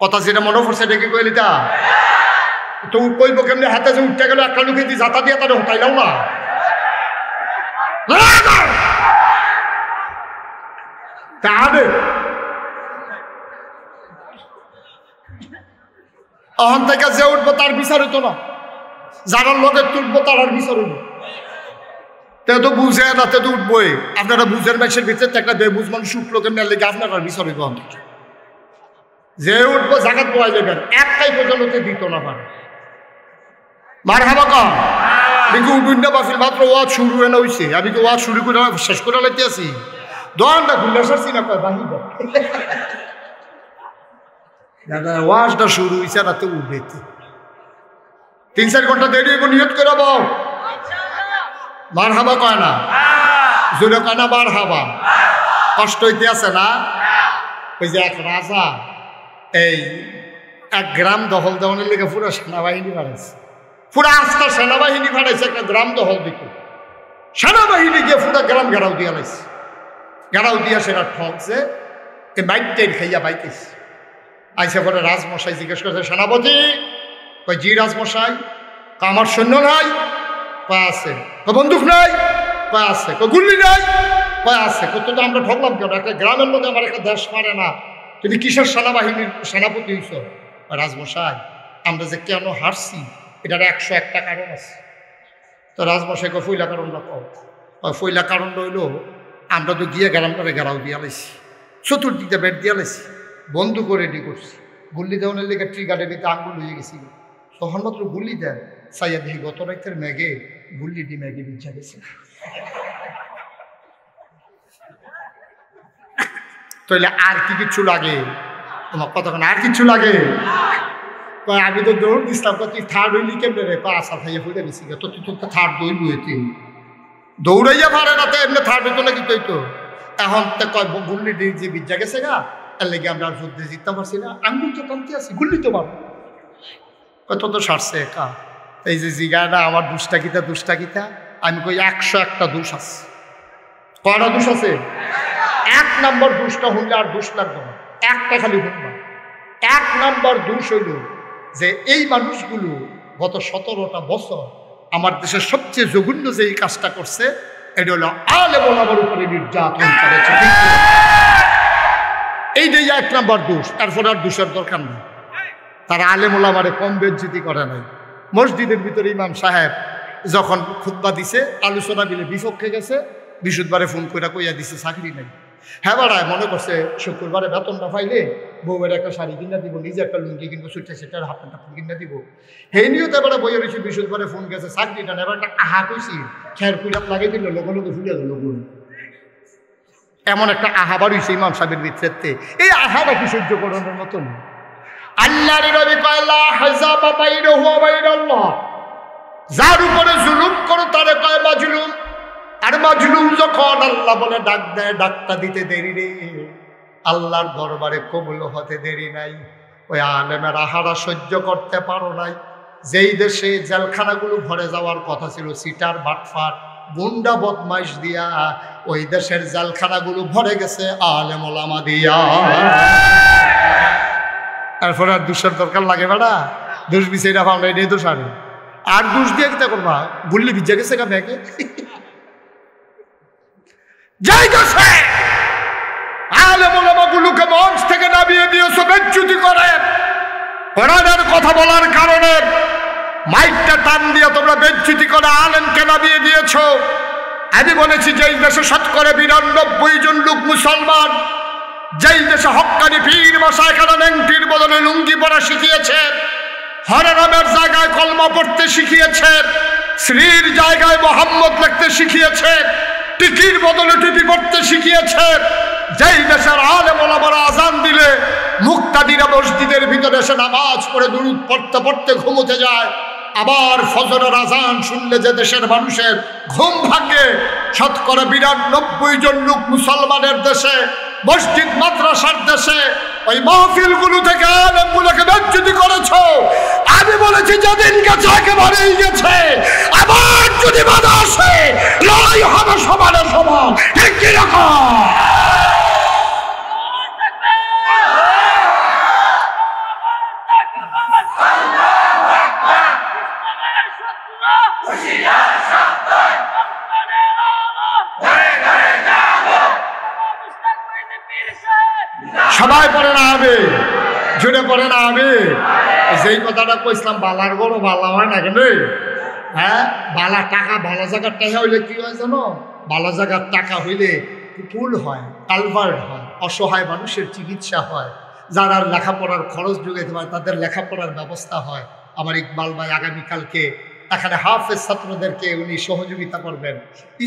কথা যেটা মনে পড়ছে এটা কি কইলি তা তো কইব কেমনি হাতে যে উঠতে গেল একটা লুকে দিয়ে জাতা দিয়ে তাহলে হটাইলাম না তাহলে অহন থেকে যে উঠবো তার বিচার হইতো না, যারা লোকের তুলবো তার আর বিচার হইব। তে তো বুঝে না, তে তো উঠবোই। আপনারা বুঝের মাসের ভিতরে একটা বেবুঝ মানুষ উঠলো কেমনি লেগে আপনার আর বিচার হইব। যে উঠবো জাগাত বয় যাবেন একটাই পর্যন্ত দিত না পারে মার হাবা কম দেখি উঠুন না বাফির মাত্র ওয়াজ শুরু হয়ে না হইছে। আমি তো ওয়াজ শুরু করে শেষ করে লাইতে আছি, দোকানটা খুললে সারছি না কয় বাহির দাদা ওয়াজটা শুরু হয়েছে রাতে উঠেছে 3-4 ঘন্টা দেরি হইব। নিয়ত করে বল মার হাবা কয় না, জোরে কয় না বার হাবা। কষ্ট হইতে আছে না? ওই যে এক রাজা এই এক গ্রাম দখল দেওয়ানের লেগে পুরো সেনাবাহিনী বাড়াইছে, পুরো আস্থা সেনাবাহিনী বাড়াইছে একটা গ্রাম দখল দিত। সেনাবাহিনী গিয়ে পুরো গ্রাম ঘেরাও দিয়া লাইছে, ঘেরাও দিয়া সেটা ঠকছে এই মাইটের খাইয়া বাইতেছে। আইসা পরে রাজমশাই জিজ্ঞেস করছে সেনাপতি, কই জি রাজমশাই, আমার সৈন্য নাই, কয় আছে, বন্দুক নাই, কয় আছে, গুল্লি নাই, কয় আছে। কত তো আমরা ঠকলাম কেন, একটা গ্রামের মধ্যে আমার একটা দেশ পারে না, তুমি কিসের সেনাবাহিনীর সেনাপতি হইছ? রাজমশাই আমরা যে কেন হারছি এটার 101টা কারণ আছে। তো রাজমশাই কয় ফইলা কারণটা কও। ফইলা কারণ রইল আমরা তো গিয়ে গ্রামটারে ঘেরাও দিয়া লাইছি, চতুর্দিকে বেড দিয়া লাইছি, বন্দুকও রেডি করছি, গুল্লি দেওয়ানের লেগে ট্রিগারের দিকে আঙ্গুল হয়ে গেছি। তখন মাত্র গুল্লি দেন সাইয়া দেখি গত রাতের ম্যাগে গুল্লিটি ম্যাগে বিছা গেছে। তাইলে আর কি কিছু লাগে তোমার কতক্ষণ? আর কিছু লাগে? আমি তো দৌড় দিচ্ছিলাম, তুই থার্ড হইলি কেমনে রে? আশা খাইয়া ফুটে গেছি, তো তুই তো থার্ড দৌড় হয়েছি, দৌড়াইয়া পারে না তো এমনি থার্ড হইতো নাকি? তুই তো এখন তো কয় গুল্লি যে বিজা গেছে গা, তার লেগে আমরা আর যুদ্ধে জিততে পারছি না, আঙ্গুল তো টানতে আছি, গুল্লি তো পারবো কত তো সারছে একা। এই যে জিগাটা আমার দুষ্টাকিতা দুষ্টাকিতা, আমি কই 101টা দোষ আছে। কয়টা দোষ আছে? 1 নম্বর দোষটা শুনলে আর দোষ লাগবে না, একটা খালি শুনবা। 1 নম্বর দোষ হইল যে এই মানুষগুলো গত 17টা বছর আমার দেশের সবচেয়ে জঘন্য যে এই কাজটা করছে, এটা হলো আলেম ওলামার উপরে নির্যাতন করেছে। এইটাই 1 নম্বর দোষ, তারপর আর দোষের দরকার নেই। তারা আলেম ওলামারে কম বেজ্জতি করে নাই। মসজিদের ভিতরে ইমাম সাহেব যখন খুতবা দিছে, আলোচনা বিলে বিপক্ষে গেছে, বৃহস্পতিবারে ফোন করে কইয়া দিছে চাকরি নাই। হ্যাঁ বাড়ায় মনে করছে শুক্রবারে বেতনটা পাইলে বউয়ের একটা শাড়ি কিনা দিব, নিজে একটা লুঙ্গি কিনবো, ছুটে সেটার হাফ প্যান্ট কিনা দিব। সেই নিয়েও তো এবার বইয়ে রয়েছে, বৃহস্পতিবারে ফোন গেছে চাকরিটা এবার একটা আহা কইছি, খেয়ার কুড়াত লাগিয়ে দিল, লোক লোক ফুলে গেল গুণ। এমন একটা আহা বাড়িয়েছে ইমাম সাহেবের ভিতরে, এই আহাটা কি সহ্য করানোর মতন? আল্লাহর নবী কয় লা হাযাবা বাইনাহু ওয়া বাইনাল্লাহ, যার উপরে জুলুম করো তারে কয় মাজলুম। আর মাজলুম যখন আল্লাহ বলে ডাক দেয়, ডাকটা দিতে দেরি রে, আল্লাহর দরবারে কবুল হতে দেরি নাই। ওই আলেমের আহারা সহ্য করতে পারো নাই। যেই দেশে জেলখানাগুলো ভরে যাওয়ার কথা ছিল সিটার বাটফার গুন্ডা বদমাইশ দিয়া, ওই দেশের জেলখানাগুলো ভরে গেছে আলেম ওলামা দিয়া। তারপর আর দোষের দরকার লাগে বেড়া, দোষ বিচাইরা পাও না, এটাই দোষ। আর দোষ দিয়ে কিতা করবা? গুল্লি ভিজা গেছে গা ব্যাগে। যাই দেশে আলেম ওলামাগুলোকে মঞ্চ থেকে নামিয়ে দিয়েছো বেজ্জতি করে, কোরআনের কথা বলার কারণে মাইকটা টান দিয়ে তোমরা বেজ্জতি করে আলেমকে নামিয়ে দিয়েছো। আমি বলেছি যেই দেশে 99% জন লোক মুসলমান, যেই দেশে হক্কানি পীর মাশায়েখরা নেংটির বদলে লুঙ্গি পরা শিখিয়েছে, হরনামের জায়গায় কলমা পড়তে শিখিয়েছে, শ্রীর জায়গায় মোহাম্মদ লিখতে শিখিয়েছে, টিকির বদলে টুপি পড়তে শিখিয়েছে, যেই দেশের আলেম ওলামারা আজান দিলে মুক্তাদিরা মসজিদের ভিতরে এসে নামাজ পড়ে দুরূদ পড়তে পড়তে ঘুমোতে যায়, আবার ফজরের আজান শুনলে যে দেশের মানুষের ঘুম ভাঙে, 99% জন লোক মুসলমানের দেশে, মসজিদ মাদ্রাসার দেশে, ওই মাহফিলগুলো থেকে আলেমগুলোকে বেজ্জতি করেছো। আমি বলেছি যেদিন গেছে একেবারেই গেছে, আবার যদি বাধা আসে লড়াই হবে সমানে সমান। ঠিক কিরকম? হয় পড়ে না হবে, জুড়ে পড়ে না হবে। যেই কথাটা কইছিলাম বালার বড় বালা হয় না কেন? হ্যাঁ, বালা টাকা ভালো জায়গার টাকা হইলে কি হয় জানো? ভালো জায়গার টাকা হইলে পুল হয়, কালভার্ট হয়, অসহায় মানুষের চিকিৎসা হয়, যারা লেখাপড়ার খরচ যোগাইতে পারে তাদের লেখাপড়ার ব্যবস্থা হয়। আমার ইকবাল ভাই আগামীকালকে এখানে হাফেজ ছাত্রদেরকে উনি সহযোগিতা করবেন,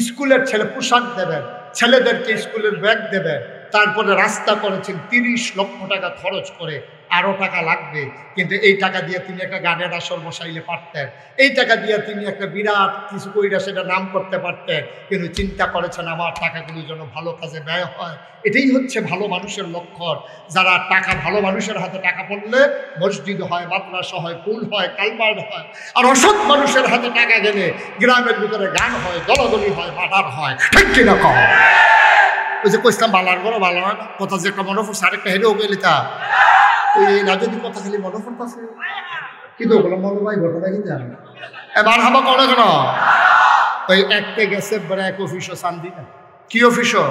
স্কুলের ছেলে পোশাক দেবেন, ছেলেদেরকে স্কুলের ব্যাগ দেবেন। তারপরে রাস্তা করেছেন 30 লক্ষ টাকা খরচ করে, আরও টাকা লাগবে, কিন্তু এই টাকা দিয়ে তিনি একটা গানের আসর বসাইলে পারতেন, এই টাকা দিয়ে তিনি একটা বিরাট কিছু কইরা সেটা নাম করতে পারতেন, কিন্তু চিন্তা করেছেন আমার টাকাগুলো যেন ভালো কাজে ব্যয় হয়। এটাই হচ্ছে ভালো মানুষের লক্ষণ। যারা টাকা, ভালো মানুষের হাতে টাকা পড়লে মসজিদ হয়, মাদ্রাসা হয়, পুল হয়, কালভার্ট হয়। আর অসৎ মানুষের হাতে টাকা গেলে গ্রামের ভিতরে গান হয়, দলাদলি হয়, মার্ডার হয়। ঠিক কিনা কম? ওই যে কইসলাম বালার বড় ভালো হয় না, কথা যে একটা মনে পড়ছে, আরেকটা হেরেও গেলি তা ওই না যদি কথা খালি মনে পড়তেছে, কিন্তু ওগুলো মনে ভাই ঘটনা কি জানো? এবার হাবা করে কেন? ওই একটা গেছে ব্র্যাক অফিসও শান্তি না। কি অফিসও?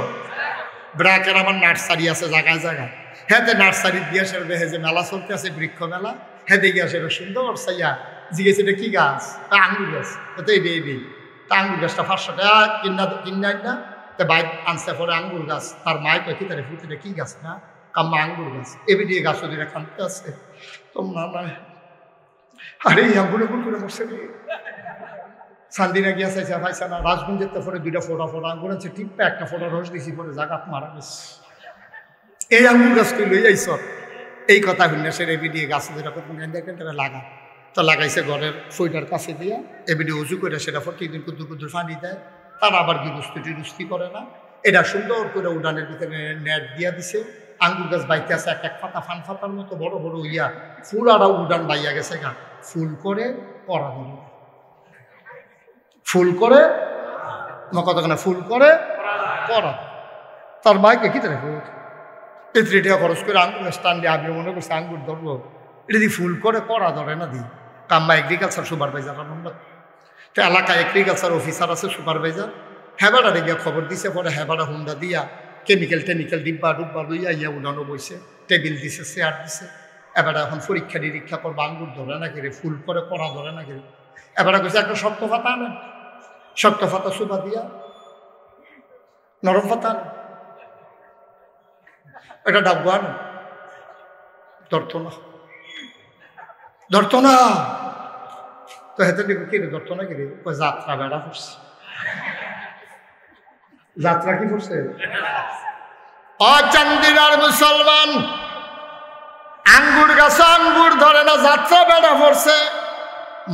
ব্র্যাকের আমার নার্সারি আছে জায়গায় জায়গায়। হ্যাঁ, নার্সারি দিয়ে আসে দেখে যে মেলা চলতে আছে, বৃক্ষ মেলা। হ্যাঁ, দেখে আসে সুন্দর সাইয়া জিজ্ঞেস এটা কি গাছ? আঙ্গুর গাছ। তো এই দিই তা আঙ্গুর গাছটা 500 টাকা কিনা না। তা বাইক আনছে পরে আঙ্গুর গাছ, তার মায় কয় কি তারে ফুটে কি গাছ না? কাম্মা আঙ্গুর গাছ। এবার দিয়ে গাছ ওদের খানতে আছে তোমরা না। আরে আঙ্গুর আঙ্গুর করে বসে শান্তিনা গিয়া চাইছে ভাইসা না, রাজগঞ্জের পরে 2টা ফোটা আঙ্গুর আছে, ঠিক একটা ফোটা রস দিছি, পরে জাগাত মারা গেছে। এই আঙ্গুর গাছ তুই লই আইস। এই কথা শুনে সে এবি দিয়ে গাছ যেরকম লাগা তো লাগাইছে ঘরের ফইটার কাছে দিয়া, এবিডি উঁচু করে সেটা প্রতিদিন কুদ্দুর কুদ্দুর পানি দেয়। তারা আবার গিরুস্তি করে না, এটা সুন্দর করে উডানের ভিতরে নেট দিয়া দিছে। আঙ্গুর গাছ বাইতে আছে, এক পাতা ফান ফাতার মতো বড় বড় ইয়া ফুল, আর উডান বাইয়া গেছে গা। ফুল করে পরা দিল, ফুল করে কতখানে ফুল করে পরা। তার মাইকে কি তারা এত্রিটা খরচ করে আঙ্গুর গাছ টান দিয়ে, আমি মনে করছি আঙ্গুর ধরবো, এটা দিয়ে ফুল করে পরা ধরে না দিই। কাম্মা এগ্রিকালচার সুপারভাইজার আমরা তো এলাকায় এগ্রিকালচার অফিসার আছে সুপারভাইজার, হেবাটা গিয়া খবর দিছে। পরে হেবাটা হুন্ডা দিয়া কেমিক্যাল ডিব্বা ডুব্বা লইয়া ইয়া উঠানো বইছে, টেবিল দিছে, চেয়ার দিছে। এবারে এখন পরীক্ষা নিরীক্ষা করবো, আঙ্গুর ধরে না কেড়ে, ফুল করে পরা ধরে না কেড়ে। এবারে কইছে একটা শক্ত পাতা আনেন, শক্ত পাতা সুপা দিয়া, নরম পাতা আনেন, এটা ডাব্বা আনেন। ধরতো না তো হেতে নিব কি রে, ধরতো না কি রে? যাত্রা বেড়া পড়ছে। যাত্রা কি পড়ছে? চান্দিনার মুসলমান, আঙ্গুর গাছ আঙ্গুর ধরে না, যাত্রা বেড়া পড়ছে।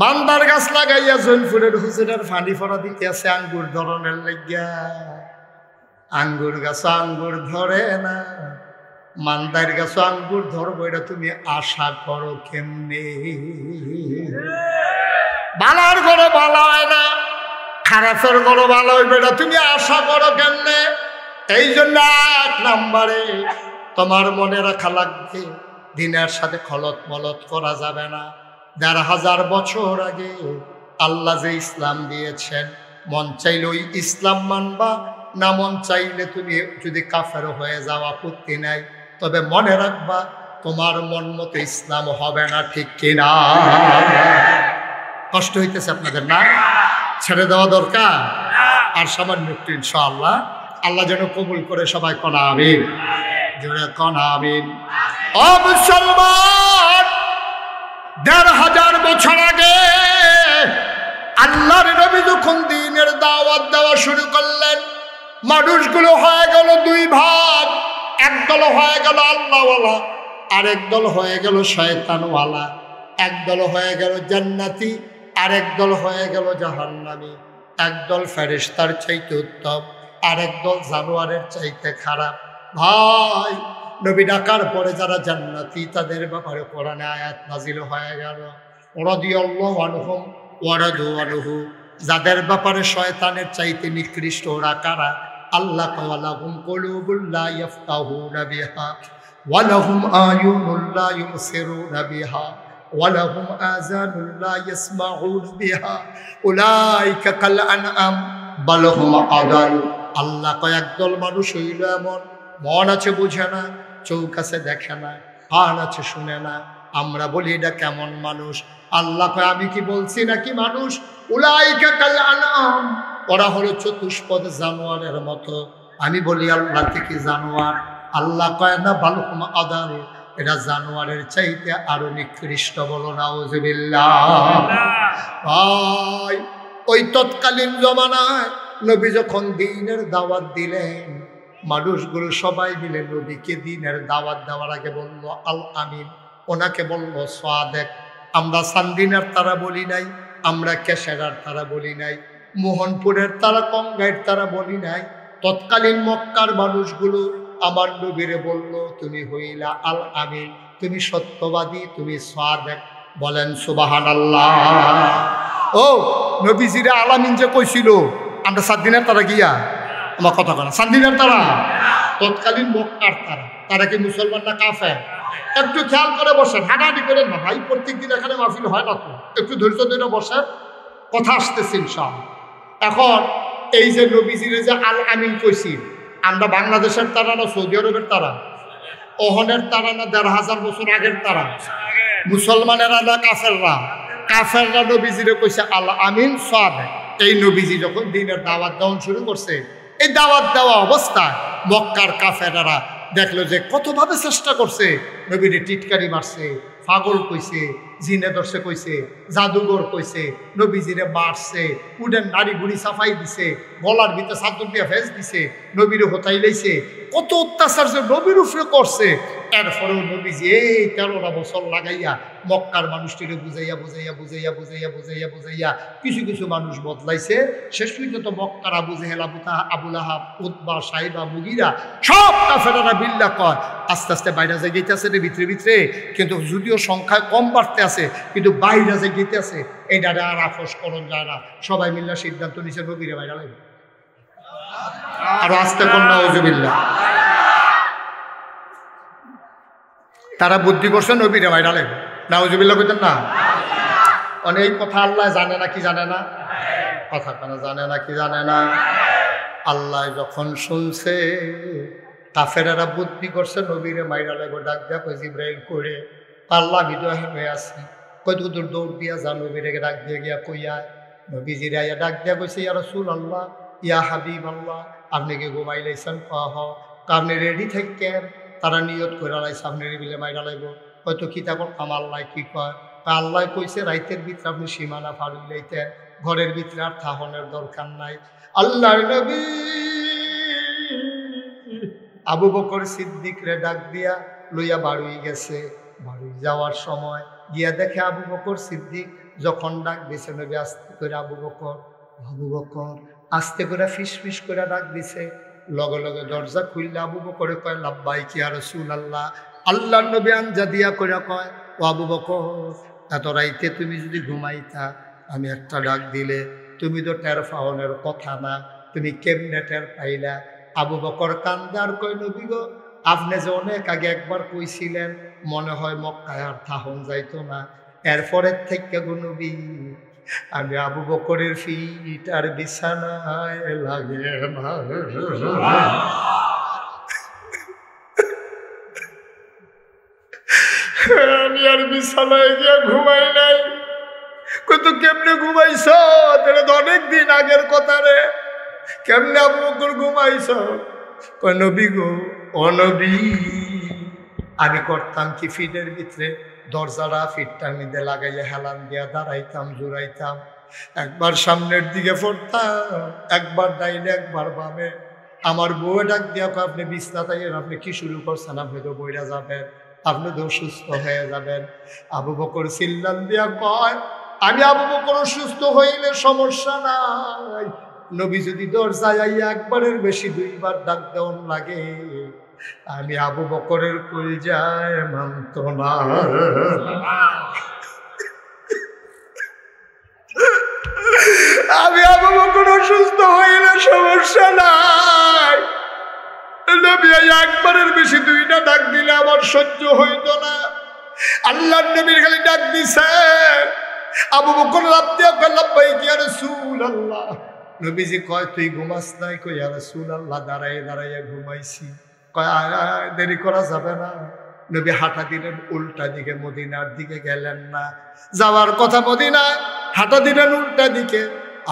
মান্দার গাছ লাগাইয়া জৈনপুরের হুজুরের ফানি ফড়া দিতে আছে আঙ্গুর ধরনের লাগিয়া। আঙ্গুর গাছ আঙ্গুর ধরে না, মান্দার গাছ আঙ্গুর ধরবো, এটা তুমি আশা করো কেমনে? বালার ঘরে ভালো হয় না, খারাপের ঘরে ভালো হইবে, এটা তুমি আশা করো কেমনে? এই জন্য 1 নম্বরে তোমার মনে রাখা লাগবে, দিনের সাথে খলত মলত করা যাবে না। 1500 বছর আগে আল্লাহ যে ইসলাম দিয়েছেন, মন চাইলে ওই ইসলাম মানবা, না মন চাইলে তুমি যদি কাফের হয়ে যাও আপত্তি নাই, তবে মনে রাখবা তোমার মন মতো ইসলাম হবে না। ঠিক কিনা? কষ্ট হইতেছে আপনাদের না? ছেড়ে দেওয়া দরকার। আর সামান্য একটু ইনশাআল্লাহ আল্লাহ যেন কবুল করে। সবাই কনা আমিন, জোরে কনা আমিন। ও মুসলমান, 1500 বছর আগে আল্লাহর নবী যখন দ্বীনের দাওয়াত দেওয়া শুরু করলেন, মানুষগুলো হয়ে গেল 2 ভাগ। একদল হয়ে গেল আল্লাহওয়ালা, আরেক দল হয়ে গেল শয়তানওয়ালা। একদল হয়ে গেল জান্নাতি, আরেক দল হয়ে গেল জাহান্নামী। একদল ফেরেশতার চাইতে উত্তম, আরেক দল জানোয়ারের চাইতে খারাপ। ভাই, নবী ডাকার পরে যারা জান্নাতি তাদের ব্যাপারে কোরআনে আয়াত নাজিল হয়ে গেল, রাদিয়াল্লাহু আনহুম ওয়া রাদু আনহু। যাদের ব্যাপারে শয়তানের চাইতে নিকৃষ্ট ওরা কারা? আল্লাহ কয় লাহুম কুলুবুল লা ইয়াফকাহুনা বিহা ওয়া লাহুম আয়ুনুল লা ইউবসিরুনা বিহা ওয়া লাহুম আযানুল লা ইয়াসমাউনা বিহা উলাইকা কাল আনআম বাল হুম আদাল। আল্লাহ কয় একদল মানুষ হইল এমন, মন আছে বুঝে না, চোখ আছে দেখে না, কান আছে শুনে না। আমরা বলি এটা কেমন মানুষ? আল্লাহ কয় আমি কি বলছি নাকি মানুষ? উলাইকা কাল আনআম, ওরা হলো চতুষ্পদ জানোয়ারের মতো। আমি বলি আল্লাহ থেকে জানোয়ার? আল্লাহ কয় না বালহুম আদাল, এটা জানোয়ারের চাইতে আরো নিকৃষ্ট। বলো নাউজুবিল্লাহ। ভাই ওই তৎকালীন জমানায় নবী যখন দ্বীনের দাওয়াত দিলেন, মানুষগুলো সবাই মিলে নবীকে দ্বীনের দাওয়াত দেওয়ার আগে বলল আল আমিন, ওনাকে বলল সাদেক। আমরা সান্দিনার তারা বলি নাই, আমরা কেশারার তারা বলি নাই, মোহনপুরের তারা, কংগাইয়ের তারা বলি নাই। তৎকালীন মক্কার মানুষগুলো আমার নবীরে বলল তুমি হইলা আল আমিন, তুমি সত্যবাদী, তুমি সাদেক। বলেন সুবহানাল্লাহ। ও নবীজিরা আলামিন যে কইছিল, আমরা 7 দিনের তারা গিয়া আমার কথা কয় না, 7 দিনের তারা তৎকালীন মক্কার তারা। তারা কি মুসলমান না কাফের? একটু খেয়াল করে বসেন, হাঁটাহাঁটি করেন না ভাই, প্রত্যেকদিন এখানে মাহফিল হয় না তো, একটু ধৈর্য ধরে বসেন, কথা আসতেছে ইনশাআল্লাহ। এখন এই যে নবীজিরে যে আল আমিন কইছি, আমরা বাংলাদেশের তারা না সৌদি আরবের তারা? ওহনের তারা না 1500 বছর আগের তারা? মুসলমানেরা না কাফেররা? কাফেররা নবীজিরে কইছে আল আমিন সাদেক। এই নবীজি যখন দ্বীনের দাওয়াত দেওয়া শুরু করছে, এই দাওয়াত দেওয়া অবস্থায় মক্কার কাফেররা দেখলো যে কতভাবে চেষ্টা করছে, নবীরে টিটকারি মারছে, পাগল কইছে, জিনে ধরছে কইছে, জাদুঘর কইছে, নবীজিরে মারছে, উডেন নারী গুড়ি সাফাই দিছে, গলার ভিতরে চাদর দিয়ে ফেস দিছে, নবীরে হতাই লাইছে, কত অত্যাচার যে নবীর উপরে করছে। এরপরেও নবীজি এই 13টা বছর লাগাইয়া মক্কার মানুষটিকে বুঝাইয়া বুঝাইয়া বুঝাইয়া বুঝাইয়া বুঝাইয়া বুঝাইয়া কিছু কিছু মানুষ বদলাইছে। শেষ পর্যন্ত মক্কার আবু জেহেল, আবুল আহাব, উতবা, সাইবা, মুগিরা সব কাফেররা বিল্লাহ কয়। আস্তে আস্তে বাইরে যে গেইতেছে রে ভিতরে ভিতরে, কিন্তু যদিও সংখ্যায় কম বাড়তে আছে, কিন্তু বাইরে যে গেইতেছে এইটা আর আপোষ করণ যায় না। সবাই মিল্লা সিদ্ধান্ত নিছে নবীরে বাইরে লাগবে। আর আস্তে কোন নাউজুবিল্লাহ, তারা বুদ্ধি করছে নবীরে বাইরে লাগবে। নাউজুবিল্লাহ কইতেন না? অনেক কথা আল্লাহ জানে না কি জানে না? কথা কেন জানে না কি জানে না? আল্লাহ যখন শুনছে কাফেরেরা বুদ্ধি করছে নবীরে মাইরা লাগবে, ডাক দেয়া কই জিব্রাইল করে পাল্লা বিদয় হয়ে আসি, কত দূর দৌড় দিয়া যা নবীরে ডাক দিয়ে গিয়া কইয়া নবীজিরা ইয়া ডাক দিয়া কইছে ইয়া রাসূলুল্লাহ, ইয়া হাবিবাল্লাহ, আপনি কি ঘুমাই লাইছেন? কহ আপনি রেডি থাকেন। তারা নিয়ত করে লাইছে আপনি বিলে মাইরা লাগব। হয়তো কিতাবর আল্লাহ কি কয়? আল্লাহ কইছে রাইতের ভিতরে আপনি সীমানা ফাড়ি লাইতেন, ঘরের ভিতরে আর থাহনের দরকার নাই। আল্লাহর নবী আবু বকর সিদ্দিক রে ডাক দিয়া লইয়া বাড়ি গেছে। বাড়ি যাওয়ার সময় গিয়া দেখে আবু বকর সিদ্দিক যখন ডাক দিছে নবী আস্তে করে আবু বকর আস্তে করে ফিস ফিস করে ডাক দিছে। লগে লগে দরজা খুললে আবু বকরে কয় লাব্বাইকি ইয়া রাসূলুল্লাহ। আল্লাহর নবী আনজা দিয়া করে কয় ও আবু বকর, এত রাইতে তুমি যদি ঘুমাইতা, আমি একটা ডাক দিলে তুমি তো টের পাওনের কথা না, তুমি কেমনে টের পাইলা? আবু বকর কান্দার কয় নবী গো, আপনি যে অনেক আগে একবার কইছিলেন মনে হয় মক্কায় আর থাহন যাইতো না, এরপরের থেকে গো নবী আমি আবু বকরের ফিট আর বিছানায় লাগে না। আমি আর বিছানায় গিয়া ঘুমাই নাই। কত কেমনে ঘুমাইছ? তাহলে তো অনেক দিন আগের কথা রে। কেমনে আবু বকর ঘুমাইছ? কয় নবী গো, ও নবী, আমি করতাম কি ফিটের ভিতরে দরজাটা ফিটটার মধ্যে লাগাইয়া হেলান দিয়া দাঁড়াইতাম, জোড়াইতাম, একবার সামনের দিকে পড়তাম, একবার ডাইনে একবার বামে। আমার বউ ডাক দিয়া কয় আপনি বিছনা তাইয়েন, আপনি কি শুরু করছেন? আপনি তো বইরা যাবেন, আপনি তো অসুস্থ হয়ে যাবেন। আবু বকর চিল্লান দিয়া কয় আমি আবু বকর অসুস্থ হইলে সমস্যা নাই, নবী যদি দরজায় আইয়া একবারের বেশি 2 বার ডাক দেওয়ান লাগে, আমি আবু বকরের কলিজায় মানত না। আমি আবু বকর অসুস্থ হইলে সমস্যা নাই, নবী একবারের বেশি 2টা ডাক দিলে আমার সহ্য হইত না। আল্লাহর নবীর খালি ডাক দিছে। আবু বকর লাফ দিয়া কয় লাব্বাইক ইয়া রাসূলুল্লাহ। নবীজি কয় তুই ঘুমাস নাই? কই ইয়া রাসূলুল্লাহ দাঁড়াইয়া দাঁড়াইয়া ঘুমাইছি। কয় আয় আয়, দেরি করা যাবে না। নবী হাঁটা দিলেন উল্টা দিকে, মদিনার দিকে গেলেন না। যাওয়ার কথা মদিনায়, হাঁটা দিলেন উল্টা দিকে।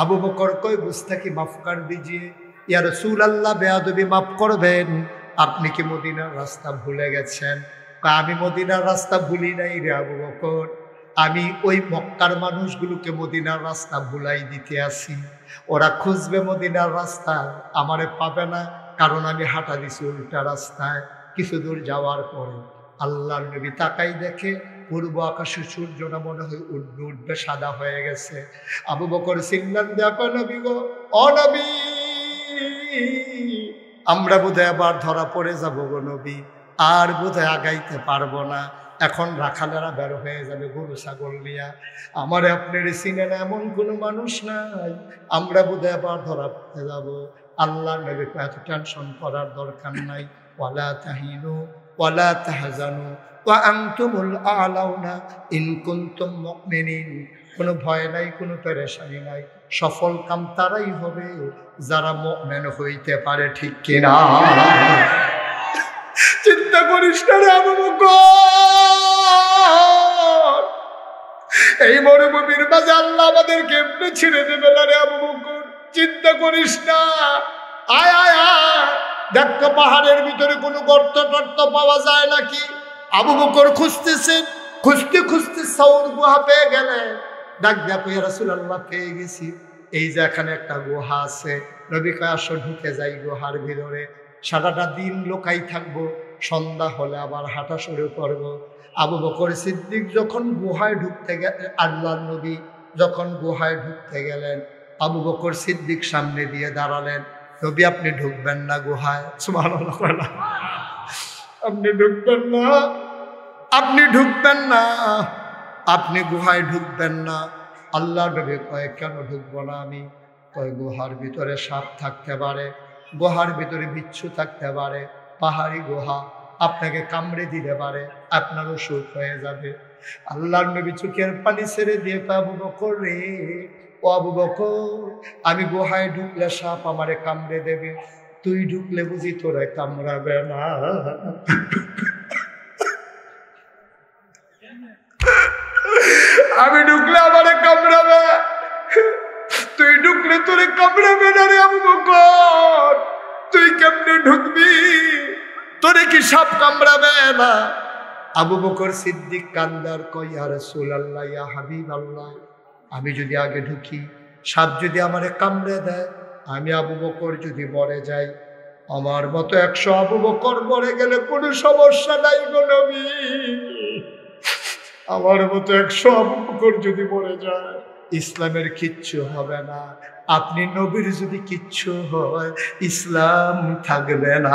আবু বকর কয় গুস্তাখি মাফ কর দিজিয়ে, ইয়া রাসূলুল্লাহ বেয়াদবি মাফ করবেন, আপনি কি মদিনার রাস্তা ভুলে গেছেন? আমি মদিনার রাস্তা ভুলি নাই রে আবু বকর, আমি ওই মক্কার মানুষগুলোকে মদিনার রাস্তা ভুলাই দিতে আসি। ওরা খুঁজবে মদিনার রাস্তা, আমারে পাবে না, কারণ আমি হাঁটা দিছি উল্টা রাস্তায়। কিছু দূর যাওয়ার পরে আল্লাহর নবী তাকাই দেখে পূর্ব আকাশে সূর্যটা মনে হয় উঠবে উঠবে, সাদা হয়ে গেছে। আবু বকর চিল্লান দেখো নবী গো, ও নবী, আমরা বোধহয় আবার ধরা পড়ে যাবো গো নবী, আর বোধহয় আগাইতে পারবো না। এখন রাখালেরা বের হয়ে যাবে গরু ছাগল নিয়া, আমারে আপনার চিনে না এমন কোনো মানুষ নাই, আমরা বোধহয় আবার ধরা পড়ে যাবো। আল্লাহ নবী এত টেনশন করার দরকার নাই। ওয়ালা তাহিনু ওয়ালা তাহজানু ওয়া আনতুমুল আ'লাউনা ইন কুনতুম মুমিনিন। কোনো ভয় নাই, কোনো পেরেশানি নাই, সফল কাম তারাই হবে যারা মুমিন হইতে পারে, ঠিক কিনা? চিন্তা করিস না রে আবু বকর, এই মরুভূমির মাঝে আল্লাহ আমাদেরকে এমনি ছেড়ে দেবে না রে আবু বকর, চিন্তা করিস না। আয় আয় আয়, দেখতো পাহাড়ের ভিতরে কোনো গর্ত টর্ত পাওয়া যায় নাকি। আবু বকর খুঁজতেছেন, খুঁজতে খুঁজতে সাউর গুহা পেয়ে গেলেন। ডাক দেখো ইয়া রাসূলুল্লাহ, পেয়ে গেছি, এই যে এখানে একটা গুহা আছে। নবী কয় আসো ঢুকে যাই গুহার ভিতরে, সারাটা দিন লোকাই থাকবো, সন্ধ্যা হলে আবার হাঁটা শুরু করবো। আবু বকর সিদ্দিক যখন গুহায় ঢুকতে গেলেন, আল্লাহর নবী যখন গুহায় ঢুকতে গেলেন, আবু বকর সিদ্দিক সামনে দিয়ে দাঁড়ালেন। নবী আপনি ঢুকবেন না গুহায়, সুবহানাল্লাহ, আপনি ঢুকবেন না, আপনি ঢুকবেন না, আপনি গুহায় ঢুকবেন না। আল্লাহর নবী কয় কেন ঢুকবো না আমি? কয় গুহার ভিতরে সাপ থাকতে পারে, গুহার ভিতরে বিচ্ছু থাকতে পারে, পাহাড়ি গুহা, আপনাকে কামড়ে দিতে পারে, আপনার অসুখ হয়ে যাবে। আল্লাহর নবী চোখের পানি ছেড়ে দিয়ে আবু বকর রে, ও আবু বকর, আমি গুহায় ঢুকলে সাপ আমারে কামড়ে দেবে, তুই ঢুকলে বুঝি তোরে কামড়াবে না? আমি ঢুকলে আমারে কামড়াবে, তুই ঢুকলে তোরে কামড়াবে না রে আবু বকর, তুই কেমনে ঢুকবি? তোরে কি সাপ কামড়াবে না? আবু বকর সিদ্দিক কান্দার কয় ইয়া রাসূলুল্লাহ, ইয়া হাবিবাল্লাহ, আমি যদি আগে ঢুকি, সাপ যদি আমারে কামড়ে দেয়, আমি আবু বকর যদি মরে যাই, আমার মতো 100 আবু বকর মরে গেলে কোনো সমস্যা নাই গো নবী। আমার মতো 100 আবু বকর যদি মরে যায়, ইসলামের কিচ্ছু হবে না। আপনি নবীর যদি কিচ্ছু হয়, ইসলাম থাকবে না।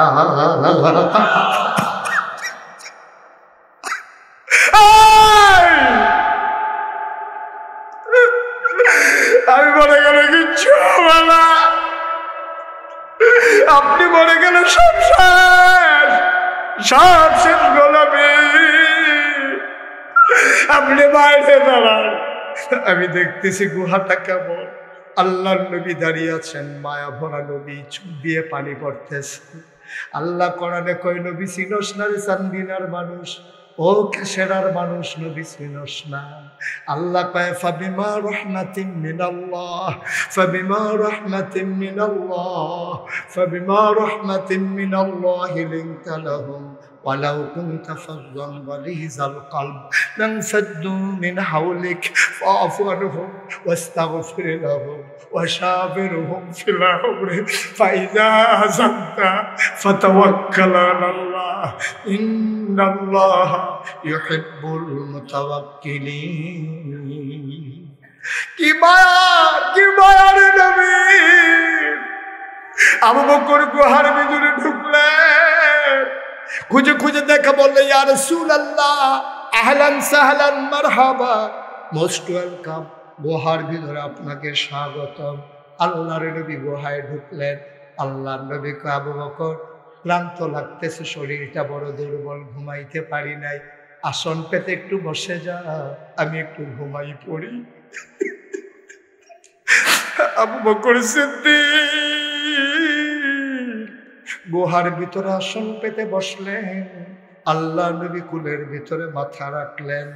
আমি মরে গেলে কিচ্ছু হবে না, আপনি মরে গেলে সব শেষ, সব শেষ গোলাপি। আপনি বাইরে দাঁড়ান, আমি দেখতেছি গুহাটা কেমন। আল্লাহর নবী দাঁড়িয়ে আছেন, মায়া ভরা নবী, চোখ দিয়ে পানি পড়তেছে। আল্লাহ কোরআনে কয় নবী চিনস না রে চান্দিনার মানুষ, ও কেশরার মানুষ, নবী চিনস না। আল্লাহ কয় ফাবিমা রাহমাতিন মিনাল্লাহ, ফাবিমা রাহমাতিন মিনাল্লাহ, ফাবিমা রাহমাতিন মিনাল্লাহ লিনতা লাহুম ওয়ালাউ কুনতা ফাযযান গালিযাল কলব লানফাদ্দু মিন হাওলিক ফাআফু আনহুম ওয়াস্তাগফির লাহুম ওয়াশাবিরহুম ফিল আমরি ফাইযা আযামতা ফাতাওয়াক্কাল আলাল্লাহ ইন্নাল্লাহ ইউহিব্বুল মুতাওয়াক্কিলিন। কি মায়া রে নবী! আবু বকর গুহার ভিতরে ঢুকলেন, খুঁজে খুঁজে দেখা, বললে ইয়া রাসূলুল্লাহ আহলান সাহলান মারহাবা, মোস্ট ওয়েলকাম, গুহার ভিতরে আপনাকে স্বাগতম। আল্লাহর নবী গুহায় ঢুকলেন। আল্লাহর নবী কয় আবু বকর, ক্লান্ত লাগতেছে, শরীরটা বড় দুর্বল, ঘুমাইতে পারি নাই, আসন পেতে একটু বসে যা, আমি একটু ঘুমাই পড়ি। আবু বকর সিদ্দিক গুহার ভিতরে আসন পেতে বসলেন, আল্লাহ নবী কুলের ভিতরে মাথা রাখলেন।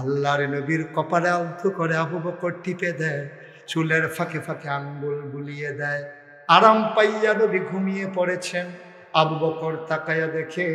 আল্লাহর নবীর কপালে আলতো করে আবু বকর টিপে দেয়, চুলের ফাঁকে ফাঁকে আঙ্গুল বুলিয়ে দেয়। আরাম পাইয়া নবী ঘুমিয়ে পড়েছেন। আবু বকর তাকাইয়া দেখে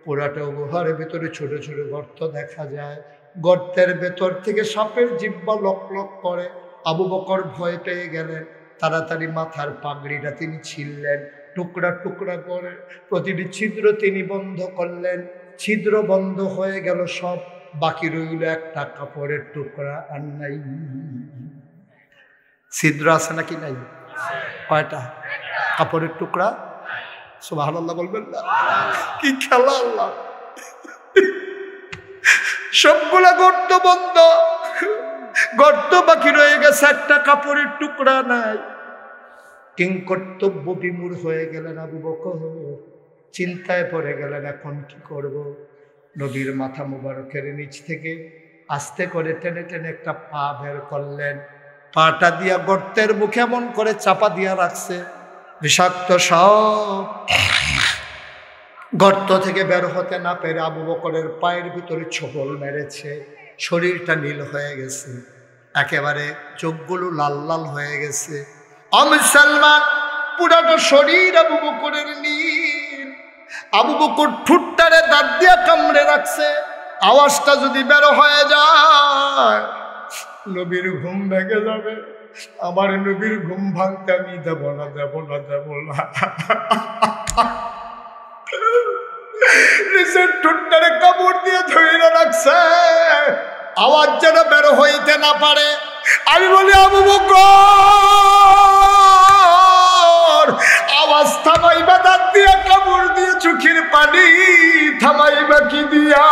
পুরাটা গুহার ভিতরে ছোট ছোট গর্ত দেখা যায়। গর্তের ভেতর থেকে সাপের জিহ্বা লক লক করে। আবু বকর ভয় পেয়ে গেলেন, তাড়াতাড়ি মাথার পাগড়িটা তিনি ছিঁড়লেন, টুকরা টুকরা করে প্রতিটি ছিদ্র তিনি বন্ধ করলেন। ছিদ্র বন্ধ হয়ে গেল সব, বাকি রইল একটা কাপড়ের টুকরা আর নাই। ছিদ্র আছে নাকি নাই? কয়টা? কাপড়ের টুকরা। সুবহানাল্লাহ বলবেন না? কি খেলা আল্লাহ! সবগুলা গর্ত বন্ধ, গর্ত বাকি রয়ে গেছে, একটা কাপড়ের টুকরা নাই। কিংকর্তব্য বিমূঢ় হয়ে গেলেন আবু বকর, চিন্তায় পড়ে গেলেন এখন কি করব। নবীর মাথা মুবারকের নিচ থেকে আস্তে করে টেনে টেনে একটা পা বের করলেন। পাটা দিয়া গর্তের মুখে এমন করে চাপা দিয়া রাখছে, বিষাক্ত সব গর্ত থেকে বের হতে না পেরে আবু বকরের পায়ের ভিতরে ছোবল মেরেছে। শরীরটা নীল হয়ে গেছে, একেবারে চোখগুলো লাল লাল হয়ে গেছে। মুসলমান পুরাটা শরীর আবু বকরের নীল। আবু বকর ঠুট্টারে দাঁত দিয়া কামড়ে রাখছে, আওয়াজটা যদি বের হয়ে যায় নবীর ঘুম ভেঙে যাবে। আমার নবীর ঘুম ভাঙতে আমি দেব না, দেব না, দেব না। নিজের ঠুট্টারে কাপড় দিয়ে ধরে রাখছে, আওয়াজ যেন বের হইতে না পারে। আমি বলি আবু বকর, আওয়াজ থামাইবা দাঁত দিয়া, কাপড় দিয়ে চোখের পানি থামাইবা কি দিয়া?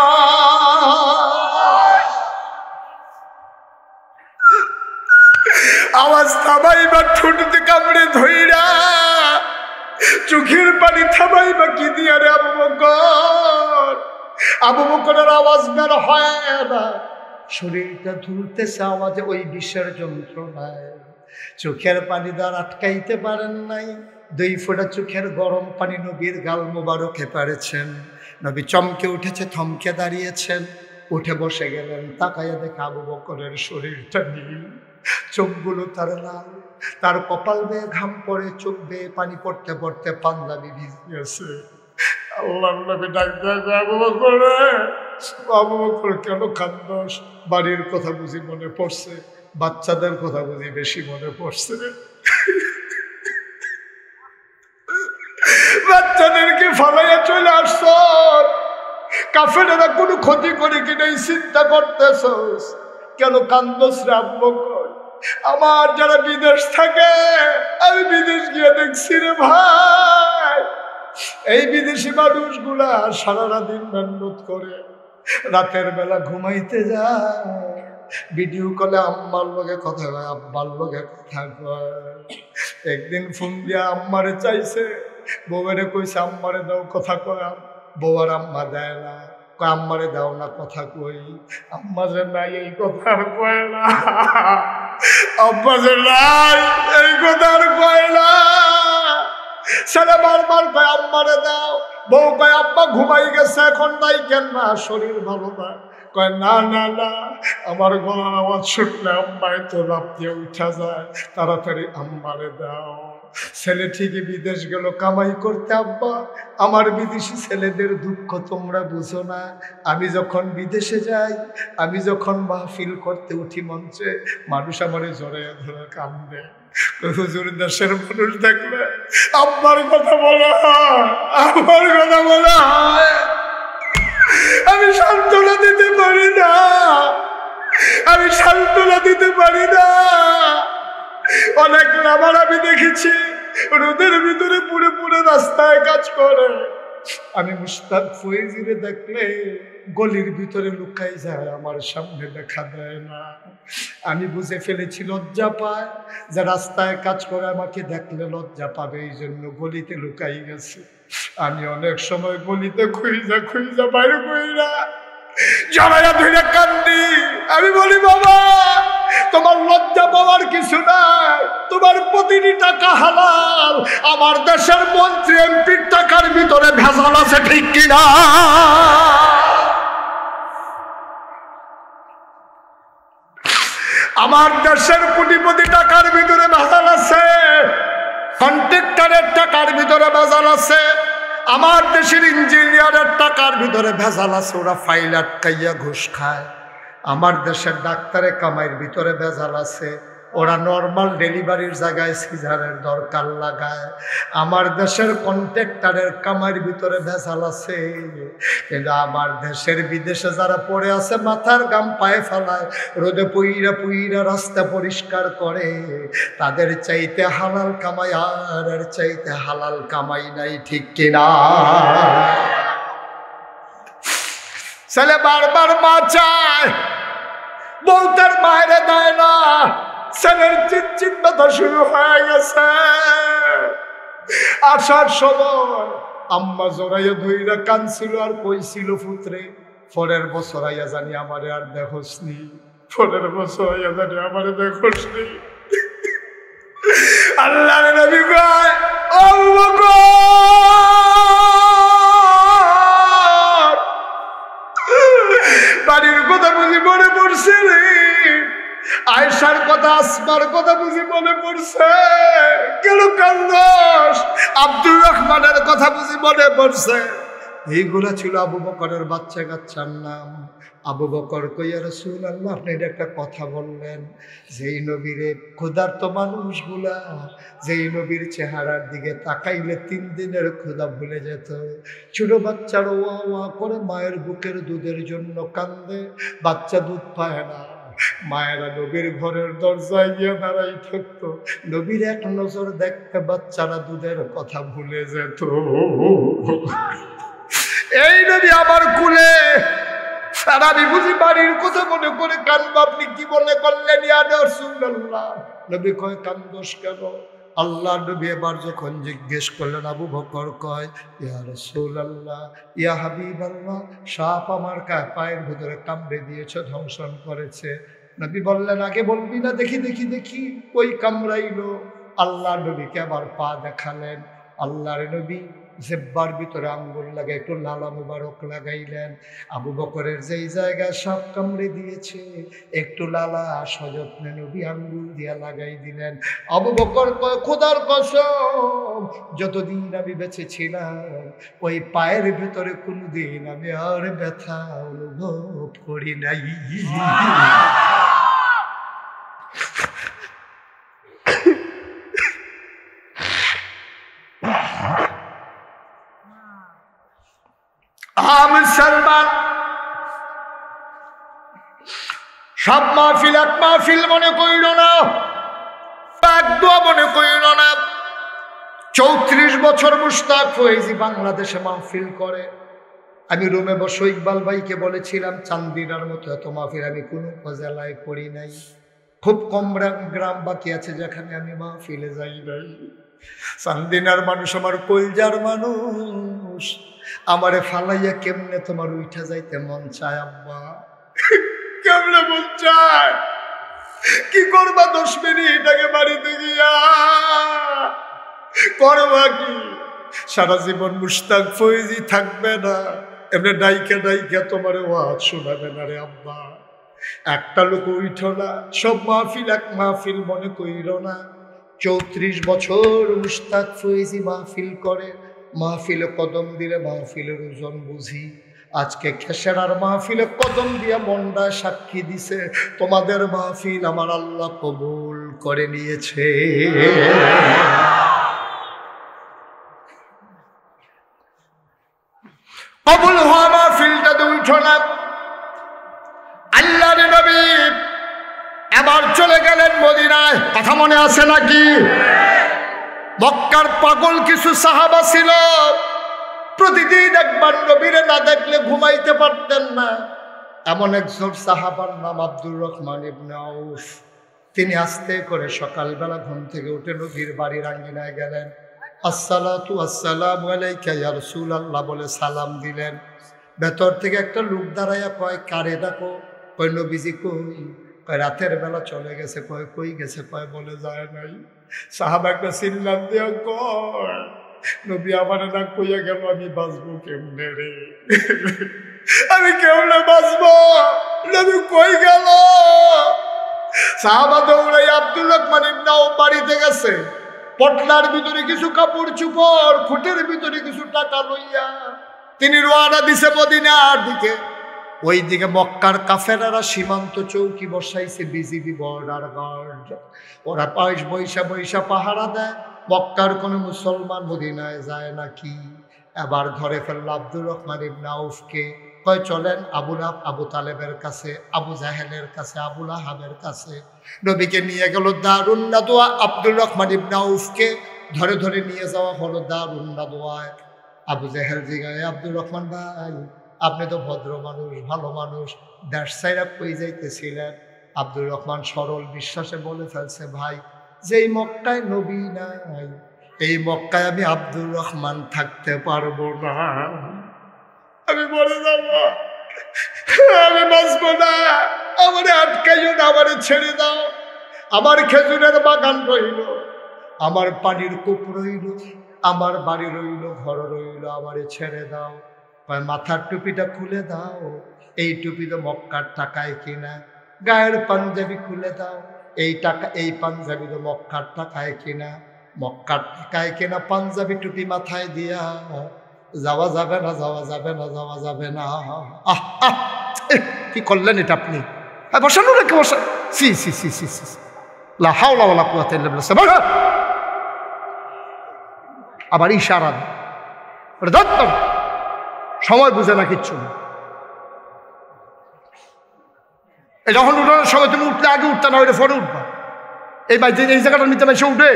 আওয়াজ থামাইবা ঠুটতে কামড়ে ধইরা, চোখের পানি থামাইবা কি দিয়া রে আবু বকর? আবু বকরের আওয়াজ বের হয় না, শরীরটা ধুলতেছে আওয়াজে, ওই বিষের যন্ত্রণায় চোখের পানি দ্বার আটকাইতে পারেন নাই। 2 ফোঁটা চোখের গরম পানি নবীর গাল মোবারকে পারেছেন। নবী চমকে উঠেছে, থমকে দাঁড়িয়েছেন, উঠে বসে গেলেন। তাকাইয়া দেখে আবু বকরের শরীরটা নীল, চোখগুলো তার লাল, তার কপাল বেয়ে ঘাম পড়ে, চোখ বেয়ে পানি পড়তে পড়তে পাঞ্জাবি ভিজিয়েছে। আল্লাহ নবী ডাক দেয়, আবু বকর, আবু বকর কেন কান্দস? বাড়ির কথা বুঝি মনে পড়ছে? বাচ্চাদের কথা বুঝি বেশি মনে পড়ছে? বাচ্চাদেরকে ফালাইয়া চলে আসছ, কাফেরেরা কোনো ক্ষতি করে কিনা চিন্তা করতেছস, কেন কান্দস রে আবু বকর? আমার যারা বিদেশ থাকে, আমি বিদেশ গিয়ে দেখছি রে ভাই, এই বিদেশি মানুষগুলা সারা রাত দিন মেহনত করে, রাতের বেলা ঘুমাইতে যায়, ভিডিও কলে আম্মার লগে কথা কয়, আব্বার লগে কথা কয়। একদিন ফোন দিয়া আম্মারে চাইছে, বউরে কইছে আম্মারে দাও কথা কয়, বউর আম্মা দেয় না, কয় আম্মারে দাও না কথা কই। আম্মা যে নাই এই কথা আর কয় না, আব্বা যে নাই এই কথা আর কয় না। ছেলে বারবার কয় আম্মারে দাও, বউ কয় আব্বা ঘুমাই গেছে, এখন নাই কেন? না, শরীর ভালো না। কয় না না না, আমার গলার আওয়াজ শুনলে আম্মায় তো রাত দিয়ে উঠা যায়, তাড়াতাড়ি আম্মারে দাও। ছেলে ঠিকই বিদেশ গেল কামাই করতে, আব্বা আমার বিদেশি ছেলেদের দুঃখ তোমরা বুঝো না। আমি যখন বিদেশে যাই, আমি যখন মাহফিল করতে উঠি মঞ্চে, মানুষ আমারে জড়াইয়া ধরে কান্দে। হুজুর দেশের মানুষ দেখলে আব্বার কথা বলা হয়, আব্বার কথা বলা হয়, আমি সান্ত্বনা দিতে পারি না, আমি সান্ত্বনা দিতে পারি না। অনেক লামার আমি দেখেছি রোদের ভিতরে পুরে পুরে রাস্তায় কাজ করে। আমি মুস্তাক ফয়েজিরে দেখলে গলির ভিতরে লুকাই যায়, আমার সামনে দেখা দেয় না। আমি বুঝে ফেলেছি লজ্জা পায়, যে রাস্তায় কাজ করে আমাকে দেখলে লজ্জা পাবে, এই জন্য গলিতে লুকাই গেছে। আমি অনেক সময় গলিতে খুঁজা খুঁজা বাইরে কইরা জড়াইয়া ধরে কান্দি। আমি বলি বাবা, তোমার লজ্জা পাওয়ার কিছু নাই, তোমার তোমার প্রতিটি টাকা হালাল, আমার দেশের মন্ত্রী এমপির টাকার ভিতরে ভেজাল আছে, ঠিক কিনা? আমার দেশের কোটিপতি টাকার ভিতরে ভেজাল আছে, কন্ট্রাক্টরের টাকার ভিতরে ভেজাল আছে, আমার দেশের ইঞ্জিনিয়ারের টাকার ভিতরে ভেজাল আছে, ওরা ফাইল আটকাইয়া ঘুষ খায়। আমার দেশের ডাক্তারের কামাইয়ের ভিতরে ভেজাল আছে, ওরা নর্মাল ডেলিভারির জায়গায় সিজারের দরকার লাগায়। আমার দেশের কন্ট্রাক্টরের কামাইয়ের ভিতরে ভেজাল আছে, কিন্তু আমার দেশের বিদেশে যারা পড়ে আছে মাথার গাম পায়ে ফেলায়, রোদে পুইরা পুইরা রাস্তা পরিষ্কার করে, তাদের চাইতে হালাল কামাই আর এর চাইতে হালাল কামাই নাই, ঠিক কিনা? ছেলে বারবার মা চায়, বউ তার মায়েরে দেয় না, ছেলের চিনচিন ব্যথা শুরু হয়ে গেছে। আসার সময় আম্মা জোরাইয়া ধইরা কানছিল আর কইছিল, পুত্রে পরের বছর আইয়া জানি আমারে আর দেখোসনি, পরের বছর আইয়া জানি আমারে দেখোসনি। আল্লাহর নবী কয়, ও বাড়ির কথা বুঝি মনে পড়ছে রে, আয়েশার কথা আসমার কথা বুঝি মনে পড়ছে, কেন কান্দস? আব্দুর রহমানের কথা বুঝি মনে পড়ছে। এইগুলা ছিল আবু বকরের বাচ্চা কাচ্চার নাম। আবু বকর কইয়া রাসূলুল্লাহ, আপনি একটা কথা বললেন, যেই নবীরে ক্ষুধার্ত মানুষগুলা যেই নবীর চেহারার দিকে তাকাইলে 3 দিনের ক্ষুধা ভুলে যেত। ছোট বাচ্চারা ওয়া ওয়া করে মায়ের বুকের দুধের জন্য কান্দে, বাচ্চা দুধ পায় না, মায়েরা নবীর ঘরের দরজায় গিয়ে দাঁড়াই থাকতো, নবীর এক নজর দেখতে বাচ্চারা দুধের কথা ভুলে যেত। এই নবী আমার কুলে, আর আমি বুঝি বাড়ির কথা মনে করে কান্দবো। আপনি কি মনে করলেন ইয়া রাসূলুল্লাহ? নবী কয়, কান্দোস কেন? আল্লাহ নবী এবার যখন জিজ্ঞেস করলেন, আবু বকর কয়, ইয়া রাসূলুল্লাহ, ইয়া হাবিবাল্লাহ, সাপ আমার পায়ের ভিতরে কামড়ে দিয়েছে, ধ্বংসন করেছে। নবী বললেন, আগে বলবি না? দেখি দেখি দেখি, ওই কামড়াইলো। আল্লাহ নবীকে আবার পা দেখালেন। আল্লাহর নবী জেব্বার ভিতরে আঙ্গুল লাগাই একটু লালা মুবারক লাগাইলেন। আবু বকরের যেই জায়গায় সাপ কামড়ে দিয়েছে একটু লালা সযত্নে নবী আঙ্গুল দিয়া লাগাই দিলেন। আবু বকর কয়, খোদার কসম, যতদিন আমি বেঁচে ছিলাম ওই পায়ের ভেতরে কোনোদিন আমি আর ব্যথা অনুভব করি নাই। মুসলমান, সব মাহফিল এক মাহফিল মনে করিল না, এক দোয়া মনে করিল না। 34 বছর মুশতাক ফয়েজি বাংলাদেশে মাহফিল করে। আমি রুমে বসে ইকবাল ভাইকে বলেছিলাম, চান্দিনার মতো এত মাহফিল আমি কোনো উপজেলায় করি নাই। খুব কম গ্রাম বাকি আছে যেখানে আমি মাহফিলে যাই নাই। চান্দিনার মানুষ আমার কলজার মানুষ, আমারে ফালাইয়া কেমনে তোমার উঠা যাইতে মন চায় আব্বা, কেমনে মন চায়? কি করবা 10 মিনিট আগে বাড়িতে গিয়া করবা কি? সারা জীবন মুশতাক ফয়েজি থাকবে না, এমনি ডাইকা ডাইকা তোমার ওয়াজ শোনাবে না রে আব্বা। একটা লোক উঠো না, সব মাহফিল এক মাহফিল মনে কইর না। 34 বছর মুশতাক ফয়েজি মাহফিল করে। মাহফিলে কদম দিলে মাহফিলের ওজন বুঝি। আজকে খেসেরার মাহফিলে কদম দিয়া মনটা সাক্ষী দিছে, তোমাদের মাহফিল আমার আল্লাহ কবুল করে নিয়েছে। কবুল হওয়া মাহফিলটা তো উঠো না। আল্লাহর নবী এবার চলে গেলেন মদিনায়, কথা মনে আছে নাকি? মক্কার পাগল কিছু সাহাবা ছিল, প্রতিদিন একবার নবীরে না দেখলে ঘুমাইতে পারতেন না। এমন একজন সাহাবার নাম আব্দুর রহমান ইবনে আউফ। তিনি আস্তে করে সকালবেলা ঘুম থেকে উঠে নবীর বাড়ির আঙ্গিনায় গেলেন। আসসালাতু আসসালামু আলাইকা ইয়া রাসূলুল্লাহ বলে সালাম দিলেন। ভেতর থেকে একটা লোক দাঁড়াইয়া কয়, কারে ডাকো? কয়, নবীজি কই? কয় রাতের বেলা চলে গেছে। কয় কই গেছে? কয় বলে যায় নাই। সাহাবা একটা চিল্লান দিয়া কয় নবী আমার না কইয়া গেল আমি বাঁচবো কেমনে রে, আমি কেমনে বাঁচবো, নবী কই গেল? সাহাবা দৌড়াই আব্দুর রহমান ইবনে আউফ বাড়িতে গেছে, পটলার ভিতরে কিছু কাপড় চুপড়, খুঁটের ভিতরে কিছু টাকা লইয়া তিনি রওনা দিছে মদিনার দিকে। ওই দিকে মক্কার কাফেরারা সীমান্ত চৌকি বসাইছে, বিজিবি বর্ডার গার্ড, ওরা বৈশা বৈশা পাহারা দেয়। মক্কার কোনো মুসলমান মদিনায় যায় নাকি। এবার ধরে ফেলল আব্দুর রহমান ইবনে আউফকে। কয় চলেন আবু তালেবের কাছে, আবু জাহেলের কাছে, আবু লাহাবের কাছে। নবীকে নিয়ে গেল দারুন নাদওয়া। আব্দুর রহমান ইবনে আউফকে ধরে ধরে নিয়ে যাওয়া হলো দারুন নাদওয়ায়। আবু জাহেল জিগায় আব্দুর রহমান ভাই আপনি তো ভদ্র মানুষ, ভালো মানুষ, দেশ ছাইরা কই যাইতেছিলেন? আব্দুর রহমান সরল বিশ্বাসে বলে ফেলছে ভাই যেই মক্কায় নবী নাই এই মক্কায় আমি আব্দুর রহমান থাকতে পারবো না, আমি মরে যাব, আমি বাঁচবো না, আমারে আটকাইও না, আমারে ছেড়ে দাও। আমার খেজুরের বাগান রইল, আমার পানির কূপ রইল, আমার বাড়ি রইল, ঘর রইল, আমারে ছেড়ে দাও। মাথার টুপিটা খুলে দাও, এই টুপি তো মক্কার টাকায় কিনা। গায়ের পাঞ্জাবি খুলে দাও, এই টাকা এই পাঞ্জাবি তো মক্কার টাকায় কিনা। মক্কার টাকায় কিনা পাঞ্জাবি টুপি মাথায় দিয়া যাওয়া যাবে না, যাওয়া যাবে না, যাওয়া যাবে না। আহ আহ কি করলেন এটা আপনি? বসানো রেখে বসা। সি সি সি সি সি লা হাওলা ওয়ালা কুওয়াতা ইল্লা বিল্লাহ। আবার ইশারা দত্তর সময় বুঝে না, কিচ্ছু না। যখন উঠানোর সময় তুমি উঠলে আগে উঠতে না, ওইটা পরে উঠবা। এই ভাই এই জায়গাটা নিতে পারছে উঠে।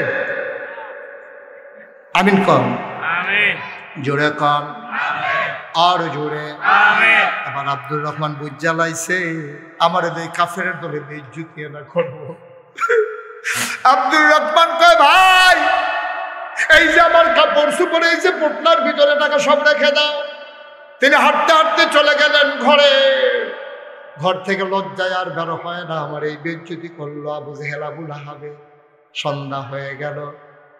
আমিন কন, জোরে কন, আর জোরে। আবার আব্দুর রহমান বুঝা লাইছে আমার এই কাফের দলে বেইজ্জতি না করবো। আব্দুর রহমান কয় ভাই এই যে আমার কাপড় চোপড়, এই যে পটনার ভিতরে টাকা সব রেখে দাও। তিনি হাঁটতে হাঁটতে চলে গেলেন ঘরে। ঘর থেকে লজ্জায় আর বেরো হয় না, আমার এই বেইজ্জতি করলো আবু জেহেল আবু লাহাবে। সন্ধ্যা হয়ে গেল,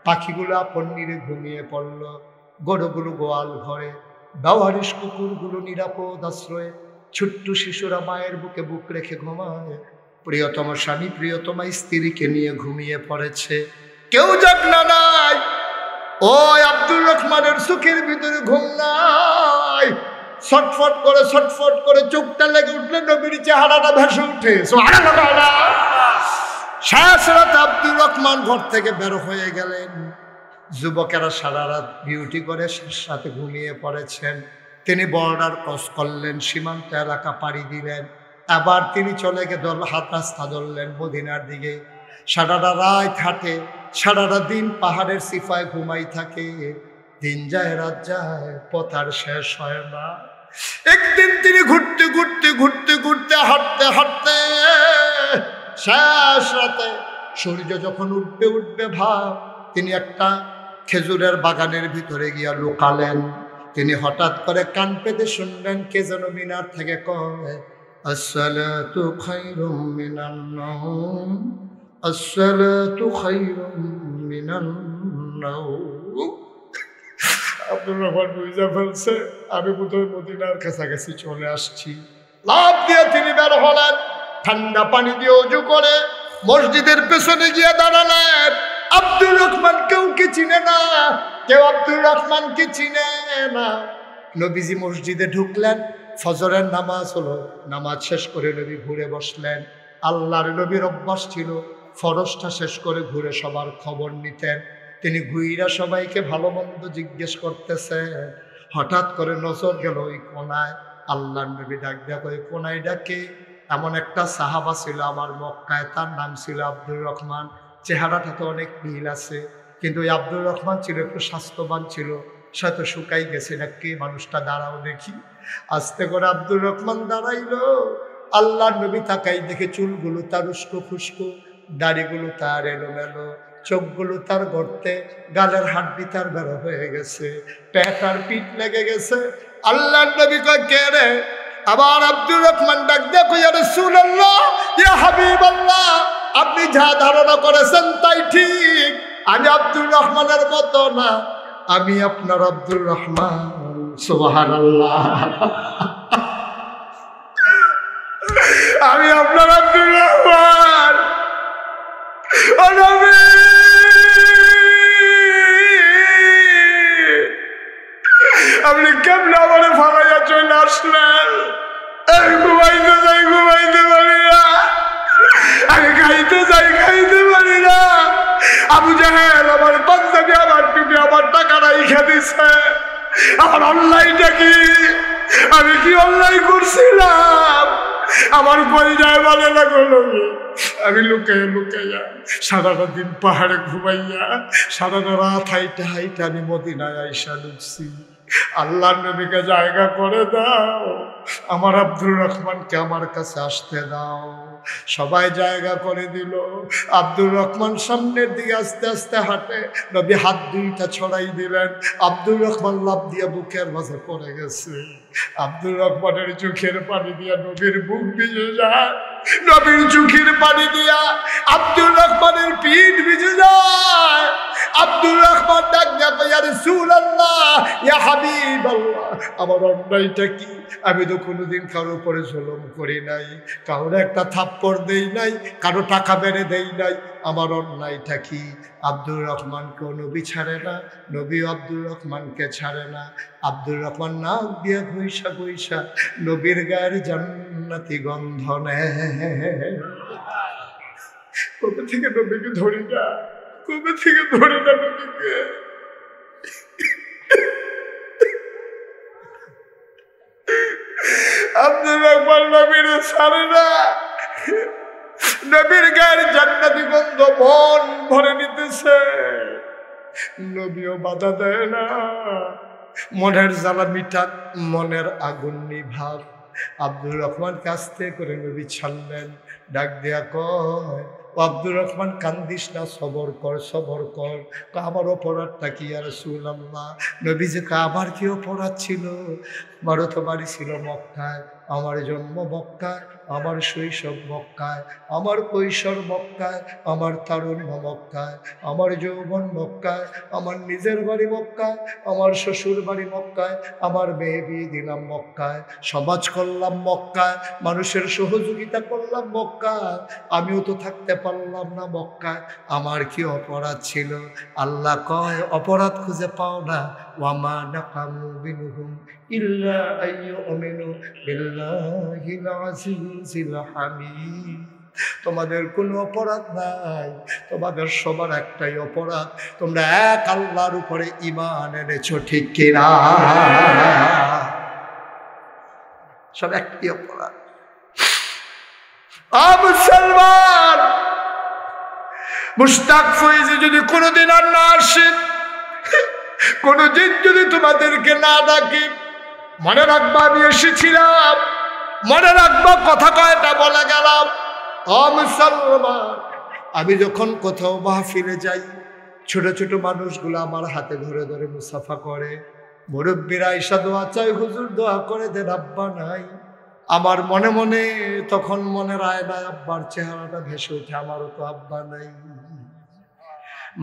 পাখিগুলো আপন নিরে ঘুমিয়ে পড়ল, গরুগুলো গোয়াল ঘরে, ব্যবহারিস কুকুরগুলো নিরাপদ আশ্রয়ে, ছোট্ট শিশুরা মায়ের বুকে বুক রেখে ঘুমায়। প্রিয়তম স্বামী প্রিয়তমা স্ত্রীকে নিয়ে ঘুমিয়ে পড়েছে, কেউ জাগনা নাই। ওই আব্দুর রহমানের চোখের ভিতরে ঘুম নাই। ছটফট করে চোখটা লেগে উঠলে নবীর চেহারাটা ভেসে উঠে। শেষ রাতে আব্দুর রহমান ঘর থেকে বের হয়ে গেলেন। যুবকেরা সারা রাত ডিউটি করে সাথে ঘুমিয়ে পড়েছেন। তিনি বর্ডার ক্রস করলেন, সীমান্ত এলাকা পাড়ি দিলেন। আবার তিনি চলে গিয়ে হাত রাস্তা ধরলেন মদিনার দিকে। সারাটা রাত হাঁটে, সারাটা দিন পাহাড়ের সিফায় ঘুমাই থাকে। দিন যায় রাত যায়, পথ আর শেষ হয় না। একদিন তিনি ঘুরতে হাঁটতে শেষ রাতে সূর্য যখন উঠবে ভাব, তিনি একটা খেজুরের বাগানের ভিতরে গিয়া লুকালেন। তিনি হঠাৎ করে কান পেতে শুনলেন কে যেন মিনার থেকে কয় আসসালাতু খায়রুম মিনান নাওম, আসসালাতু খায়রুম মিনান নাওম। আব্দুর রহমান বুঝা ফেলছে আমি বোধহয় মদিনার কাছাকাছি চলে আসছি। লাফ দিয়ে তিনি বের হলেন, ঠান্ডা পানি দিয়ে ওযু করে মসজিদের পেছনে গিয়ে দাঁড়ালেন। আব্দুর রহমান কেউ চিনে না, কেউ আব্দুর রহমানকে চিনে না। নবীজি মসজিদে ঢুকলেন, ফজরের নামাজ হলো, নামাজ শেষ করে নবী ঘুরে বসলেন। আল্লাহর নবীর অভ্যাস ছিল ফরজটা শেষ করে ঘুরে সবার খবর নিতেন। তিনি ঘুইরা সবাইকে ভালো মন্দ জিজ্ঞেস করতেছেন। হঠাৎ করে নজর গেল ওই কোনায়। আল্লাহর নবী ডাক দেয়া ওই কোনায় ডাকে। এমন একটা সাহাবা ছিল আমার মক্কায়, তার নাম ছিল আব্দুর রহমান। চেহারাটা তো অনেক মিল আছে, কিন্তু ওই আব্দুর রহমান ছিল একটু স্বাস্থ্যবান ছিল, সে তো শুকাই গেছে নাকি। মানুষটা দাঁড়াও দেখি। আস্তে করে আব্দুর রহমান দাঁড়াইলো। আল্লাহর নবী তাকাই দেখে চুলগুলো তার উস্কো খুস্কো, দাড়িগুলো তার এলোমেলো, চোখগুলো তার গর্তে, গালের হাড্ডি তার বেরো হয়ে গেছে, পেট আর পিঠ লেগে গেছে। আল্লাহর নবী কয় কে রে? আবার আব্দুর রহমান ডাক দেখো ইয়া রাসূলুল্লাহ, ইয়া হাবিবাল্লাহ, আপনি যা ধারণা করেছেন তাই ঠিক। আমি আব্দুর রহমানের মতো না, আমি আপনার আব্দুর রহমান। সুবহানাল্লাহ। আমি আপনার আব্দুর রহমান। ও নবী, আপনি কেমন আমারে ফালাইয়া চলে আসলেন? আমি ঘুমাইতে যাই, ঘুমাইতে পারি না। আমি খাইতে যাই, খাইতে পারি না। আবু জাহেল আমার পাঞ্জাবি, আমার টুপি, আমার টাকা রাইখা দিছে। আমার অন্যায়টা কি? আমি কি অন্যায় করছিলাম? আমার কলিজায় বলে না গো নবী, আমি লুকাইয়া লুকাইয়া সারাটা দিন পাহাড়ে ঘুমাইয়া সারাটা রাত হাইটা হাইটা আমি মদিনায় আইসা ঢুকছি। আল্লাহর নবীকে জায়গা করে দাও, আমার আব্দুর রহমানকে আমার কাছে আসতে দাও। সবাই জায়গা করে দিল। আব্দুর রহমান সামনের দিকে আস্তে আস্তে হাঁটে। নবী হাত দুইটা ছড়াই দিলেন। আব্দুর রহমান লাফ দিয়ে বুকের মাঝে পড়ে গেছে। আব্দুর রহমানের চোখের পানি দিয়া নবীর বুক ভিজে যায়, নবীর চোখের পানি দিয়া আব্দুর রহমানের পিঠ ভিজে যায়। আব্দুর রহমান ডাক দিয়া কয়, ইয়া রাসূলুল্লাহ, ইয়া হাবিবাল্লাহ, আমার অন্যায়টা কি? আমি তো কোনোদিন কারোর উপরে জুলুম করি নাই, কারোর একটা থাপ্পড় দেই নাই, কারো টাকা বেড়ে দেই নাই। আমার অন্যায়টা কি? আব্দুর রহমানকেও নবী ছাড়ে না, নবী আব্দুর রহমানকে ছাড়ে না। আব্দুর রহমান নাক দিয়ে ঘুইসা ঘুইসা নবীর গায়ের জান্নাতি গন্ধ নেয়। কবে থেকে নবীকে ধরি না, কবে থেকে ধরি না নবীকে। আব্দুর রহমান নবীর ছাড়ে না, নবীর গায়ের জান্নাতি গন্ধ মন ভরে নিতেছে। নবীও বাধা দেয় না। মনের জ্বালা মিটাক, মনের আগুন নিভাব। আব্দুর রহমান কাস্তে করে নবী ছাড়লেন। ডাক দেয়া কয়, ও আব্দুর রহমান, কান্দিস না, সবর কর, সবর কর। আমার অপরাধটা কি ইয়া রাসূলুল্লাহ? নবী যে আমার কি অপরাধ ছিল? আমারও তো বাড়ি ছিল মক্কায়, আমার জন্ম মক্কায়, আমার শৈশব মক্কায়, আমার কৈশোর মক্কায়, আমার তারুণ্য মক্কায়, আমার যৌবন মক্কায়, আমার নিজের বাড়ি মক্কায়, আমার শ্বশুর বাড়ি মক্কায়, আমার মেয়ে বিয়ে দিলাম মক্কায়, সমাজ করলাম মক্কায়, মানুষের সহযোগিতা করলাম মক্কায়, আমিও তো থাকতে পারলাম না মক্কায়। আমার কি অপরাধ ছিল? আল্লাহ কয়, অপরাধ খুঁজে পাও না। ওয়ামা নাকামু মিনহুম ইল্লা আইয়ুমিনু বিল্লাহিল আজিজিল হামিদ। তোমাদের কোনো অপরাধ নাই, তোমাদের সবার একটাই অপরাধ, তোমরা এক আল্লাহর উপরে ঈমান এনেছো, ঠিক কিনা? সব একটি অপরাধ। মুসলমান, মুশতাক ফয়েজি যদি কোনোদিন আর না আসে, কোনোদিন যদি তোমাদেরকে না ডাকি, মনে রাখবা আমি এসেছিলাম, মনে রাখবা কথা কয়টা বলে গেলাম। মুসলমান, আমি যখন কোথাও মাহফিলে যাই, ছোট ছোট মানুষগুলো আমার হাতে ধরে ধরে মুসাফা করে, মুরব্বীরা এসা দোয়া চাই, হুজুর দোয়া করে দেন, আব্বা নাই। আমার মনে মনে তখন মনের আয়নায় আব্বার চেহারাটা ভেসে ওঠে, আমারও তো আব্বা নাই।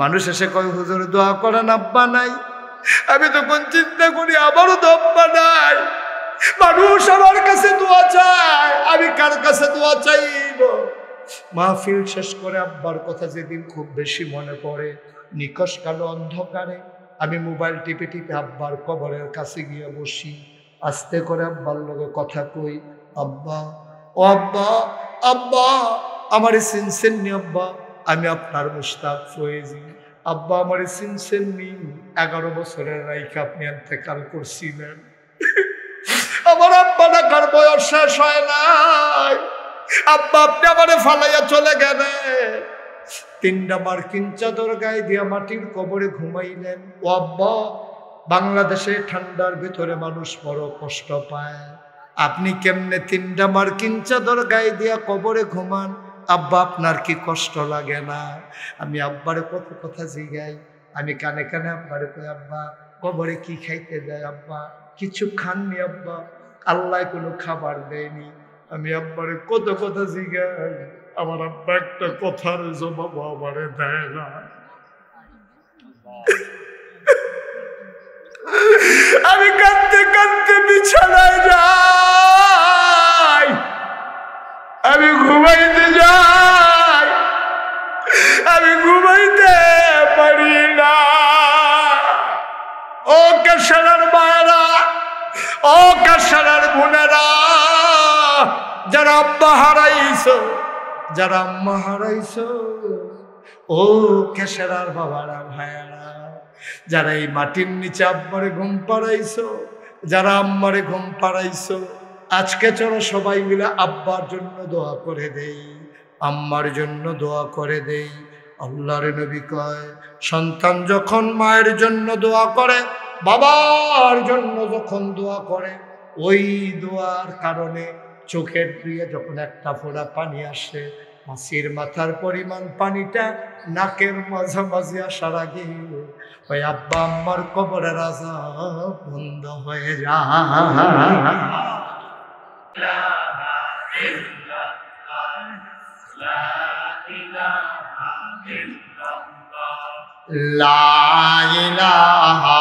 মানুষ এসে কয়, হুজুর দোয়া করেন, আব্বা নাই। আমি তখন চিন্তা করি, আমারও তো আব্বা নাই। মানুষ আমার কাছে দোয়া চায়, আমি কার কাছে দোয়া চাইব? মাহফিল শেষ করে আব্বার কথা যেদিন খুব বেশি মনে পড়ে, নিকশ কালো অন্ধকারে আমি মোবাইল টিপে টিপে আব্বার কবরের কাছে গিয়ে বসি, আস্তে করে আব্বার লগে কথা কই, আব্বা, ও আব্বা, আব্বা আমারে চিনছেন নি আব্বা? আমি আপনার মুশতাক ফয়েজি। আব্বা আমারে চিনছেন নি? 11 বছরের রাইখা আপনি ইন্তেকাল করছিলেন। আমার আব্বা ডাকার বয়স শেষ হয় নাই। আব্বা আপনি আমারে ফালাইয়া চলে গেলেন, 3টা মার্কিন চাদর গায়ে দিয়া মাটির কবরে ঘুমাইলেন। ও আব্বা, বাংলাদেশে ঠান্ডার ভিতরে মানুষ বড় কষ্ট পায়, আপনি কেমনে 3টা মার্কিন চাদর গায়ে দিয়া কবরে ঘুমান? আব্বা আপনার কি কষ্ট লাগে না? আমি আব্বারে কত কথা জিগাই, আমি কানে কানে আব্বারে কই, আব্বা কবরে কি খাইতে দেয়? আব্বা কিছু খাননি আব্বা, আল্লাহ কোনো খাবার দেয়নি। আমি আব্বারে কত কথা জিজ্ঞাই, আমার আব্বা একটা কথার জবাব আমারে দেয় না। আমি কাঁদতে কাঁদতে বিছানায় যাই, আমি ঘুমাইতে যাই, আমি ঘুমাইতে পারি না। ও কাশারার মায়েরা, ও কাশারার বোনেরা, যারা আব্বা হারাইছো, যারা আম্মা হারাইছো, ও কাশারার বাবারা ভাইয়ারা, যারা এই মাটির নিচে আব্বারে ঘুম পাড়াইছো, যারা আম্মারে ঘুম পাড়াইছো, আজকে চলো সবাই মিলে আব্বার জন্য দোয়া করে দেই, আম্মার জন্য দোয়া করে দেই। আল্লাহর নবী কয়, সন্তান যখন মায়ের জন্য দোয়া করে, বাবার জন্য যখন দোয়া করে, ওই দোয়ার কারণে চোখের দিয়ে যখন একটা ফোঁটা পানি আসে, মাসির মাথার পরিমাণ পানিটা নাকের মাঝামাঝি আসার আগে ওই আব্বা আম্মার কবরের আযাব বন্ধ হয়ে যায়। লা ইলাহা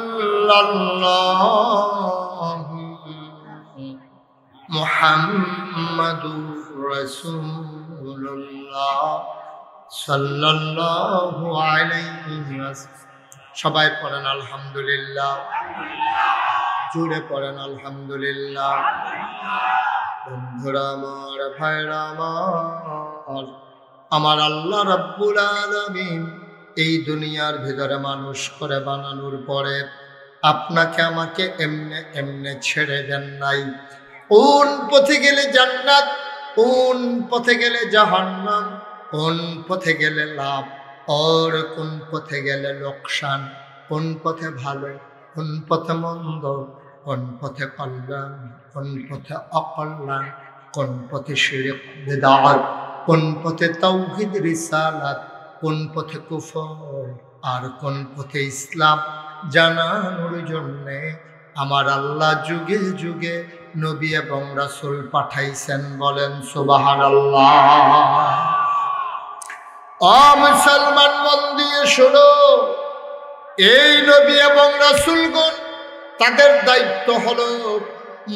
ইল্লাল্লাহ মুহাম্মাদুর রাসূলুল্লাহ সাল্লাল্লাহু আলাইহি ওয়াসাল্লাম। সবাই পড়েন আলহামদুলিল্লাহ, জুড়ে পড়েন আলহামদুলিল্লাহ। বন্ধুরা আমার, ভাইরা আমার, আমার আল্লাহ রাব্বুল আলামিন এই দুনিয়ার ভিতরে মানুষ করে বানানোর পরে আপনাকে আমাকে এমনে এমনে ছেড়ে দেন নাই। কোন পথে গেলে জান্নাত, কোন পথে গেলে জাহান্নাম, কোন পথে গেলে লাভ, আর কোন পথে গেলে লোকসান, কোন পথে ভালো, কোন পথে মন্দ, কোন পথে কল্যাণ, কোন পথে অকল্যাণ, কোন পথে শিরক বিদআত, কোন পথে তাওহীদ রিসালাত, কোন পথে কুফর আর কোন পথে ইসলাম জানানোর জন্যে আমার আল্লাহ যুগে যুগে নবী এবং রাসূল পাঠাইছেন। বলেন সুবহানাল্লাহ। ও মুসলমান, মন দিয়ে শোনো, এই নবী এবং রাসূলগণ তাদের দায়িত্ব হলো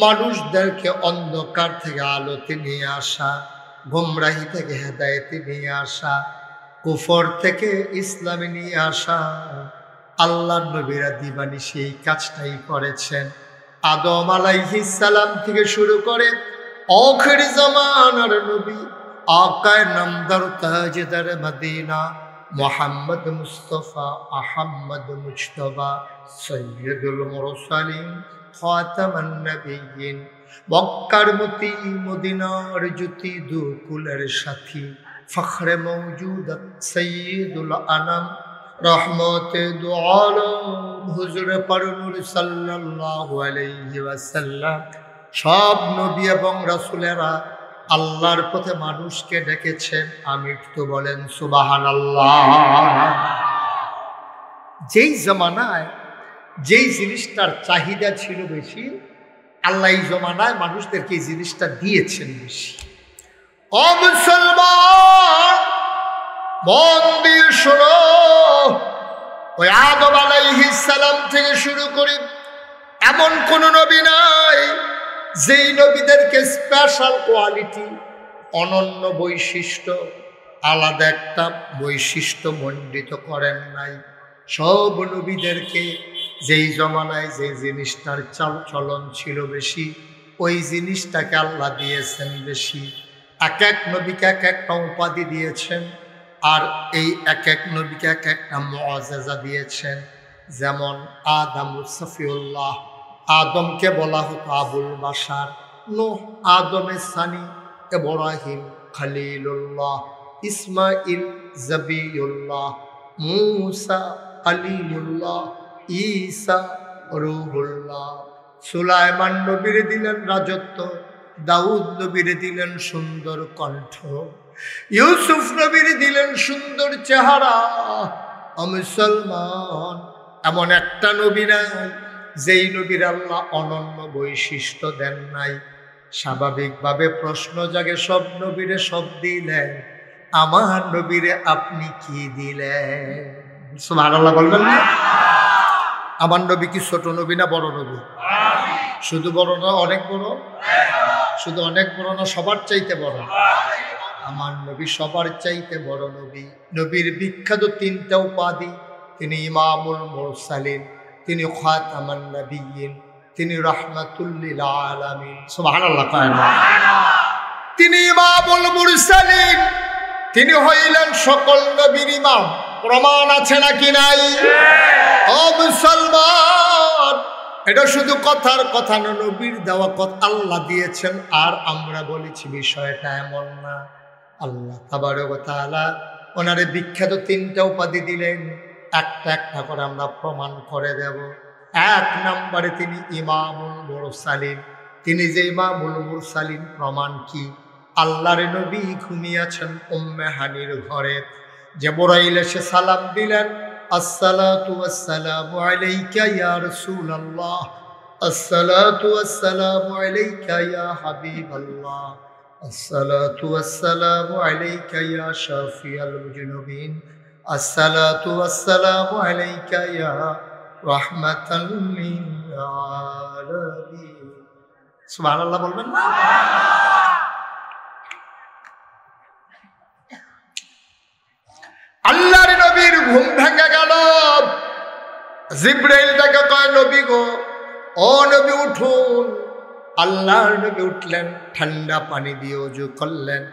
মানুষদেরকে অন্ধকার থেকে আলোতে নিয়ে আসা, গোমরাহি থেকে হেদায়েতে নিয়ে আসা, কুফর থেকে ইসলামে নিয়ে আসা। আল্লাহর নবীরা দিবানি সেই কাজটাই করেছেন। আদম আলাইহিস সালাম থেকে শুরু করে আখির জামানার নবী আকায়ে নামদার তাজদার মদিনা মুহাম্মদ মুস্তাফা আহমদ মুজতবা সৈয়দুল মুরসালিন খাতামান নবিয়্যিন, মক্কার মতি মদিনার জ্যোতি দুকুলের সাথী ফখরে মওজুদাত সৈয়দুল আনাম রহমতে দু আলম হুজুর পারনূর সাল্লাল্লাহু আলাইহি ওয়াসাল্লাম। সব নবী এবং রাসূলেরা আল্লাহর পথে মানুষকে ডেকেছেন। আমি তো বলেন সুবহানাল্লাহ। যেই জমানায় যেই জিনিসটার চাহিদা ছিল বেশি, আল্লাহ এই জমানায় মানুষদেরকে এই জিনিসটা দিয়েছেন বেশি। ও মুসলমান, মন দিয়ে শোনো, ওই আদম আলাইহিস সালাম থেকে শুরু করে এমন কোন নবী নাই যেই নবীদেরকে স্পেশাল কোয়ালিটি, অনন্য বৈশিষ্ট্য, আলাদা একটা বৈশিষ্ট্য মণ্ডিত করেন নাই। সব নবীদেরকে যেই জমানায় যে জিনিসটার চলন ছিল বেশি, ওই জিনিসটাকে আল্লাহ দিয়েছেন বেশি। এক এক নবীকে এক একটা উপাধি দিয়েছেন, আর এই এক এক নবীকে এক একটা মুআজিজা দিয়েছেন। যেমন আদমুস সফিউল্লাহ, আদমকে বলা হতো আবুল বাশার, নূহ আদমে সানি, ইব্রাহিম খলিলুল্লাহ, ইসমাইল জবিউল্লাহ, মূসা কালিমুল্লাহ, ঈসা রূহুল্লাহ। সুলাইমান নবীরে দিলেন রাজত্ব, দাউদ নবীরে দিলেন সুন্দর কণ্ঠ, ইউসুফ নবীরে দিলেন সুন্দর চেহারা, মুসলমান, এমন একটা নবী নাই যেই নবীর আল্লাহ অনন্য বৈশিষ্ট্য দেন নাই। স্বাভাবিকভাবে প্রশ্ন জাগে, সব নবীরে সব দিলেন, আমার নবীরে আপনি কি দিলেন? সুবহানাল্লাহ বলবেন না? আমার নবী কি ছোট নবী না বড় নবী? শুধু বড় না, অনেক বড়? শুধু অনেক বড় না, সবার চাইতে বড়? আমার নবী সবার চাইতে বড় নবী। নবীর বিখ্যাত 3টা উপাধি। তিনি ইমামুল মুরসালিন, তিনি খাতামান নবিয়্যিন, তিনি রাহমাতুল লিল আলামিন। সুবহানাল্লাহ। তিনি ইমামুল মুরসালিন, তিনি হইলেন সকল নবীর ইমাম। প্রমাণ আছে নাকি নাই? ও মুসলমান, এটা শুধু কথার কথা না, নবীর দেওয়া কথা আল্লাহ দিয়েছেন। আর আমরা বলেছি বিষয়টা এমন না। আল্লাহ তাবারক ওয়া তাআলা ওনারে বিখ্যাত 3টা উপাধি দিলেন। একটা একটা করে আমরা প্রমাণ করে দেব। 1 নম্বরে তিনি ইমামুল মুরসালিন। তিনি যে ইমামুল মুরসালিন, প্রমাণ কি? আল্লাহর নবী ঘুমিয়েছেন উম্মে হানির ঘরে। জিবরাইল এসে সালাম দিলেন, আসসালাতু ওয়াসসালামু আলাইকা ইয়া রাসূলুল্লাহ, আসসালাতু ওয়াসসালামু আলাইকা ইয়া হাবিবাল্লাহ, আসসালাতু ওয়াসসালামু আলাইকা ইয়া শাফিয়াল মুজনিবিন, আসসালাতু ওয়াসসালামু আলাইকা ইয়া রাহমাতাল লিল আলামিন। সুবহানাল্লাহ বলবেন না? আল্লাহর নবীর ঘুম ভেঙে গেল। জিবরাইল তাকে কয়, নবী গো, ও নবী উঠুন। আল্লাহর নবী উঠলেন, ঠান্ডা পানি দিয়ে ওযু করলেন,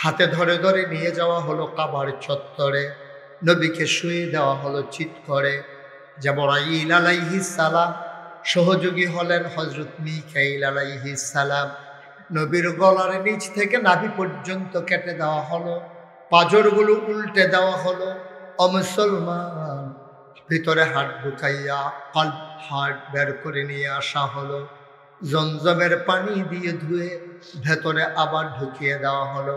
হাতে ধরে ধরে নিয়ে যাওয়া হলো কাবার চত্বরে। নবীকে শুয়ে দেওয়া হলো চিৎ করে। জিবরাইল আলাইহিস সালাম সহযোগী হলেন হযরত মিকাইল আলাইহিস সালাম। নবীর গলার নিচ থেকে নাভি পর্যন্ত কেটে দেওয়া হলো, পাঁজরগুলো উল্টে দেওয়া হলো। ও মুসলমান, ভিতরে হাত ঢুকাইয়া কলব, হাত বের করে নিয়ে আসা হলো। জমজমের পানি দিয়ে ধুয়ে ভেতরে আবার ঢুকিয়ে দেওয়া হলো।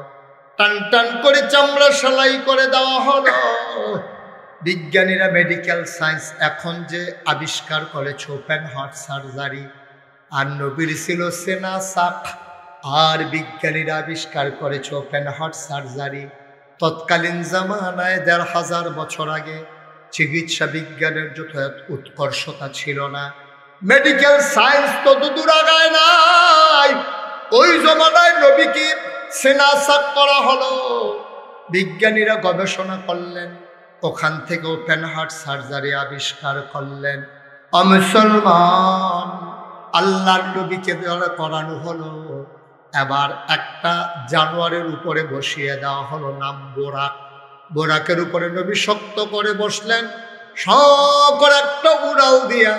টান টান করে চামড়া সেলাই করে দেওয়া হলো। বিজ্ঞানীরা, মেডিকেল সায়েন্স এখন যে আবিষ্কার করেছে ওপেন হার্ট সার্জারি, আর নবীর ছিল সেনা সাক, আর বিজ্ঞানীরা আবিষ্কার করেছে ওপেন হার্ট সার্জারি। তৎকালীন জামানায় ১৫০০ বছর আগে চিকিৎসা বিজ্ঞানের যত উৎকর্ষতা ছিল না, মেডিকেল সায়েন্স তত দূর আগায় নাই। ওই জমানায় নবীকে সেনাসাক করা হলো। বিজ্ঞানীরা গবেষণা করলেন, ওখান থেকে ওপেন হার্ট সার্জারি আবিষ্কার করলেন। মুসলমান, আল্লাহর নবীকে করানো হলো। এবার একটা জানোয়ারের উপরে বসিয়ে দেওয়া হলো, নাম বোরাক। বোরাকের উপরে নবী শক্ত করে বসলেন, সকল একটা উড়াল দিয়া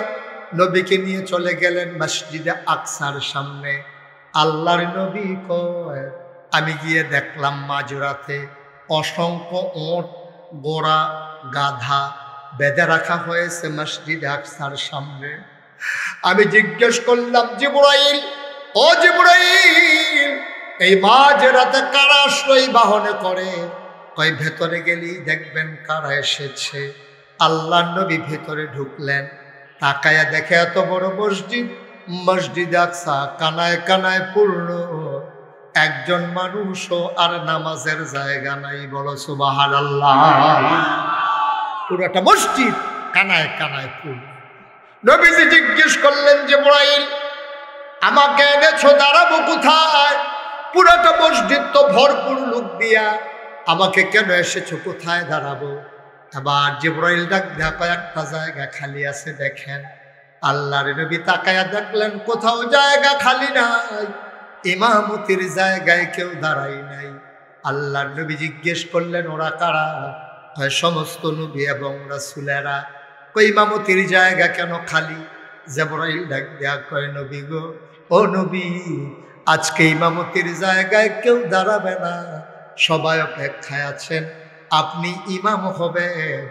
নবীকে নিয়ে চলে গেলেন মসজিদে আকসার সামনে। আল্লাহর নবী কয়, আমি গিয়ে দেখলাম মাঝরাতে অসংখ্য ওট, গোড়া, গাধা বেঁধে রাখা হয়েছে মসজিদে আকসার সামনে। আমি জিজ্ঞেস করলাম, জিবরাইল, ও জিবরাইল, এই মাঝরাতে কারা আশ্রয় বাহনে করে? কয়, ভেতরে গেলেই দেখবেন কারা এসেছে। আল্লাহর নবী ভেতরে ঢুকলেন, তাকায়া দেখে এত বড় মসজিদ, মসজিদ আকসা কানায় কানায় পূর্ণ। একজন মানুষও আর নামাজের জায়গা নাই। বলো সুবহানাল্লাহ। পুরোটা মসজিদ কানায় কানায় পূর্ণ। নবীজি জিজ্ঞেস করলেন, জিবরাইল, আমাকে এনেছো, দাঁড়াবো কোথায়? পুরোটা মসজিদ তো ভরপুর লোক দিয়া, আমাকে কেন এসেছো, কোথায় দাঁড়াবো? এবার জিবরাইল ডাক দেখা, একটা জায়গা খালি আছে দেখেন। আল্লাহর নবী তাকায়া দেখলেন কোথাও জায়গা খালি নাই, ইমামতির জায়গায় কেউ দাঁড়াই নাই। আল্লাহর নবী জিজ্ঞেস করলেন, ওরা কারা? সমস্ত নবী এবং রাসূলেরা। কই, ইমামতির জায়গা কেন খালি? জিবরাইল ডাক দেয়া কয়, নবী গো, ও নবী, আজকে ইমামতির জায়গায় কেউ দাঁড়াবে না, সবাই অপেক্ষায় আছেন, আপনি ইমাম হবেন।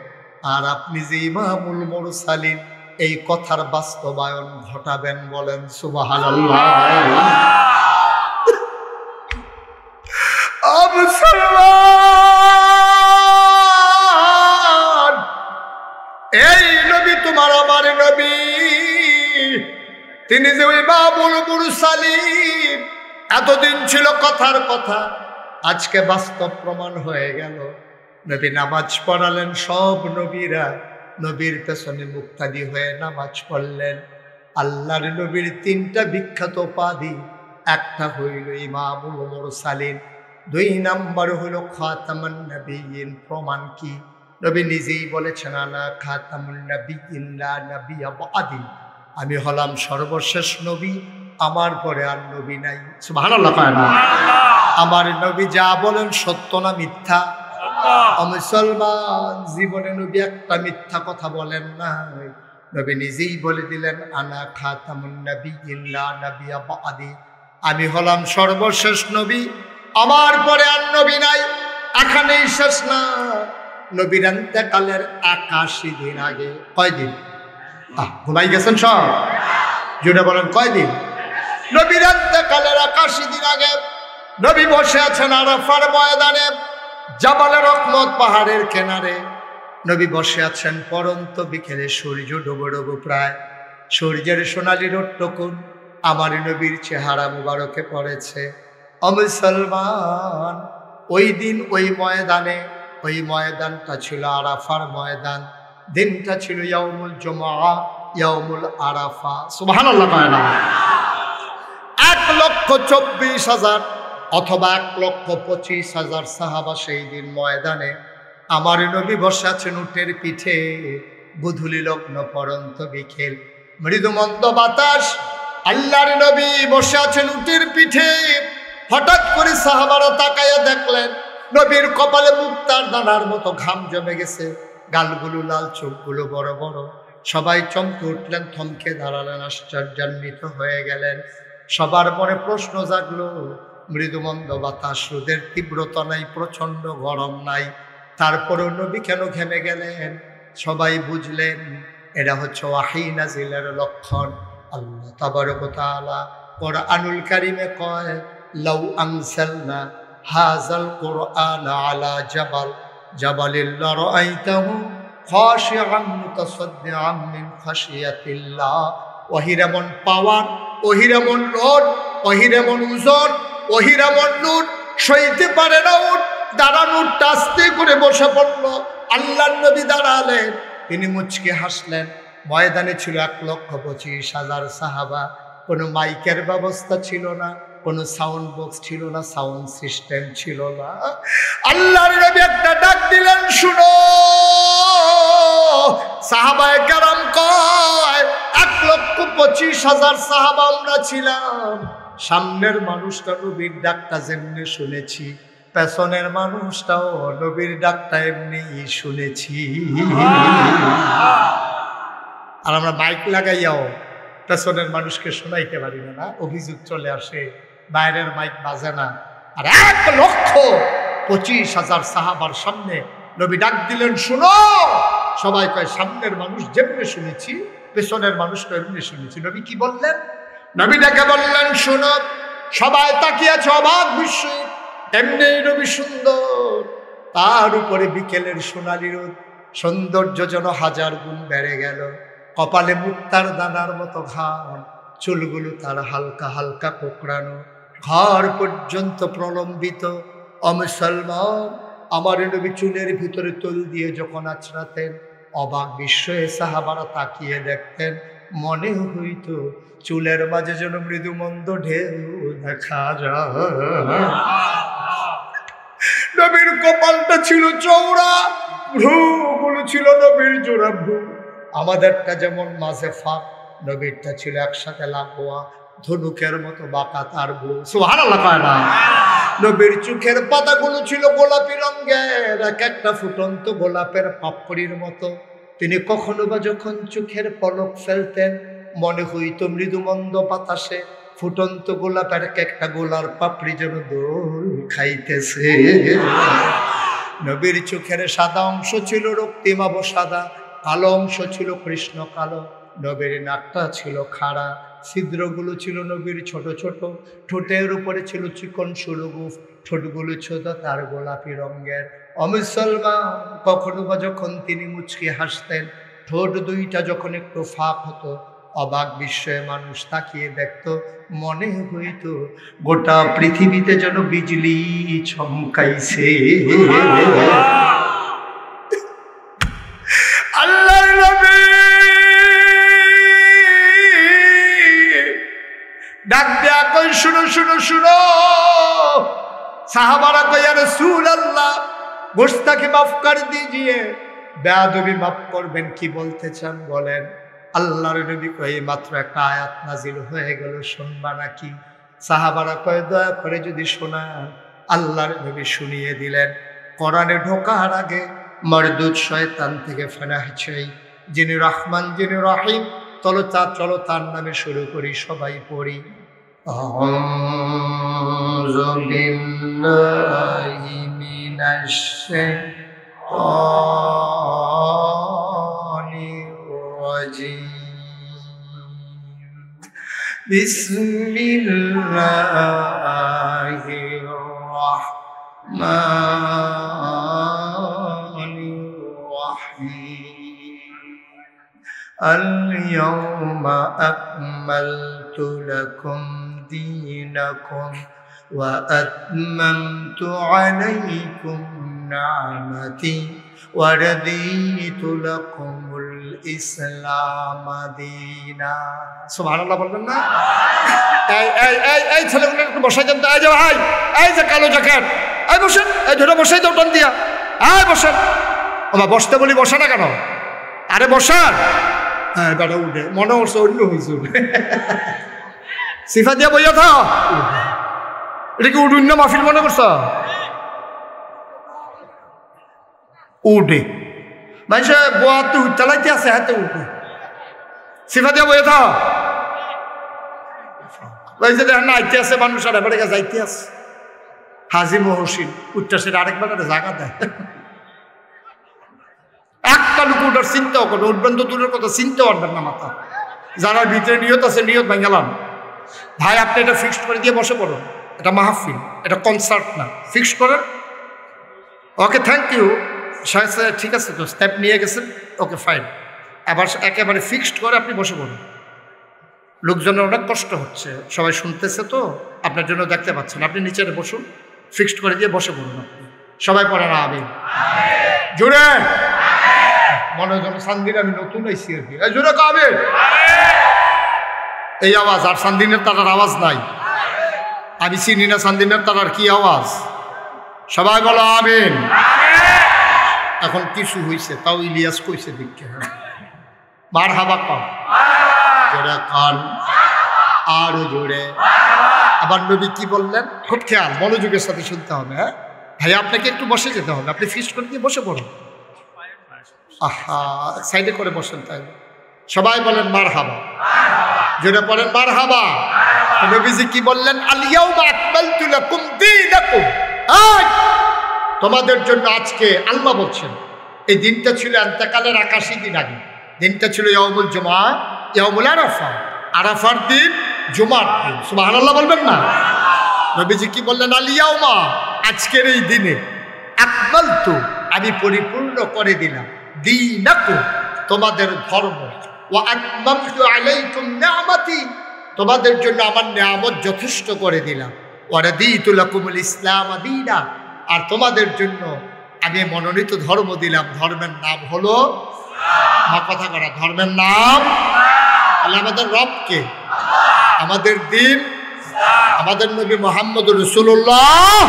আর আপনি যে ইমামুল মুরসালিন, এই কথার বাস্তবায়ন ঘটাবেন। বলেন সুবহানাল্লাহ। মুসলমান, নবী, তিনি যে ইমামুল মুরসালিন, এতদিন ছিল কথার কথা, আজকে বাস্তব প্রমাণ হয়ে গেল। নবী নামাজ পড়ালেন, সব নবীরা নবীর পেছনে মুক্তাদি হয়ে নামাজ পড়লেন। আল্লাহর নবীর তিনটা বিখ্যাত উপাধি, একটা হইল ইমামুল মুরসালিন, 2 নাম্বার হইল খাতামুন নবিয়্যিন। প্রমাণ কি? নবী নিজেই বলেছেন, আনা খাতামুন নবিয়্যিন লা নবিয়্যা বা'দি, আমি হলাম সর্বশেষ নবী, আমার পরে আর নবী নাই। সুবহানাল্লাহ। আমার নবী যা বলেন সত্য না মিথ্যা? মুসলমান জীবনে নবী একটা মিথ্যা কথা বলেন না। নবী নিজেই বলে দিলেন, আনা খাতামুন নবিয়্যিন লা নবিয়্যা বা'দি, আমি হলাম সর্বশেষ নবী, আমার পরে আর নবী নাই। এখানেই শেষ না, নবীর ইন্তেকালের 81 দিন আগে। কয়দিন? ঘুমাই গেছেন সব? জুড়ে বলেন কয়দিন? নবীর ইন্তেকালের 81 দিন আগে নবী বসে আছেন আরাফার ময়দানে, জাবালে রহমত পাহাড়ের কিনারে। নবী বসে আছেন পরন্ত বিকেলে, সূর্য ডুবো ডুবো প্রায়, সূর্যের সোনালি রোদটুকুন আমার নবীর চেহারা মুবারকে পড়েছে। মুসলমান, ওই দিন ওই ময়দানে, ওই ময়দানটা ছিল আরাফার ময়দান, দিনটা ছিল ইয়াউমুল জুমআ, ইয়াউমুল আরাফা। সুবহানাল্লাহ। 1,24,000 অথবা 1,25,000 সাহাবা সেই দিন ময়দানে। আমার নবী বসে আছেন উটের পিঠে, বুধুলি লগ্ন পরন্ত বিকেল, মৃদুমন্দ বাতাস, আল্লাহর নবী বসে আছেন উটের পিঠে। হঠাৎ করে সাহাবারা তাকায়া দেখলেন নবীর কপালে মুক্তার দানার মতো ঘাম জমে গেছে, গালগুলো লাল, চোখগুলো বড় বড়। সবাই চমকে উঠলেন, থমকে দাঁড়ালেন, আশ্চর্যান্বিত হয়ে গেলেন। সবার মনে প্রশ্ন জাগলো, মৃদুমন্দ বাতাস, রোদের তীব্রতা নাই, প্রচন্ড গরম নাই, তারপরেও নবী কেন ঘেমে গেলেন? সবাই বুঝলেন এটা হচ্ছে ওয়াহী নাজিলের লক্ষণ। আল্লাহ তাবারক ওয়া তাআলা কুরআনুল কারীমে কয়, লাউ আনসালনা হাযাল কুরআনা আলা জাবালিল লারাআইতাহু খাশিআন মুতাসাদ্দিআন মিন খাশিয়াতিল্লাহ। ওহিরামন পাওয়ার, ওহিরামন লোড, ওহিরামন ওজন, ওহিরামন নূর সইতে পারে না উট। দাঁড়ান, উটটা আস্তে করে বসে পড়ল। আল্লাহর নবী দাঁড়ালেন, তিনি মুচকে হাসলেন। ময়দানে ছিল 1,25,000 সাহাবা। কোনো মাইকের ব্যবস্থা ছিল না, কোনো সাউন্ড বক্স ছিল না, সাউন্ড সিস্টেম ছিল না। আল্লাহর নবী একটা ডাক দিলেন, শুনো। সাহাবায়ে কেরাম কয়, 1,25,000 সাহাবা আমরা ছিলাম। সামনের মানুষটা নবীর ডাকটা যেমনি শুনেছি, পেছনের মানুষটাও নবীর ডাকটা এমনি শুনেছি। আর আমরা মাইক লাগাইয়াও পেছনের মানুষকে শোনাইতে পারি না, অভিযোগ চলে আসে, বাইরের মাইক বাজে না। আর 1,25,000 সাহাবার সামনে নবী ডাক দিলেন, শুনো। সবাই কয়, সামনের মানুষ যেমনি শুনেছি, পেছনের মানুষটা এমনি শুনেছি। নবী কি বললেন? নবী ডেকে বললেন, শোনো। সবাই তাকিয়ে আছে অবাক বিস্ময়ে। এমনি নবী সুন্দর, তার উপরে বিকেলের সোনালি রোদ, সৌন্দর্য যেন 1000 গুণ বেড়ে গেল। কপালে মুক্তার দানার মতো ঘাম, চুলগুলো তার হালকা হালকা কোঁকড়ানো, ঘর পর্যন্ত প্রলম্বিত। মুসলমান, আমার নবী চুলের ভিতরে তৈল দিয়ে যখন আছড়াতেন, অবাক বিস্ময়ে সাহাবারা তাকিয়ে দেখতেন, মনে হইত চুলের মাঝে যেন মৃদুমন্দ ঢেউ দেখা যায়। নবীর কপালটা ছিল চওড়া, ভ্রুগুলো ছিল নবীর জোড়া ভ্রু। আমাদেরটা যেমন মাঝে ফাঁক, নবীরটা ছিল একসাথে লাগোয়া, ধনুকের মতো বাঁকা তার ভ্রু। সুবহানাল্লাহ। নবীর চোখের পাতাগুলো ছিল গোলাপি রঙের, এক একটা ফুটন্ত গোলাপের পাপড়ির মতো। তিনি কখনো বা যখন চোখের পলক ফেলতেন, মনে হইত মৃদুমন্দ বাতাসে ফুটন্ত গোলাপের একটা গোলার পাপড়ি যেন দোল খাইতেছে। নবীর চোখের সাদা অংশ ছিল রক্তিমাভ সাদা, কালো অংশ ছিল কৃষ্ণ কালো। নবীর নাকটা ছিল খাড়া, ছিদ্রগুলো ছিল নবীর ছোট ছোট। ঠোঁটের উপরে ছিল চিকন সরু গোঁফ, ঠোঁটগুলো ছোট তার গোলাপি রঙের। মুসলমান, কখনো বা যখন তিনি মুচকি হাসতেন, ঠোঁট দুইটা যখন একটু ফাঁক হতো, অবাক বিস্ময়ে মানুষ তাকিয়ে দেখত, মনে হইত গোটা পৃথিবীতে যেন বিজলি চমকাইছে। আল্লাহর নবী ডাক দেয়া কই, শুনো শুনো শুনো। সাহাবারা কই, ইয়া রাসূলুল্লাহ গোস্তাকে মাফ কর দিজিয়ে, বেয়াদবি মাফ করবেন, কি বলতে চান বলেন। আল্লাহর নবী কই, মাত্র একটা আয়াত নাজিল হয়ে গেল, শুনবা নাকি? সাহাবারা কয়, দয়া করে যদি শোনান। আল্লাহর নবী শুনিয়ে দিলেন। কোরআনে ঢোকার আগে মরদুদ শয়তান থেকে ফেনাহ চাই, যিনি রহমান যিনি রহিম। চলো তার নামে শুরু করি, সবাই পড়ি। আউযু বিল্লাহি মিনাশ শাইতানির রাজিম। বিসমিল্লাহির রাহমানির রাহিম। আল-ইয়াওমা আকমালতু লাকুম দীনাকুম ওয়া আতমামতু আলাইকুম নি'মাতি ওয়া রাদিতু লাকুমুল ইসলাম দীনা। সুবহানাল্লাহ বলবেন না? এই ছেলেগুলো একটু বসাই দেন তো। এই যে ভাই, এই যে কালো জ্যাকেট, এই বসেন, এই ধরে বসাই দাও টান দিয়া। এই বসেন। ওমা বসতে বলি, বসে না কেন? আরে বসান। হ্যাঁ বেটা উঠে, মনে হচ্ছে অন্য হয়েছে। সিফা দিয়া বইয়া থা। এটা কি উঠুন না মাহফিল মনে করছ? উঠে মানুষে বোয়াতে উঠতে আছে, হাতে উঠে সিফা দিয়া বইয়া থা। আইতে আছে মানুষ, আর এবারে যাইতে আছে। হাজি মহসিন উঠতে সেটা আরেকবার জায়গা দেয়। একটা লোক উঠার চিন্তাও করবে, উঠবেন তো দূরের কথা, চিন্তা পারবেন না মাথা। যারা ভিতরে নিয়ত আছে, নিয়ত ভাঙালাম। ভাই আপনি এটা ফিক্সড করে দিয়ে বসে পড়ুন। এটা মাহফিল, এটা কনসার্ট না। ফিক্সড করেন। ওকে, থ্যাংক ইউ। ঠিক আছে, তো স্টেপ নিয়ে গেছেন, ওকে ফাইন। আবার একেবারে ফিক্সড করে আপনি বসে পড়ুন। লোকজনের অনেক কষ্ট হচ্ছে, সবাই শুনতেছে তো, আপনার জন্য দেখতে পাচ্ছেন। আপনি নিচে বসুন, ফিক্সড করে দিয়ে বসে পড়ুন। আপনি সবাই পড়েন আমিন জোরে। মনে হয় সান্দিন আমি নতুন আইসি আর কি, জোরে কাবে এই আওয়াজ। আর সান্দিনের তারার আওয়াজ নাই। আমি চিনি না সান্দিনের তারার কি আওয়াজ। সবাই বলো আমিন। এখন কিছু হয়েছে, তাও ইলিয়াস কইছে দেখতে। মার হাবা কম, জোরে কান, আরো জোরে। আবার নবী কি বললেন, খুব খেয়াল মনোযোগের সাথে শুনতে হবে। হ্যাঁ ভাই, আপনাকে একটু বসে যেতে হবে। আপনি ফিক্সড করে দিয়ে বসে পড়ুন। আহা, সাইডে করে বসেন। তাই সবাই বলেন মার হাবা, জোরে পড়েন মার হাবা। নবীজি কি বললেন, আল ইয়াউমা আকমালতু লাকুম দীনাকুম। তোমাদের জন্য আজকে, আল্লাহ বলছেন, এই দিনটা ছিল ইন্তেকালের 81 দিন আগে। দিনটা ছিল ইয়াউমুল জুমআ, ইয়াউমুল আরাফা। আরাফার দিন, জুমার দিন। সুবহানাল্লাহ বলবেন না? নবীজি কি বললেন, আল ইয়াউমা, আজকের এই দিনে, আকমালতু, আমি পরিপূর্ণ করে দিলাম, দীনাকুম, তোমাদের ধর্ম, ওয়া আতমামতু আলাইকুম নি'মাতি, তোমাদের জন্য আমার নিয়ামত যথেষ্ট করে দিলাম, ওয়া রাদিতু লাকুমুল ইসলাম দীনা, আর তোমাদের জন্য আমি মনোনীত ধর্ম দিলাম। ধর্মের নাম হলো, আমার কথা করা, ধর্মের নাম আল্লাহ। আমাদের রবকে, আমাদের দিন, আমাদের নবী মুহাম্মদ রাসূলুল্লাহ।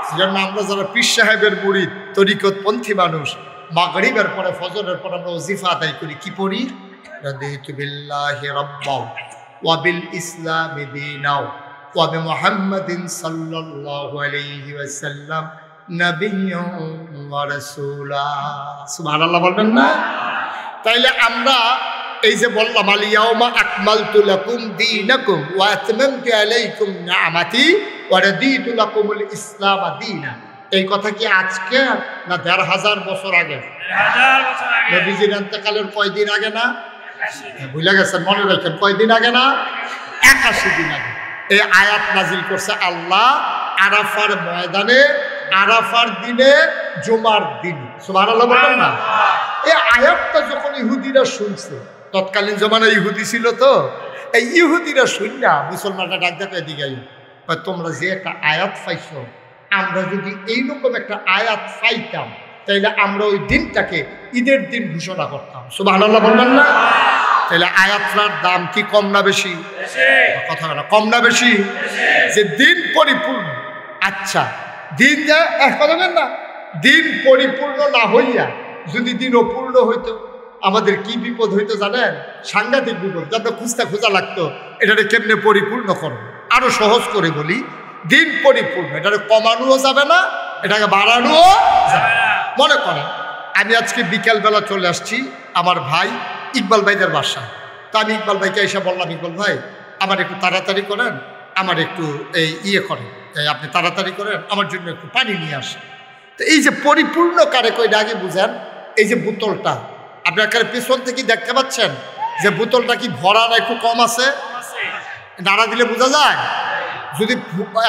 সেজন্য আমরা যারা পীর সাহেবের মুরিদ, তরিকতপন্থী মানুষ, মাগরিবের পরে, ফজরের পরে আমরা ওজিফা আদায় করি। কি পড়ি? রাদিতু বিল্লাহি রাব্বাও ওয়া বিল ইসলামি দীনাও ওয়া বিমুহাম্মাদিন সাল্লাল্লাহু আলাইহি ওয়াসাল্লাম নাবিয়্যান ওয়া রাসূলা। সুবহানাল্লাহ বলবেন না? তাইলে আমরা এই যে বললাম, আল ইয়াউমা আকমালতু লাকুম দীনাকুম ওয়া আতমামতু আলাইকুম নি'মাতি ওয়া রাদিতু লাকুমুল ইসলাম দীনা, এই কথা কি আজকে না ১৫০০ বছর আগে? ১৫০০ বছর আগে। নবীজির ইন্তেকালের কয়দিন আগে না? ভুলে গেছেন, মনে রাখেন, কয়দিন আগে না? ৮১ দিন আগে। এই আয়াত নাজিল করছে আল্লাহ আরাফার ময়দানে আরাফার দিনে জুমার দিন। সুবহানাল্লাহ বলেন না? এই আয়াতটা যখন ইহুদিরা শুনছে, তৎকালীন জমানায় ইহুদি ছিল তো, এই ইহুদিরা শুননা মুসলমানরা ডাক দেখে এদিকে তোমরা যে একটা আয়াত পাইছো, আমরা যদি এইরকম একটা আয়াত পাইতাম তাইলে আমরা ওই দিনটাকে ঈদের দিন ঘোষণা করতাম। সুবহানাল্লাহ বলবেন না? তাহলে আয়াতটার দাম কি কম না বেশি? কথা বলা কম না বেশি? যে দিন পরিপূর্ণ। আচ্ছা, দিন যা এক কথা বলেন না, দিন পরিপূর্ণ না হইয়া যদি দিন অপূর্ণ হইতো আমাদের কি বিপদ হইতো জানেন? সাংঘাতিক বিপদ। যাতে খুঁজতে খোঁজা লাগতো এটাকে কেমনে পরিপূর্ণ করবো। আরো সহজ করে বলি, দিন পরিপূর্ণ, এটাকে কমানোও যাবে না, এটাকে বাড়ানোও যাবে না। মনে করেন আমি আজকে বিকেলবেলা চলে আসছি আমার ভাই ইকবাল ভাইদের বাসায়। তো আমি ইকবাল ভাইকে এসে বললাম, ইকবাল ভাই আমার একটু তাড়াতাড়ি করেন, আমার একটু এই করেন, আপনি তাড়াতাড়ি করেন, আমার জন্য একটু পানি নিয়ে আসেন। তো এই যে পরিপূর্ণ কারে কইটা আগে বুঝেন। এই যে বোতলটা আপনার পেছন থেকে দেখতে পাচ্ছেন যে বোতলটা কি ভরা না একটু কম আছে? নাড়া দিলে বোঝা যায়। যদি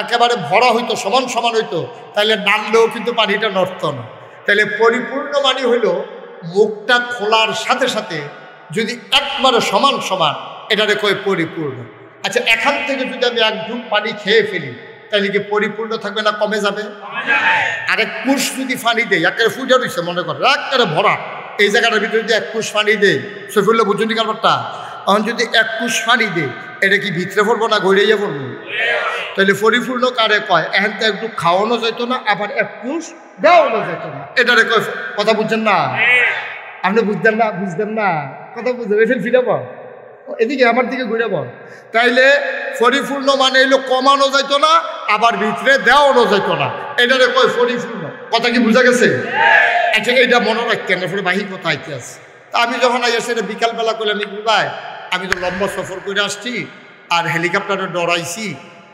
একেবারে ভরা হইতো, সমান সমান হইতো, তাহলে নাড়লেও কিন্তু পানিটা নড়ত না। তাহলে পরিপূর্ণ মানে হইল মুখটা খোলার সাথে সাথে যদি একবারে সমান সমান, এটারে কই পরিপূর্ণ। আচ্ছা, এখান থেকে যদি আমি এক ঢুক পানি খেয়ে ফেলি তাহলে কি পরিপূর্ণ থাকবে না কমে যাবে? আরেক কুশ যদি পানি দেয়, একেবারে ফুটে রয়েছে মনে করে একেবারে ভরা, এই জায়গাটার ভিতরে যদি এক কুশ পানি দেয়, সফিউল্লাহ বুঝুনি কারবারটা, এখন যদি এক কুশ পানি দেয় এটা কি ভিতরে পড়বো না ঘুরে পড়বো? তাহলে পরিপূর্ণ কারে কয়? এখন তো একটু খাওয়ানো যেত না, আবার এক কুশ দেওয়ানো যেত না, এটারে কয়। কথা বুঝছেন না? আপনি বুঝতেন না? বুঝতেন না? কথা বুঝতেন? এসে ফিরে পাও এদিকে, আমার দিকে ঘুরে পাও। তাইলে পরিপূর্ণ মানে এলো কমানো যেত না, আবার ভিতরে দেওয়ানো যেত না, এটারে কয় পরিপূর্ণ। কথা কি বুঝা গেছে? আচ্ছা, এইটা মনে রাখতেন না, বাহি কোথায় কি আছে। তা আমি যখন এসে বিকালবেলা করলাম, ভাই আমি তো লম্বা সফর করে আসছি আর হেলিকপ্টারে ডরাইছি,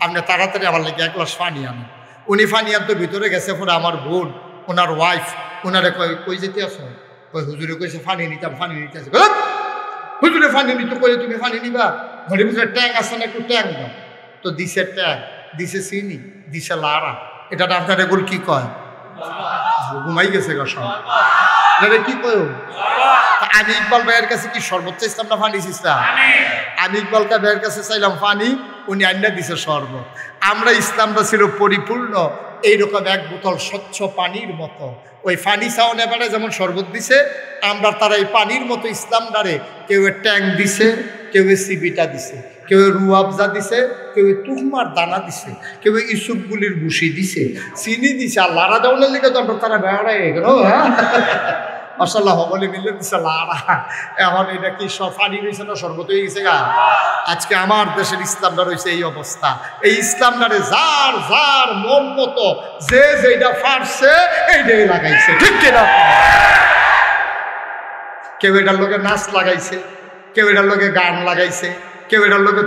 আপনি তাড়াতাড়ি আমার লাগে এক গ্লাস পানি আনেন। উনি পানি আনতে ভিতরে গেছে, পরে আমার বোন ওনার ওয়াইফ ওনারে কই যেতে আসো? কই হুজুরে কইছে পানি নিতাম, পানি নিতে আসে। হুজুরে পানি নিতে কইলে তুমি পানি নিবা? ঘরের ভিতরে ট্যাঙ্ক আছে না, একটু ট্যাঙ্ক দাও। তো দিছে ট্যাঙ্ক, দিছে চিনি, দিছে লাড়া। এটা আপনার এগুলো কি কয়? ঘুমাই গেছে গা সব। কি কয়? আমি ইকবাল ভাইয়ের কাছে কি শরবত চাইছিলাম না পানি চাইছিলাম? আমি ইকবাল ভাইয়ের কাছে চাইলাম পানি, উনি আইনা দিছে শরবত। আমরা ইসলামটা ছিল পরিপূর্ণ এইরকম এক বোতল স্বচ্ছ পানির মতো। ওই পানি চাও নেবারে যেমন শরবত দিছে, আমরা তারা এই পানির মতো ইসলামটারে কেউ ট্যাঙ্ক দিছে, কেউ সিবিটা দিছে, কেউ রুয়াবজা দিছে, কেউ তুকমার দানা দিছে, কেউ ইসুপগুলির ভুসি দিছে, চিনি দিছে। আর লাড়া দেওয়ার লিখে তো আমরা তারা বেড়ায় গেল। হ্যাঁ মাশাআল্লাহ, বলে মিলে দিছে লাড়া। এখন এটা কি সব পানি রয়েছে না শরবত হয়ে গেছে গা? আজকে আমার দেশের ইসলামটা রয়েছে এই অবস্থা। এই ইসলামটারে যার যার মন মতো যে যেটা পারছে এইটাই লাগাইছে, ঠিক কিনা? কেউ এটার লোকে নাচ লাগাইছে, কেউ এটার লোকে গান লাগাইছে, কেউ এটার লোকে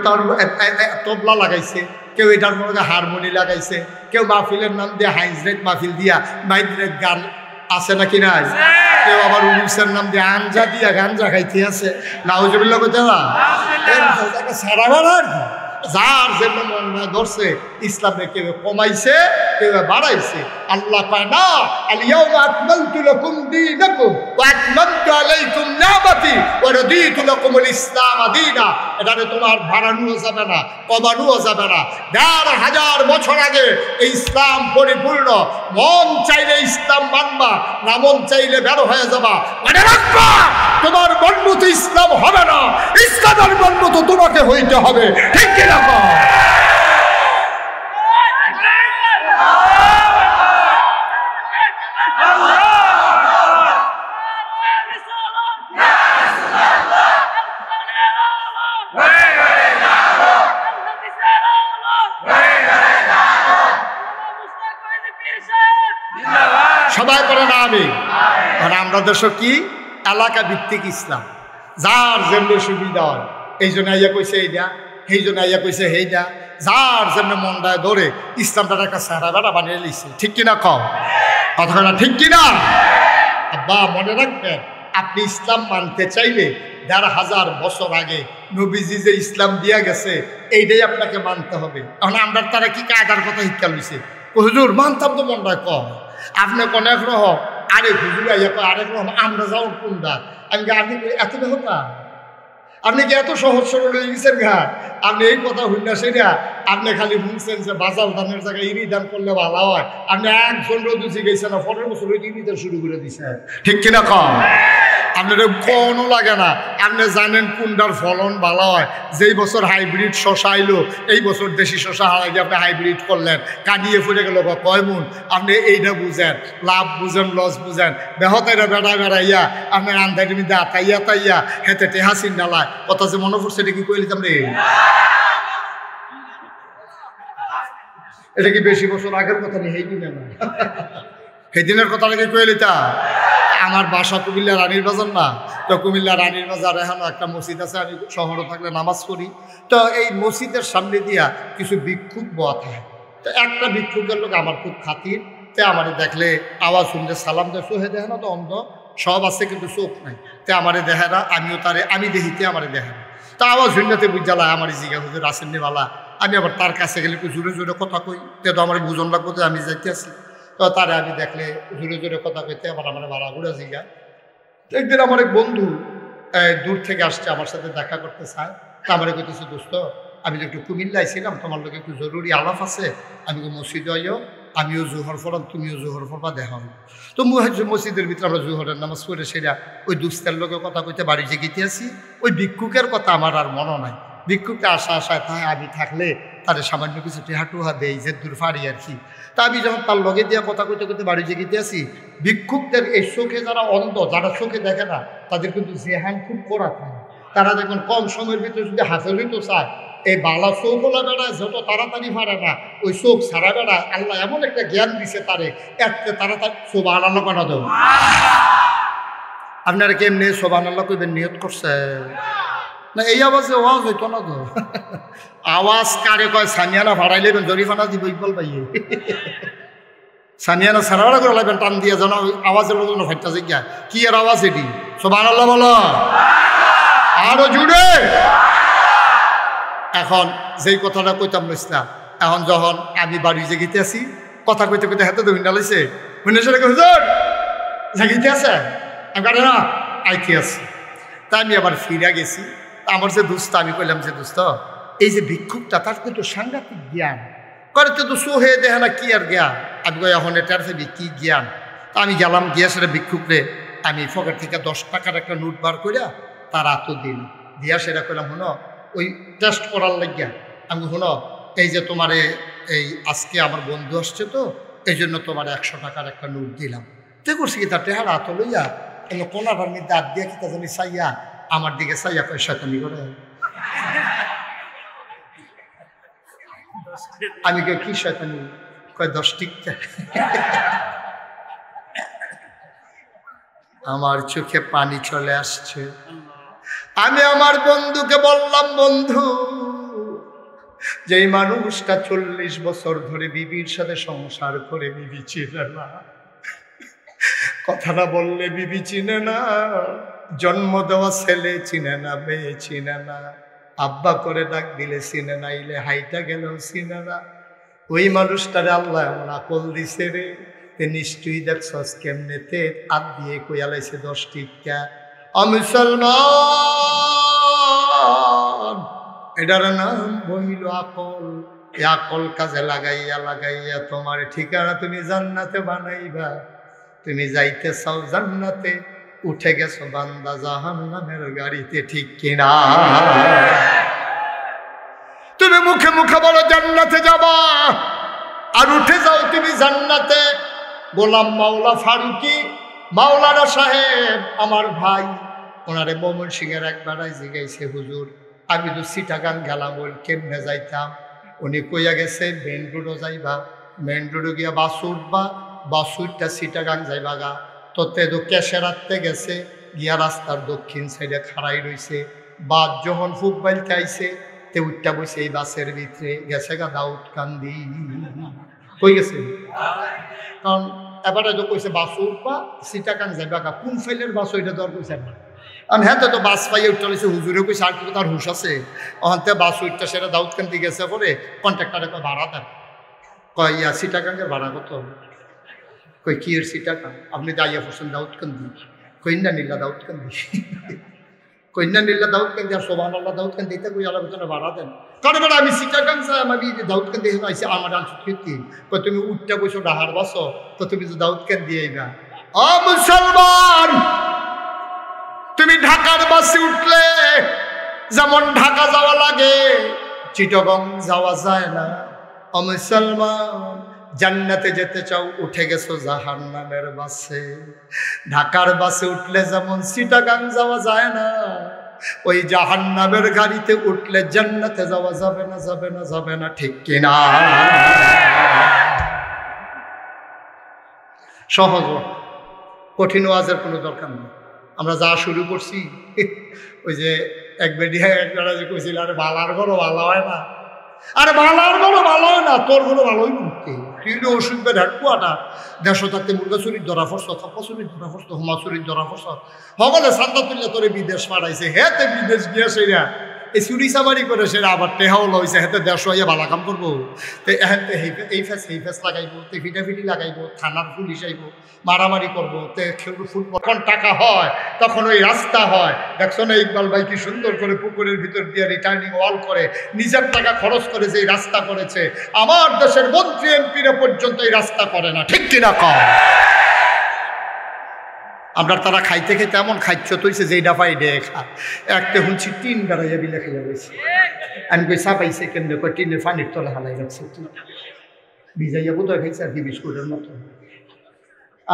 তবলা লাগাইছে, কেউ এটার লোকে হারমোনি লাগাইছে, কেউ মাহফিলের নাম দিয়ে হাইজরেট মাহফিল দিয়া মাইজরেট গান আছে নাকি নাই? কেউ আবার উরুসের নাম দিয়ে আঞ্জা দিয়া গাঞ্জা খাইতে আছে। নাউজুবিল্লাহ কইতে না সারা আর কি যার জন্য মন ধরছে ইসলামে কেউ কমাইছে, কেউ বাড়াইছে। আল্লাহ পায় না আল-ইয়াওমা আকমালতু লাকুম দীনাকুম ওয়া আতমামতু আলাইকুম নি'মাতি ওয়া রাদিতু লাকুমুল ইসলাম দীনা। এটারে তোমার বাড়ানোও যাবে না, কমানোও যাবে না। ১,৫০০ বছর আগে এই ইসলাম পরিপূর্ণ। মন চাইলে ইসলাম মানবা, না মন চাইলে বের হয়ে যাবা। মনে রাখবা, তোমার মন মতো ইসলাম হবে না, ইসলামের মন মতো তোমাকে হইতে হবে, ঠিক কিনা? সবাই করে না আমি। আর আমরা দেশ কি এলাকা ভিত্তিক ইসলাম, যার জন্য সুবিধা হয় এই জন্য আইয়া কইছে এইটা, সেই জন্য আইয়া কইছে সেইটা, যার জন্য মনটায় ধরে ইসলামটা একটা সারা বেড়া বানিয়ে লিখছে, ঠিক কিনা? কম কথাটা ঠিক কিনা? আব্বা মনে রাখবেন, আপনি ইসলাম মানতে চাইলে ১,৫০০ বছর আগে নবীজি যে ইসলাম দিয়া গেছে এইটাই আপনাকে মানতে হবে। এখন আমরা তারা কি কায়দার কথা শিক্ষা লইছে, হুজুর মানতাম তো মনটা কম, আপনি কোন এক রকম, আরেক হুজুর আইয়া আরেক রকম, আমরা যাও কোনটা? আমি আপনি এত কথা, আপনি কি এত সহজ সরল হয়ে গেছেন ঘা? আপনি এই কথা শুননা সেটা আপনি খালি শুনছেন যে বাজাল দানের জায়গায় ইরি দান করলে ভালো হয়। আপনি একজন রোদুচি গেছেন না, 15 বছর ইরি দান শুরু করে দিচ্ছেন, ঠিক কিনা কম? আপনার কোনো লাগে না, আপনি জানেন কোনটার ফলন ভালো হয়। যেই বছর হাইব্রিড শশা আইলো, এই বছর দেশি শশা হারাই দিয়ে আপনি হাইব্রিড করলেন, কাটিয়ে ফুটে গেল বা কয় মন, আপনি এইটা বুঝেন, লাভ বুঝেন লস বুঝেন। বেহতাইরা বেড়া বেড়াইয়া আপনার আন্দাইটি মিদা তাইয়া তাইয়া হেতে টেহা চিন ডালায় কথা যে মনে পড়ছে, এটা কি কইলি রে? এটা কি বেশি বছর আগের কথা নেই? সেই দিনে না, সেই দিনের কথা নাকি কইলি তা? আমার বাসা কুমিল্লা রানীর বাজার না, তো কুমিল্লা রানীর বাজার এখনো একটা মসজিদ আছে, আমি শহরে থাকলে নামাজ পড়ি। তো এই মসজিদের সামনে দিয়া কিছু ভিক্ষুক বয়া থাকে। তো একটা ভিক্ষুকের লোক আমার খুব খাতির, তে আমার দেখলে আওয়াজ শুনতে সালাম দেয়, চোখে দেখে না তো অন্ধ সব আছে কিন্তু চোখ নাই, তে আমারে দেখে না, আমিও তারে আমি দেখিতে আমারে দেখে না। তা আওয়াজ শুনতে বুঝালা আমার জিগা হুজুর আসেননি বালা। আমি আবার তার কাছে গেলে একটু জোরে জোরে কথা কই, তে তো আমার বুঝন লাগবো যে আমি যাইতে আছি। তো তারে আমি দেখলে জোরে জোরে কথা কইতে আবার আমার ভাড়া ঘুরে জিগা। একদিন আমার এক বন্ধু দূর থেকে আসছে, আমার সাথে দেখা করতে চায়। তা আমার কইতেছে, দোস্ত আমি তো একটু কুমিল্লা আইছিলাম, তোমার লোক একটু জরুরি আলাপ আছে, আমি মসজিদে আইও, আমিও জোহর পড়াম, তুমিও জোহর পড়বা, দেখা হবে। তো মসজিদের ভিতরে আমরা জোহরের নামাজ পড়ে সেরা ওই দুস্তের লোকের কথা কইতে বাড়ি জেগিতে আসি। ওই ভিক্ষুকের কথা আমার আর মনে নাই। ভিক্ষুকটা আশায় তাই আমি থাকলে তাদের সামান্য কিছু টেহাটুহা দেয়, যে দূর ফাড়ি আর কি। তা আমি যখন তার লগে দিয়ে কথা কইতে কইতে বাড়ি জেগিতে আসি, ভিক্ষুকদের এই চোখে যারা অন্ধ, যারা চোখে দেখে না, তাদের কিন্তু জেহান খুব কড়া থাকে। তারা দেখবেন কম সময়ের ভিতরে যদি হাফেজ হইতে চায়, এই বালা চোখলা বেড়ায় যত তাড়াতাড়ি পারে না, ওই চোখ ছাড়া বেড়ায়। আল্লাহ এমন একটা জ্ঞান দিছে তারে, এত তাড়াতাড়ি সোবাহান আল্লাহ বানা দেব। আপনারা কেমনি সোবাহান আল্লাহ কইবেন নিয়ত করছে না? এই আওয়াজে ওয়াজ হইতো না তো। আওয়াজ কারে কয়? সানিয়ানা ভাড়াই লেবেন, জরিফানা দিব ইকবাল ভাইয়ে। সানিয়ানা সারা ভাড়া করে লাগবেন, টান দিয়ে যেন আওয়াজের মতো ফাইটটা জিজ্ঞা কি এর আওয়াজ এটি? সোবাহান আল্লাহ বলো আরো জুড়ে। এখন যেই কথাটা কইতাম না, এখন যখন আমি বাড়ি জেগিতে আছি, কথা কইতে কইতে হাতে তো ভিন্ডা লাইছে, হুজুর জাগিতে আছে, আমি কাটে না আইতে আছি। তা আমি আবার ফিরা গেছি। আমার যে দুস্ত, আমি কইলাম যে দোস্ত, এই যে ভিক্ষুকটা তার কিন্তু সাংঘাতিক জ্ঞান করে, তো সোহে দেখে না কি আর জ্ঞান। আমি কই এখন এটার ফেবি কি জ্ঞান? তা আমি গেলাম, গিয়া সেটা ভিক্ষুকরে আমি পকেট থেকে 10 টাকার একটা নোট বার করিয়া তার এত দিন দিয়া সেটা কইলাম, শোনো ওই টেস্ট করার লাগিয়া আমি, শোনো এই যে তোমারে এই আজকে আমার বন্ধু আসছে, তো এই জন্য তোমার 100 টাকার একটা নোট দিলাম। তে করছি কি, তার টেহারা হাত লইয়া কোনাটার মধ্যে হাত দিয়া কিতা জানি চাইয়া আমার দিকে চাইয়া কয় শয়তানি করে। আমি কে কি শয়তানি? কয় 10 টিকা। আমার চোখে পানি চলে আসছে। আমি আমার বন্ধুকে বললাম, বন্ধু যেই মানুষটা 40 বছর ধরে বিবির সাথে সংসার করে বিবি চিনে না, কথাটা বললে বিবি চিনে না, জন্ম দেওয়া ছেলে চিনে না, মেয়ে চিনে না, আব্বা করে ডাক দিলে চিনে না, ইলে হাইটা গেলেও চিনে না, ওই মানুষটারে আল্লাহ এমন আকল দিছে রে, নিশ্চয়ই দেখছস কেমনেতে হাত দিয়ে কইয়ালাইছে 10 টিকা। মুসলমান, এটার নাম বইল আকল। এই আকল কাজে লাগাইয়া লাগাইয়া তোমার ঠিকানা তুমি জান্নাতে বানাইবা। তুমি যাইতে চাও জান্নাতে, উঠে গেছো বান্দা জাহান্নামের গাড়িতে, ঠিক কিনা? তুমি মুখে মুখে বলো জান্নাতে যাবা, আর উঠে যাও তুমি জান্নাতে। গোলাম মাওলা ফারুকি মাওলানা সাহেব আমার ভাই, ওনারে ময়মনসিংহের এক বেড়ায় জিগাইছে, হুজুর আমি তো চিটাগাং গেলাম, বল কেমনে যাইতাম? উনি কইয়া গেছে মেন রোডও যাইবা, মেন রোডে গিয়া বাস উঠবা, বাস উঠটা চিটাগাং যাইবা গা। তো তে তো ক্যাশে রাখতে গেছে, গিয়া রাস্তার দক্ষিণ সাইডে খাড়াই রইছে। বাস যখন ফুক বাইলতে আইছে, তে উঠটা বসে এই বাসের ভিতরে গেছে গা দাউদ কান্দি। কই গেছে? কারণ এবারে তো কইছে বাস উঠবা চিটাগাং যাইবা গা, কোন ফাইলের বাস ওইটা দর কইছে না। কারণ হ্যাঁ তো বাস পাইয়ে উঠতে হয়েছে, হুজুরে কইছে আর কিন্তু তার হুশ আছে। ওখান থেকে বাস উঠটা সেটা দাউদকান্দি গেছে পরে কন্ট্রাক্টারে ভাড়া দেন। কয় ইয়া চিটাগাঙ্গের ভাড়া কত? কই কি এর চিটাগাং? আপনি দাইয়া পড়ছেন দাউদকান্দি, কন্যা নীলা দাউদকান্দি, কন্যা নীলা দাউদকান্দি আর সোবান আল্লাহ দাউদকান্দি এটা কই আলাদা করে ভাড়া দেন। কারণ বেটা আমি চিটাগাং চাই, আমি দাউদকান্দি আইসি আমার আনছো কীর্তি। কই তুমি উঠটা বসো ডাহার বসো, তো তুমি তো দাউদকান্দি আইবা। ও মুসলমান, তুমি ঢাকার বাসে উঠলে যেমন ঢাকা যাওয়া লাগে, চিটাগং যাওয়া যায় না। ও মুসলমান, জান্নাতে যেতে চাও, উঠে গেছো জাহান্নামের বাসে। ঢাকার বাসে উঠলে যেমন চিটাগাং যাওয়া যায় না, ওই জাহান্নামের গাড়িতে উঠলে জান্নাতে যাওয়া যাবে না, যাবে না, যাবে না, ঠিক কিনা? সহজ, কঠিন ওয়াজের কোনো দরকার নেই। আমরা যা শুরু করছি, ওই যে এক বেডিয়া একজনা যে কইছিল, আরে বালার ঘরও ভালো হয় না, আরে বালার ঘরও ভালো হয় না, তোর ঘরও ভালোই মুক্তি। তুই ওষুধ বে ঢাকুয়াটা দেড়শো থাকতে মুরগা চুরির ধরা ফরস, থাপ্পা চুরির ধরা ফরস, হোমা চুরির ধরা ফরস, সকলে সান্দা তুললে তোরে বিদেশ পাঠাইছে। হেতে বিদেশ গিয়া সেরা এই চুরি চামারি করে সেরা আবার টেহাও লইছে, হেতে দেড়শো হইয়া বালা কাম করবো। তো এহেতে এই ফেস লাগাইবো, তে ফিটাফিটি লাগাইবো, থানার পুলিশ আইবো, মারামারি করবো, তে ফুটবল। যখন টাকা হয় তখন ওই রাস্তা হয়। দেখছো না ইকবাল ভাই কি সুন্দর করে পুকুরের ভিতর দিয়ে রিটার্নিং ওয়াল করে নিজের টাকা খরচ করে যে রাস্তা করেছে। আমার দেশের মন্ত্রী এমপিরা পর্যন্ত এই রাস্তা করে না, ঠিক কিনা কম? আমরা তারা খাইতে খেতে এমন খাইছ তৈছে যে ডাফাই ডে খা একটা হুঁচি টিন বেড়াইয়া বিলে খেলে গেছে। আমি কই চাপাইছে কেমনে? কই টিনের পানির তলে হালাই রাখছে, ভিজাইয়া বোধহয় খাইছে আর কি বিস্কুটের মতো।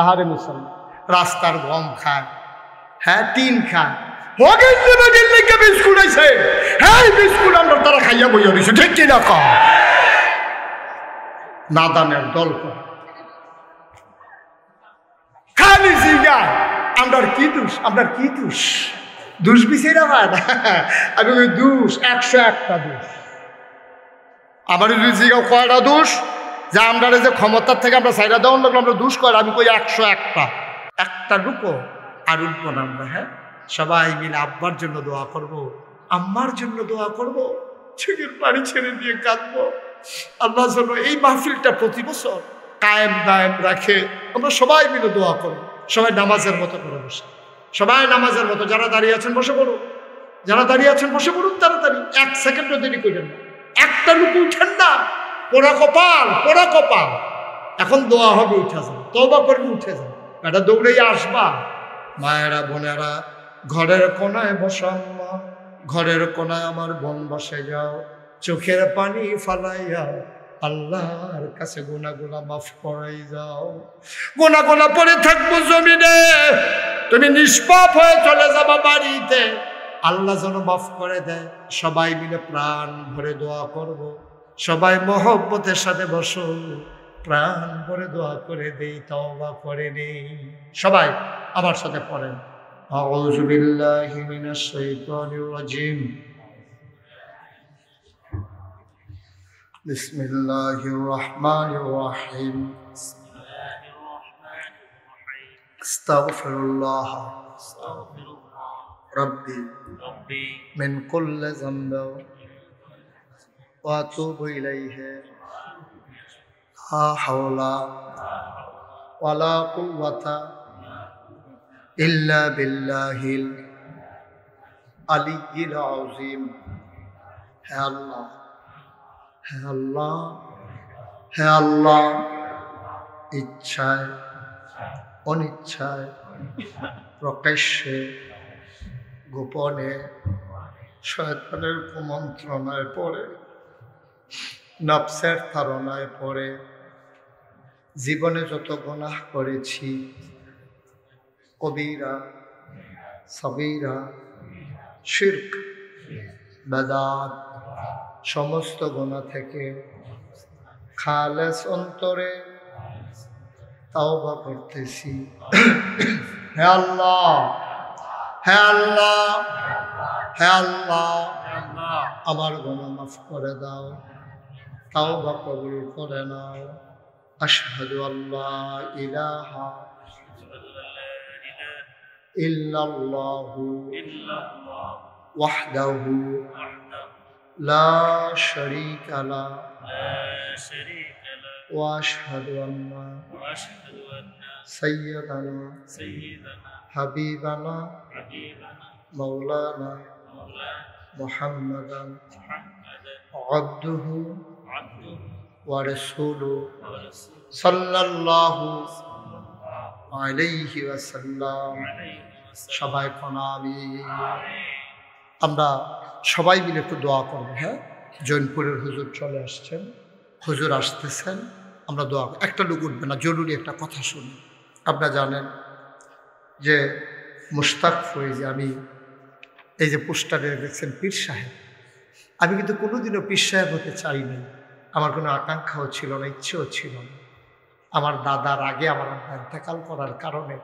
আহারে মুসলমান, রাস্তার গম খায়, হ্যাঁ টিন খায়, বিস্কুট আইছে, হ্যাঁ বিস্কুট আমরা তারা খাইয়া বইয়া দিছে, ঠিক কিনা কম? নাদানের দল খালি জিগায় আমরার কি দোষ, আমরার কি দোষ? দোষ বিচারা হয় না। আমি ওই দোষ 101টা দোষ। আমার যদি জিগাও কয়টা দোষ, যে আমরা যে ক্ষমতার থেকে আমরা সাইডা দেওয়ার লাগলো আমরা দোষ করে, আমি কই 101টা। একটা ঢুকো আর উঠবো না আমরা। হ্যাঁ, সবাই মিলে আব্বার জন্য দোয়া করব, আম্মার জন্য দোয়া করব, চোখের পানি ছেড়ে দিয়ে কাঁদবো। আল্লাহ যেন এই মাহফিলটা প্রতি বছর কায়েম দায়েম রাখে। আমরা সবাই মিলে দোয়া করব। সবাই নামাজের মতো করে বসে, সবাই নামাজের মতো। যারা দাঁড়িয়ে আছেন বসে পড়ুন, যারা দাঁড়িয়ে আছেন বসে পড়ুন তাড়াতাড়ি, 1 সেকেন্ডও দেরি করেন না। একটা লুকু উঠেন না, পোড়া কপাল, পোড়া কপাল। এখন দোয়া হবে, উঠে যান, তওবা করবি, উঠে যান, এটা দৌড়েই আসবা। মায়েরা বোনেরা, ঘরের কোনায় বসাম্মা, ঘরের কোনায় আমার বোন বসে যাও, চোখের পানি ফালাইয়া আল্লাহর কাছে গুনাহগুলো মাফ করাই যাও। গুনাহগুলো পড়ে থাকবো জমিনে, তুমি নিষ্পাপ হয়ে চলে যাবা বাড়িতে, আল্লাহ যেন মাফ করে দেয়। সবাই মিলে প্রাণ ভরে দোয়া করব, সবাই মহব্বতের সাথে বসো, প্রাণ ভরে দোয়া করে দেই, তওবা করে নেই। সবাই আমার সাথে পড়েন, আউযু বিল্লাহি মিনাশ শাইতানির রাজিম, বিসমিল্লাহির রহমানির রহিম, আস্তাগফিরুল্লাহ রাব্বি মিন কুল্লি যামবিন ওয়া আতুবু ইলাইহি, লা হাওলা ওয়ালা কুওয়াতা ইল্লা বিল্লাহিল আলিয়্যিল আযীম। হে আল্লাহ, হে আল্লাহ, হে আল্লাহ, ইচ্ছায় অনিচ্ছায়, প্রকাশ্যে গোপনে, শয়তানের কুমন্ত্রণায় পড়ে, নফসের তাড়নায় পড়ে জীবনে যত গুনাহ করেছি, কবিরা সগীরা, শিরক, বেদাত, সমস্ত গুনাহ থেকে খালেস অন্তরে তওবা করতেছি। হে আল্লাহ, হে আল্লাহ, হে আল্লাহ, আমার গুনাহ মাফ করে দাও, তওবা কবুল করে নাও। আশহাদু আল্লা ইলাহা ইল্লাল্লাহু ওয়াহদাহু লা শারীকা লাহু وأشهد أن سيدنا حبيبنا مولانا محمدا عبده ورسوله صلى الله عليه وسلم সবাই আমিন। আমরা সবাই মিলে একটু দোয়া করবো। হ্যাঁ, জৈনপুরের হুজুর চলে আসছেন, হুজুর আসতেছেন, আমরা দোয়া একটা লোক উঠবে না, জরুরি একটা কথা শুনি। আপনারা জানেন যে মুশতাক ফয়েজি, আমি এই যে পোস্টারে দেখছেন পীর সাহেব, আমি কিন্তু কোনোদিনও পীর সাহেব হতে চাই নাই। আমার কোনো আকাঙ্ক্ষাও ছিল না, ইচ্ছেও ছিল না। আমার দাদার আগে আমার আব্বা ইন্তেকাল করার কারণে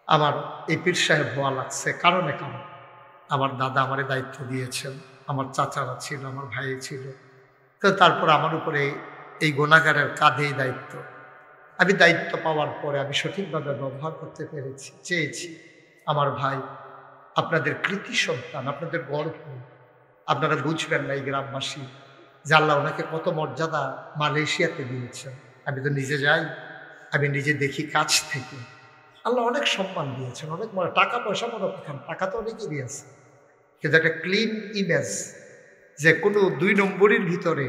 আমার এই পীর সাহেব হওয়া লাগছে। কারণে আমার দাদা আমারে দায়িত্ব দিয়েছেন, আমার চাচারা ছিল, আমার ভাই ছিল, তো তারপর আমার উপরে এই গুনাহগারের কাঁধেই দায়িত্ব। আমি দায়িত্ব পাওয়ার পরে আমি সঠিকভাবে ব্যবহার করতে পেরেছি, চেয়েছি। আমার ভাই আপনাদের কৃতি সন্তান, আপনাদের গর্ব, আপনারা বুঝবেন না এই গ্রামবাসী যে আল্লাহ ওনাকে কত মর্যাদা মালয়েশিয়াতে দিয়েছেন। আমি তো নিজে যাই, আমি নিজে দেখি কাছ থেকে। আল্লাহ অনেক সম্মান দিয়েছেন, অনেক টাকা পয়সা মনে করতাম, টাকা তো অনেকই দিয়েছে, কিন্তু একটা ক্লিন ইমেজ যে কোনো 2 নম্বরের ভিতরে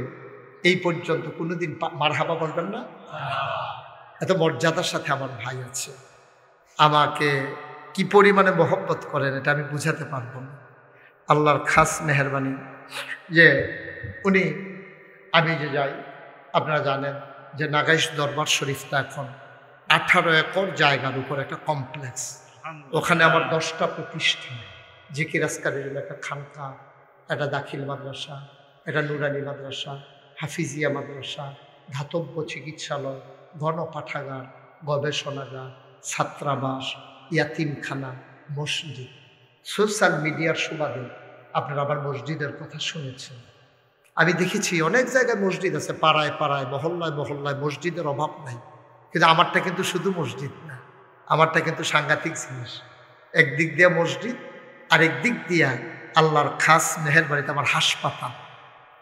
এই পর্যন্ত কোনোদিন মারহাবা বলবেন না। এত মর্যাদার সাথে আমার ভাই আছে, আমাকে কি পরিমাণে মহব্বত করেন এটা আমি বুঝাতে পারবো না। আল্লাহর খাস মেহরবানি যে উনি, আমি যে যাই, আপনারা জানেন যে নাগাইশ দরবার শরীফটা এখন 18 একর জায়গার উপর একটা কমপ্লেক্স। ওখানে আমার 10টা প্রতিষ্ঠান, জিকির আজকারের জন্য একটা খানকা, একটা দাখিল মাদ্রাসা, একটা নুরানি মাদ্রাসা, হাফিজিয়া মাদ্রাসা, ধাতব্য চিকিৎসালয়, গণপাঠাগার, গবেষণাগার, ছাত্রাবাস, ইয়াতিমখানা, মসজিদ। সোশ্যাল মিডিয়ার সুবাদে আপনারা আবার মসজিদের কথা শুনেছেন। আমি দেখেছি অনেক জায়গায় মসজিদ আছে, পাড়ায় পাড়ায়, মহল্লায় মহল্লায় মসজিদের অভাব নাই। কিন্তু আমারটা কিন্তু শুধু মসজিদ না, আমারটা কিন্তু সাংঘাতিক জিনিস। একদিক দিয়ে মসজিদ, আর একদিক দিয়া আল্লাহর খাস মেহেরবাড়িতে আমার হাসপাতাল,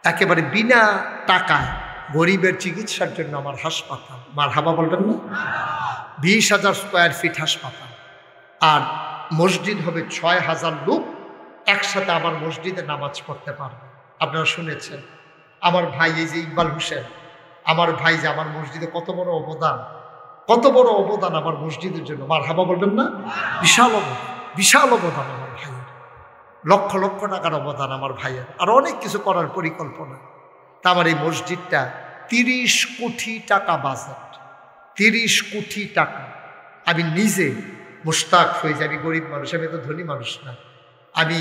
একেবারে বিনা টাকায় গরিবের চিকিৎসার জন্য আমার হাসপাতাল। মারহাবা বলবেন না? 20,000 স্কোয়ার ফিট হাসপাতাল, আর মসজিদ হবে 6,000 লোক একসাথে আমার মসজিদে নামাজ পড়তে পারবে। আপনারা শুনেছেন আমার ভাই এই যে ইকবাল হোসেন, আমার ভাই যে আমার মসজিদে কত বড় অবদান, কত বড় অবদান আমার মসজিদের জন্য। মারহাবা বলবেন না? বিশাল অবদান, বিশাল অবদান আমার ভাইয়ের, লক্ষ লক্ষ টাকার অবদান আমার ভাইয়ের, আর অনেক কিছু করার পরিকল্পনা। তা আমার এই মসজিদটা 30 কোটি টাকা বাজেট, 30 কোটি টাকা। আমি নিজে মুশতাক হয়ে যাই, আমি গরিব মানুষ, আমি তো ধনী মানুষ না। আমি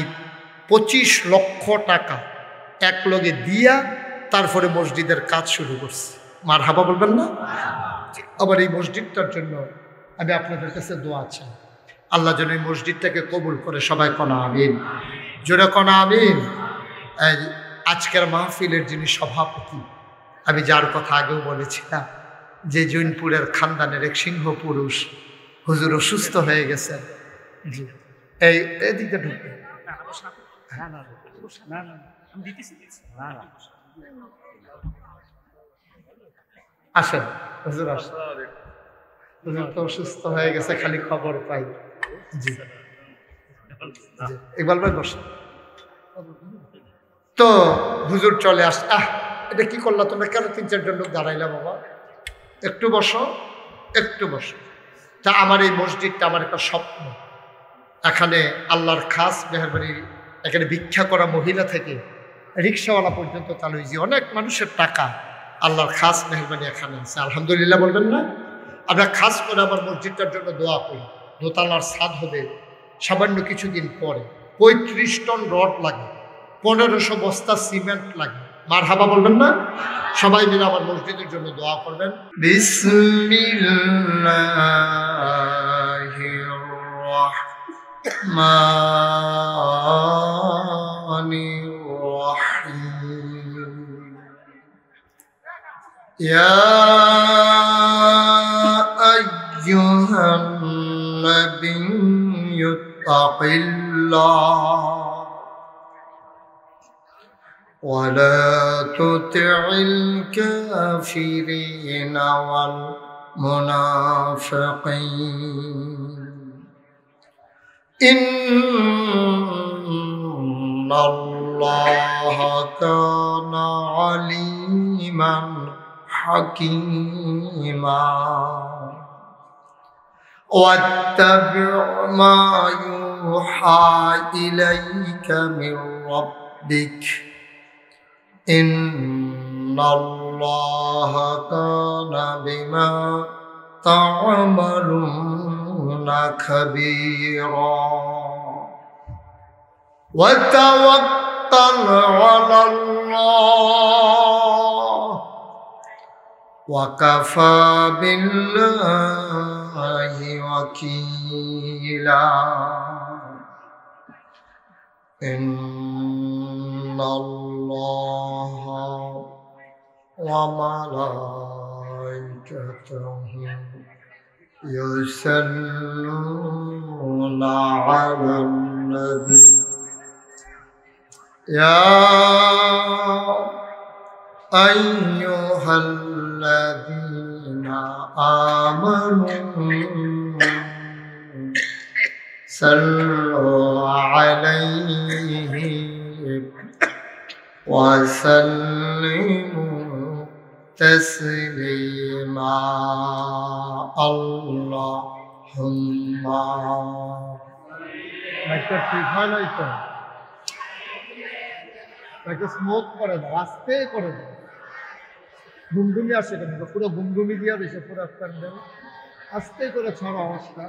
25 লক্ষ টাকা এক লগে দিয়া তারপরে মসজিদের কাজ শুরু করছি। মারহাবা বলবেন না? আবার এই মসজিদটার জন্য আমি আপনাদের কাছে দোয়া চাই, আল্লাহ যেন এই মসজিদটাকে কবুল করে। সবাই কনা আমিন, জোরে কনা আমিন। আজকের মাহফিলের যিনি সভাপতি, আমি যার কথা আগেও বলেছিলাম, যে জৈনপুরের খানদানের এক সিংহ পুরুষ, হুজুর অসুস্থ হয়ে গেছেন। জি, এইদিকে ঢুকে আসেন, হুজুর আসেন। হুজুর তো অসুস্থ হয়ে গেছে, খালি খবর পাই। জি, ইকবাল ভাই বসে। তো হুজুর চলে আস। এটা কি করলা তোমরা? কেন 3-4 লোক দাঁড়াইলা বাবা? একটু বসো, একটু বসো। তা আমার এই মসজিদটা আমার একটা স্বপ্ন। এখানে আল্লাহর খাস মেহরবানি, এখানে ভিক্ষা করা মহিলা থেকে রিক্সাওয়ালা পর্যন্ত চালু হয়েছে, অনেক মানুষের টাকা আল্লাহর খাস মেহরবানি এখানে আছে। আলহামদুলিল্লাহ বলবেন না? আমরা খাস করে আমার মসজিদটার জন্য দোয়া করি। দোতলার ছাদ হবে সামান্য কিছুদিন পরে, 35 টন রড লাগে, 1500 বস্তা সিমেন্ট লাগে। মারহাবা বলবেন না? সবাই মিলে আমার মসজিদের জন্য দোয়া করবেন। বিসমিল্লাহির রাহমানির রাহিম। ইয়া আইয়ুহান নাবিয়্যু তাকিল্লাহ ولا تطع الكافرين والمنافقين إن الله كان عليما حكيما واتبع ما يوحى إليك من ربك إن الله كان بما تعملون خبيرا وتوكل على الله وكفى بالله وكيلا إن الله وملائكته يصلون على النبي يا أيها الذين آمنوا صلوا عليه وسلموا تسليما اللهم একটা ঠিক হয় নাই তো একটা স্মোক করে দাও আস্তে করে দাও গুমগুমি আসে কেন পুরো গুমগুমি দিয়ে দিছে পুরো প্যান্ডেল আস্তে করে ছড়া অবস্থা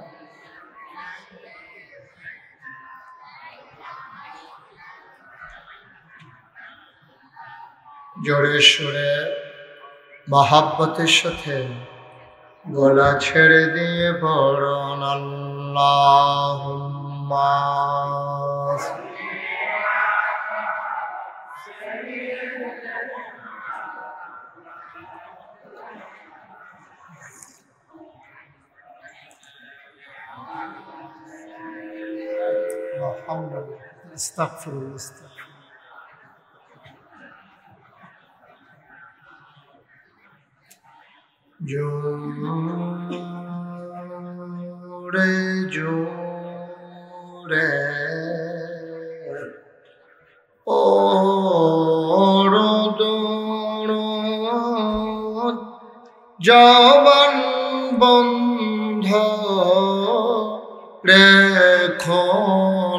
জোরে সুরে মহাব্বতের সাথে গলা ছেড়ে দিয়ে পড়ুন আল্লাহুম্মা আস্তাগফিরুল্লাহ জোরে জোরে জবান বন্ধ রেখো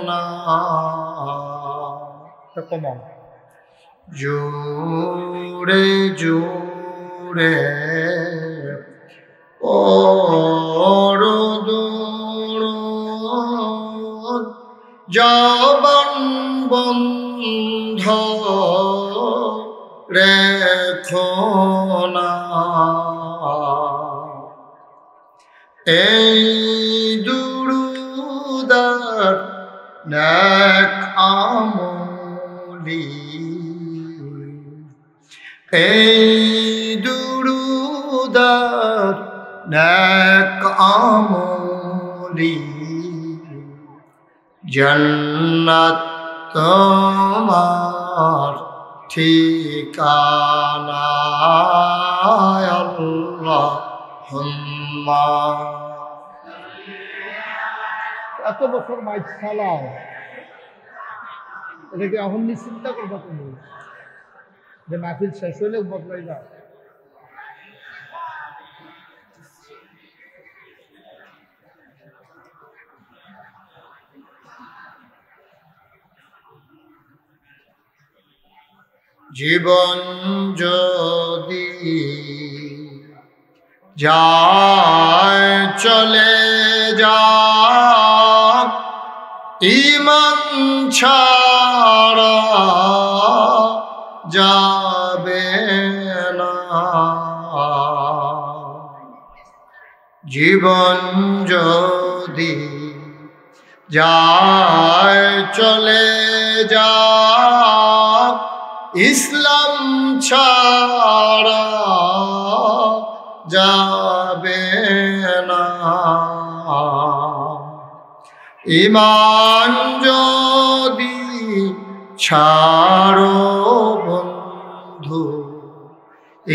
না কমাও জোরে জোরে জবান বন্ধ রেখো না এই দুরুদার নেক আমলি এই দুরুদার নেক আমলি জান্নাত তোমার ঠিকানা আল্লাহুম্মা এত বছর মাইক চালাও এটাকে এখন চিন্তা করবা তুমি যে মাহফিল শেষ হলে বদলাই যাও জীবন যদি যায় চলে যা ঈমান ছাড়া যাবে না জীবন যদি যায় চলে যা ইসলাম ছাড়া যাবে না ঈমান যদি ছাড়ো বন্ধু,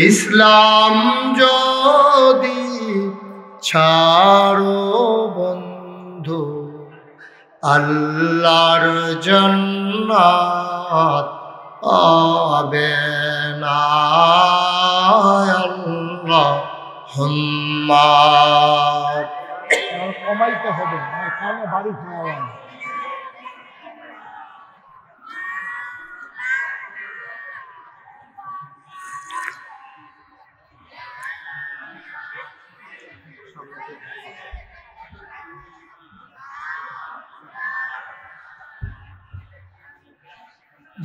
ইসলাম যদি ছাড়ো বন্ধু, আল্লাহর জান্নাত পাবে না। আল্লাহুম্মা কমাইতে হবে, কানে বাড়ি খাওয়া।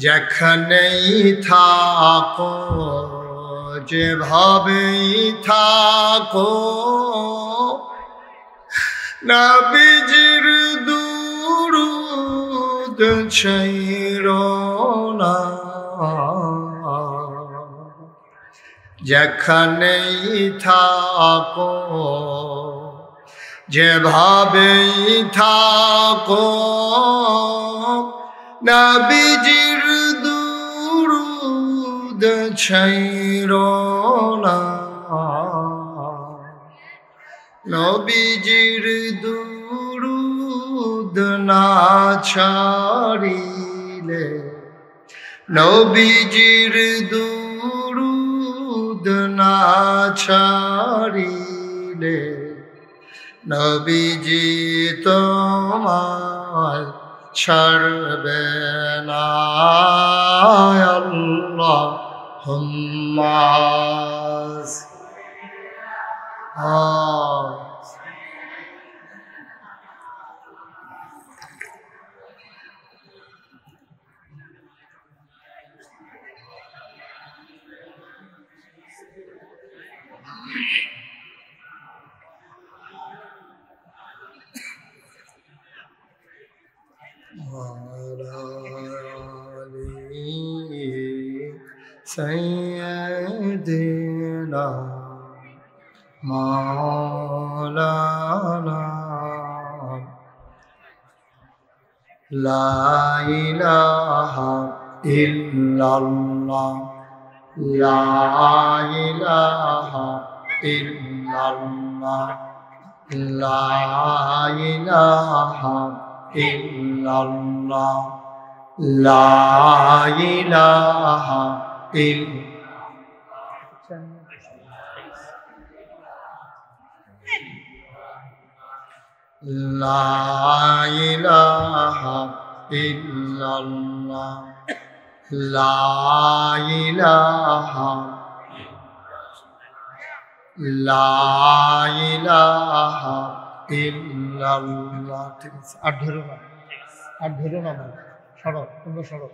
যেখানেই থাকো, যেভাবেই থাকো, নবীজির দুরূদ ছাইরো না। যেখানেই থাকো, যেভাবেই থাকো, নবীজির দুরূদ ছাইরো না। নবীজির দুরূদ না ছাড়িলে, নবীজির দুরূদ না ছাড়িলে, নবীজি তোমার ছাড়বে না। আল্লাহুম্মা سيدنا مولانا لا إله إلا الله لا إله إلا الله لا إله إلا الله لا إله إلا لا إله إلا الله لا إله لا إله إلا الله। ঠিক আছে, আর ধরো না, আর ধরো না, সরো, তোমরা সরো।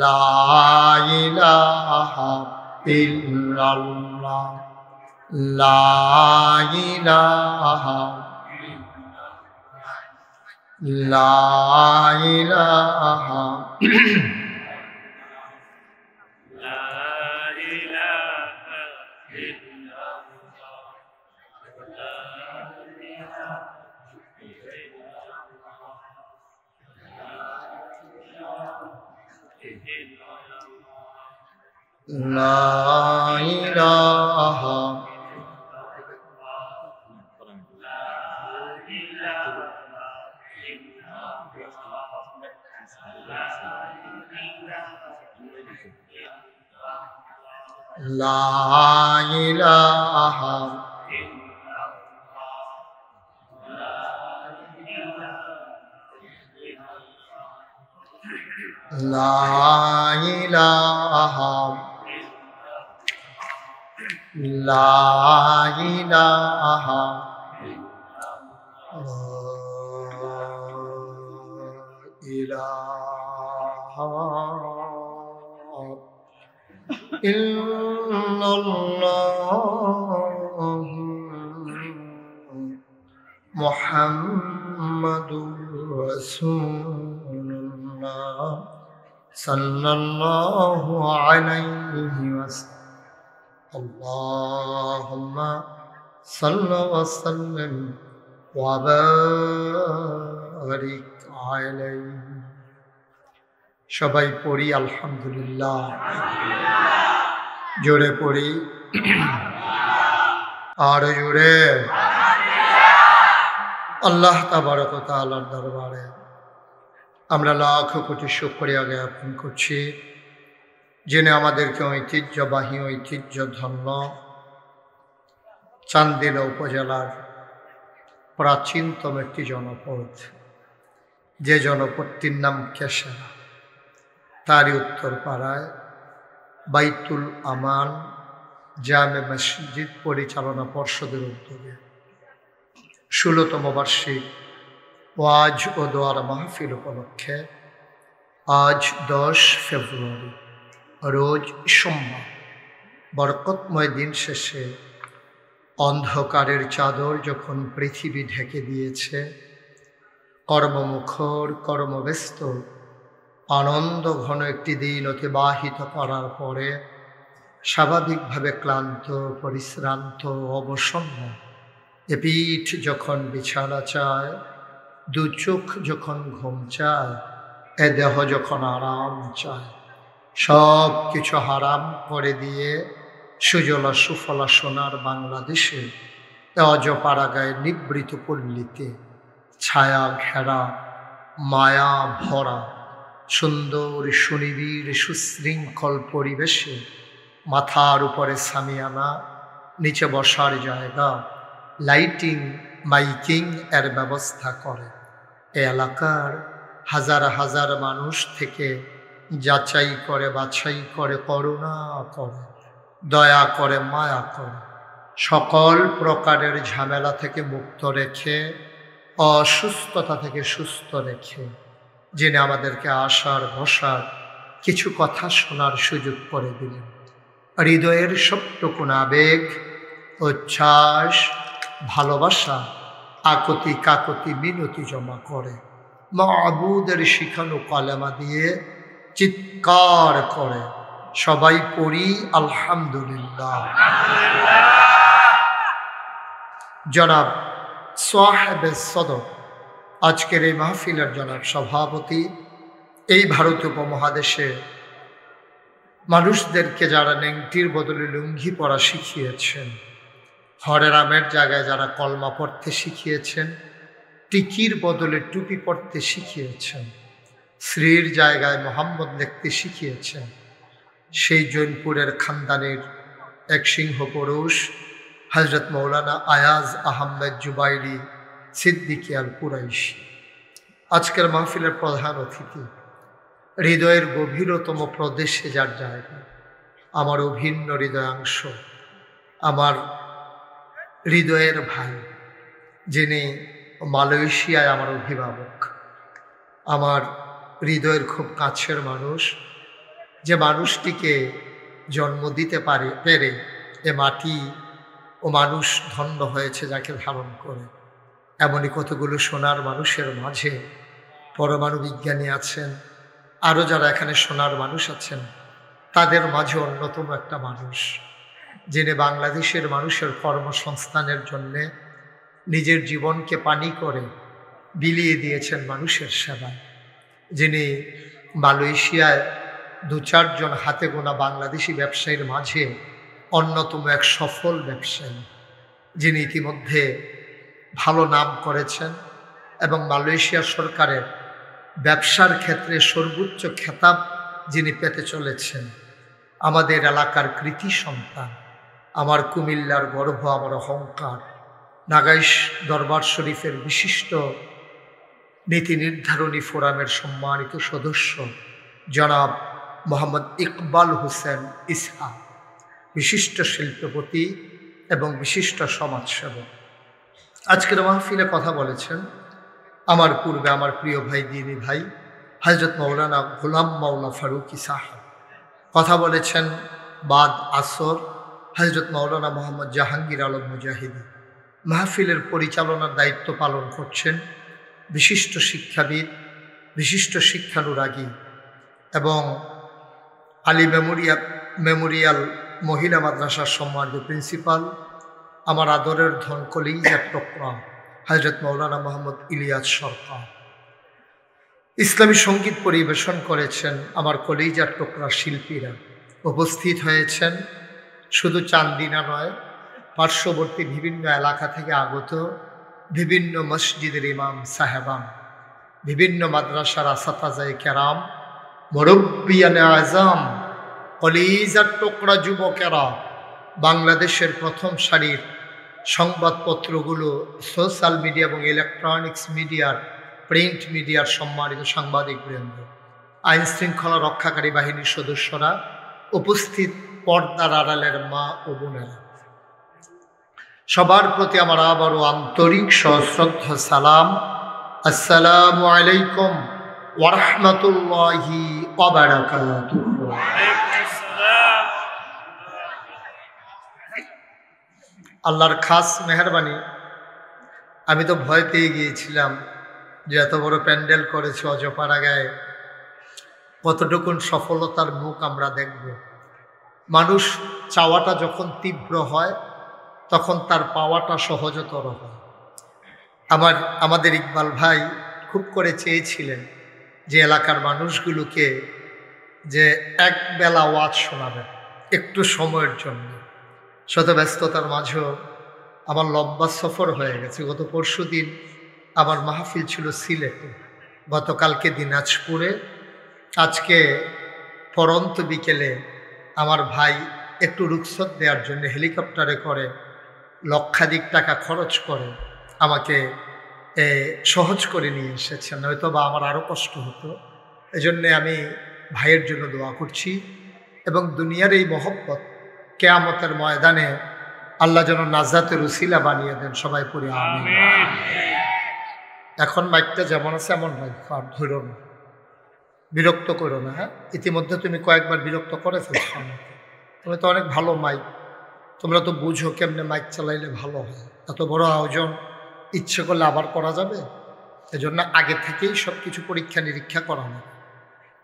লা ইলাহা ইল্লাল্লাহ লা ইলাহা লা ইলাহা لا إله لا إله لا إله لا إله إلا الله محمد رسول الله صلى الله عليه وسلم اللهم صل وسلم وبارك عليه সবাই পড়ি আলহামদুলিল্লাহ। জোরে পড়ি আর জোরে। আল্লাহ তাবারক ওয়া তাআলার দরবারে আমরা লাখ কোটি শুকরিয়া জ্ঞাপন করছি, যিনি আমাদেরকে ঐতিহ্যবাহী ঐতিহ্যধন্য চান্দিনা উপজেলার প্রাচীনতম একটি জনপদ, যে জনপদটির নাম কেশারা, তারই উত্তর পাড়ায় বাইতুল আমান জামে মসজিদ পরিচালনা পর্ষদের উদ্যোগে 16তম বার্ষিক ওয়াজ ও দোয়ার মাহফিল উপলক্ষে আজ 10 ফেব্রুয়ারি রোজ সোমবার বরকতময় দিন শেষে অন্ধকারের চাদর যখন পৃথিবী ঢেকে দিয়েছে, কর্মমুখর কর্মব্যস্ত আনন্দ ঘন একটি দিন অতিবাহিত করার পরে স্বাভাবিকভাবে ক্লান্ত পরিশ্রান্ত অবসন্ন এ পিঠ যখন বিছানা চায়, দু চোখ যখন ঘুম চায়, এ দেহ যখন আরাম চায়, সব কিছু হারাম করে দিয়ে সুজলা সুফলা সোনার বাংলাদেশে অজপাড়াগায় নিবৃত পল্লীতে ছায়া ঘেরা মায়া ভরা সুন্দর সুনিবিড় সুশৃঙ্খল পরিবেশে মাথার উপরে সামিয়ানা, নিচে বসার জায়গা, লাইটিং মাইকিং এর ব্যবস্থা করে এ এলাকার হাজার হাজার মানুষ থেকে যাচাই করে বাছাই করে করুণা করে দয়া করে মায়া করে সকল প্রকারের ঝামেলা থেকে মুক্ত রেখে অসুস্থতা থেকে সুস্থ রেখে যিনি আমাদেরকে আসার বসার কিছু কথা শোনার সুযোগ করে দিলেন। হৃদয়ের সবটুকুন আবেগ, উচ্ছ্বাস, ভালোবাসা, আকতি কাকতি মিনতি জমা করে মাবুদের শিখানো কালেমা দিয়ে চিৎকার করে সবাই পড়ি আলহামদুলিল্লাহ। জনাব সাহেবে সদর আজকের এই মাহফিলের জনাব সভাপতি, এই ভারতীয় উপমহাদেশে মানুষদেরকে যারা নেংটির বদলে লুঙ্গি পরা শিখিয়েছেন, হরে রামের জায়গায় যারা কলমা পড়তে শিখিয়েছেন, টিকির বদলে টুপি পড়তে শিখিয়েছেন, শ্রীর জায়গায় মোহাম্মদ লিখতে শিখিয়েছেন, সেই জৈনপুরের খানদানের এক সিংহ পুরুষ হজরত মৌলানা আয়াজ আহমেদ জুবাইরি সিদ্দিকী আল কুরাইশি আজকের মাহফিলের প্রধান অতিথি। হৃদয়ের গভীরতম প্রদেশে যার জায়গা, আমার অভিন্ন হৃদয়াংশ, আমার হৃদয়ের ভাই, যিনি মালয়েশিয়ায় আমার অভিভাবক, আমার হৃদয়ের খুব কাছের মানুষ, যে মানুষটিকে জন্ম দিতে পেরে এ মাটি ও মানুষ ধন্য হয়েছে যাকে ধারণ করে। এমনই কতগুলো সোনার মানুষের মাঝে পরমাণু বিজ্ঞানী আছেন, আরও যারা এখানে সোনার মানুষ আছেন, তাদের মাঝে অন্যতম একটা মানুষ, যিনি বাংলাদেশের মানুষের কর্মসংস্থানের জন্যে নিজের জীবনকে পানি করে বিলিয়ে দিয়েছেন মানুষের সেবায়, যিনি মালয়েশিয়ায় 2-4 জন হাতে গোনা বাংলাদেশি ব্যবসায়ীর মাঝে অন্যতম এক সফল ব্যবসায়ী, যিনি ইতিমধ্যে ভালো নাম করেছেন এবং মালয়েশিয়া সরকারের ব্যবসার ক্ষেত্রে সর্বোচ্চ খেতাব যিনি পেতে চলেছেন, আমাদের এলাকার কৃতি সন্তান, আমার কুমিল্লার গর্ব, আমার অহংকার, নাগাইশ দরবার শরীফের বিশিষ্ট নীতি নির্ধারণী ফোরামের সম্মানিত সদস্য জনাব মোহাম্মদ ইকবাল হোসেন ইসহা, বিশিষ্ট শিল্পপতি এবং বিশিষ্ট সমাজসেবক। আজকের মাহফিলে কথা বলেছেন আমার পূর্বে আমার প্রিয় ভাই, দিনী ভাই হজরত মৌলানা গোলাম মাওলা ফারুকি সাহেব। কথা বলেছেন বাদ আসর হজরত মৌলানা মোহাম্মদ জাহাঙ্গীর আলম মুজাহিদি। মাহফিলের পরিচালনার দায়িত্ব পালন করছেন বিশিষ্ট শিক্ষাবিদ, বিশিষ্ট শিক্ষানুরাগী এবং আলী মেমোরিয়াল মহিলা মাদ্রাসার সম্মানিত প্রিন্সিপাল, আমার আদরের ধনকলি প্রোগ্রাম হজরত মৌলানা মোহাম্মদ ইলিয়াস সরকার। ইসলামী সঙ্গীত পরিবেশন করেছেন আমার কলিজার টুকরা শিল্পীরা। উপস্থিত হয়েছেন শুধু চান্দিনা নয়, পার্শ্ববর্তী বিভিন্ন এলাকা থেকে আগত বিভিন্ন মসজিদের ইমাম সাহেবান, বিভিন্ন মাদ্রাসার আসাতাজায়ে কেরাম, মুরব্বিয়ানে আজম, কলিজার টুকরা যুবকেরা, বাংলাদেশের প্রথম সারির সংবাদপত্রগুলো, সোশ্যাল মিডিয়া এবং ইলেকট্রনিক্স মিডিয়ার, প্রিন্ট মিডিয়ার সম্মানিত সাংবাদিকবৃন্দ, আইন শৃঙ্খলা রক্ষাকারী বাহিনীর সদস্যরা, উপস্থিত পর্দার আড়ালের মা ও বোনেরা, সবার প্রতি আমার আবারও আন্তরিক সশ্রদ্ধা সালাম। আসসালামু আলাইকুম ওয়া রাহমাতুল্লাহি ওয়া বারাকাতুহু। আল্লাহর খাস মেহেরবানি, আমি তো ভয় পেয়ে গিয়েছিলাম যে এত বড় প্যান্ডেল করেছে অজপাড়াগায়, কতটুকুন সফলতার মুখ আমরা দেখব। মানুষ চাওয়াটা যখন তীব্র হয় তখন তার পাওয়াটা সহজতর হয়। আমাদের ইকবাল ভাই খুব করে চেয়েছিলেন যে এলাকার মানুষগুলোকে যে এক বেলা ওয়াজ শোনাবেন একটু সময়ের জন্য। শত ব্যস্ততার মাঝেও আমার লম্বা সফর হয়ে গেছে। গত পরশু দিন আমার মাহফিল ছিল সিলেটে, গতকালকে দিনাজপুরে, আজকে পরন্ত বিকেলে আমার ভাই একটু রুখসত দেওয়ার জন্য হেলিকপ্টারে করে লক্ষাধিক টাকা খরচ করে আমাকে সহজ করে নিয়ে এসেছেন, হয়তো বা আমার আরও কষ্ট হতো। এজন্যে আমি ভাইয়ের জন্য দোয়া করছি এবং দুনিয়ার এই মহব্বত কিয়ামতের ময়দানে আল্লাহ যেন নাজাতের উসিলা বানিয়ে দেন। সবাই পড়ি আমিন। এখন মাইকটা যেমন আছে এমন রাখো, আর ধরো না, বিরক্ত করো না। হ্যাঁ, ইতিমধ্যে তুমি কয়েকবার বিরক্ত করে ফেলছো আমাকে। তুমি তো অনেক ভালো মাইক, তোমরা তো বুঝো কেমনে মাইক চালাইলে ভালো হয়। এত বড় আয়োজন ইচ্ছে করলে আবার করা যাবে, এজন্য আগে থেকেই সব কিছু পরীক্ষা নিরীক্ষা করা হবে।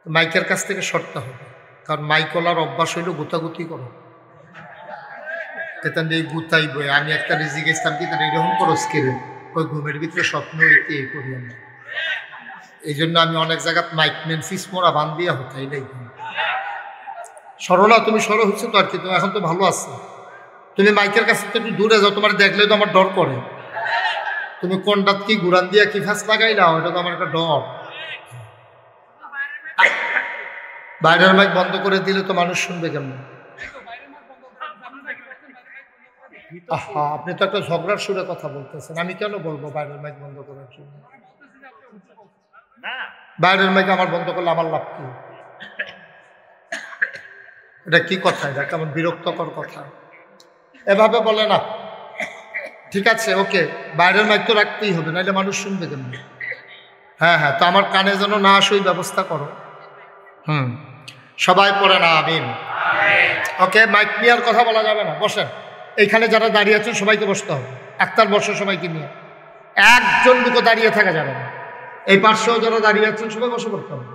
মাইকের কাছ থেকে সরতে হবে, কারণ মাইকলার অভ্যাস হইল গুতাগুতি করো। এটা নিয়ে গুতাই বই, আমি একটা রিজিক ইসলাম কি তার এরকম করো স্কেলে, ওই ঘুমের ভিতরে স্বপ্ন এতে এই করি আমরা। এই জন্য আমি অনেক জায়গায় মাইক মেনফিস মোড়া বান দিয়া হতাই নাই। সরলা তুমি সরো হচ্ছে তো আর কি, তুমি এখন তো ভালো আছে। তুমি মাইকের কাছে তো একটু দূরে যাও, তোমার দেখলে তো আমার ডর করে। তুমি কোনটাত কি গুড়ান দিয়া কি ফাঁস লাগাই না, ওটা তো আমার একটা ডর। বাইরের মাইক বন্ধ করে দিলে তো মানুষ শুনবে কেমন? আহা, আপনি তো একটা ঝগড়ার সুরে কথা বলতেছেন, আমি কেন বলবো বাইরের মাইক বন্ধ করার জন্য? বাইরের মাইক আমার বন্ধ করলে আমার লাভ কি? এটা কি কথা? এটা কেমন বিরক্তকর কথা, এভাবে বলে না। ঠিক আছে, ওকে, বাইরের মাইক তো রাখতেই হবে, নাহলে মানুষ শুনবে কেমন? হ্যাঁ হ্যাঁ, তো আমার কানে যেন না আসে ওই ব্যবস্থা করো। সবাই পড়ে না আমিন। ওকে, মাইক নিয়ে আর কথা বলা যাবে না, বসেন। এইখানে যারা দাঁড়িয়ে আছেন সবাইকে বসতে হবে। আক্তার বসে সবাইকে নিয়ে, একজন দুটো দাঁড়িয়ে থাকা যাবে না। এই পার্শ্বেও যারা দাঁড়িয়ে আছেন সবাই বসে পড়তে হবে।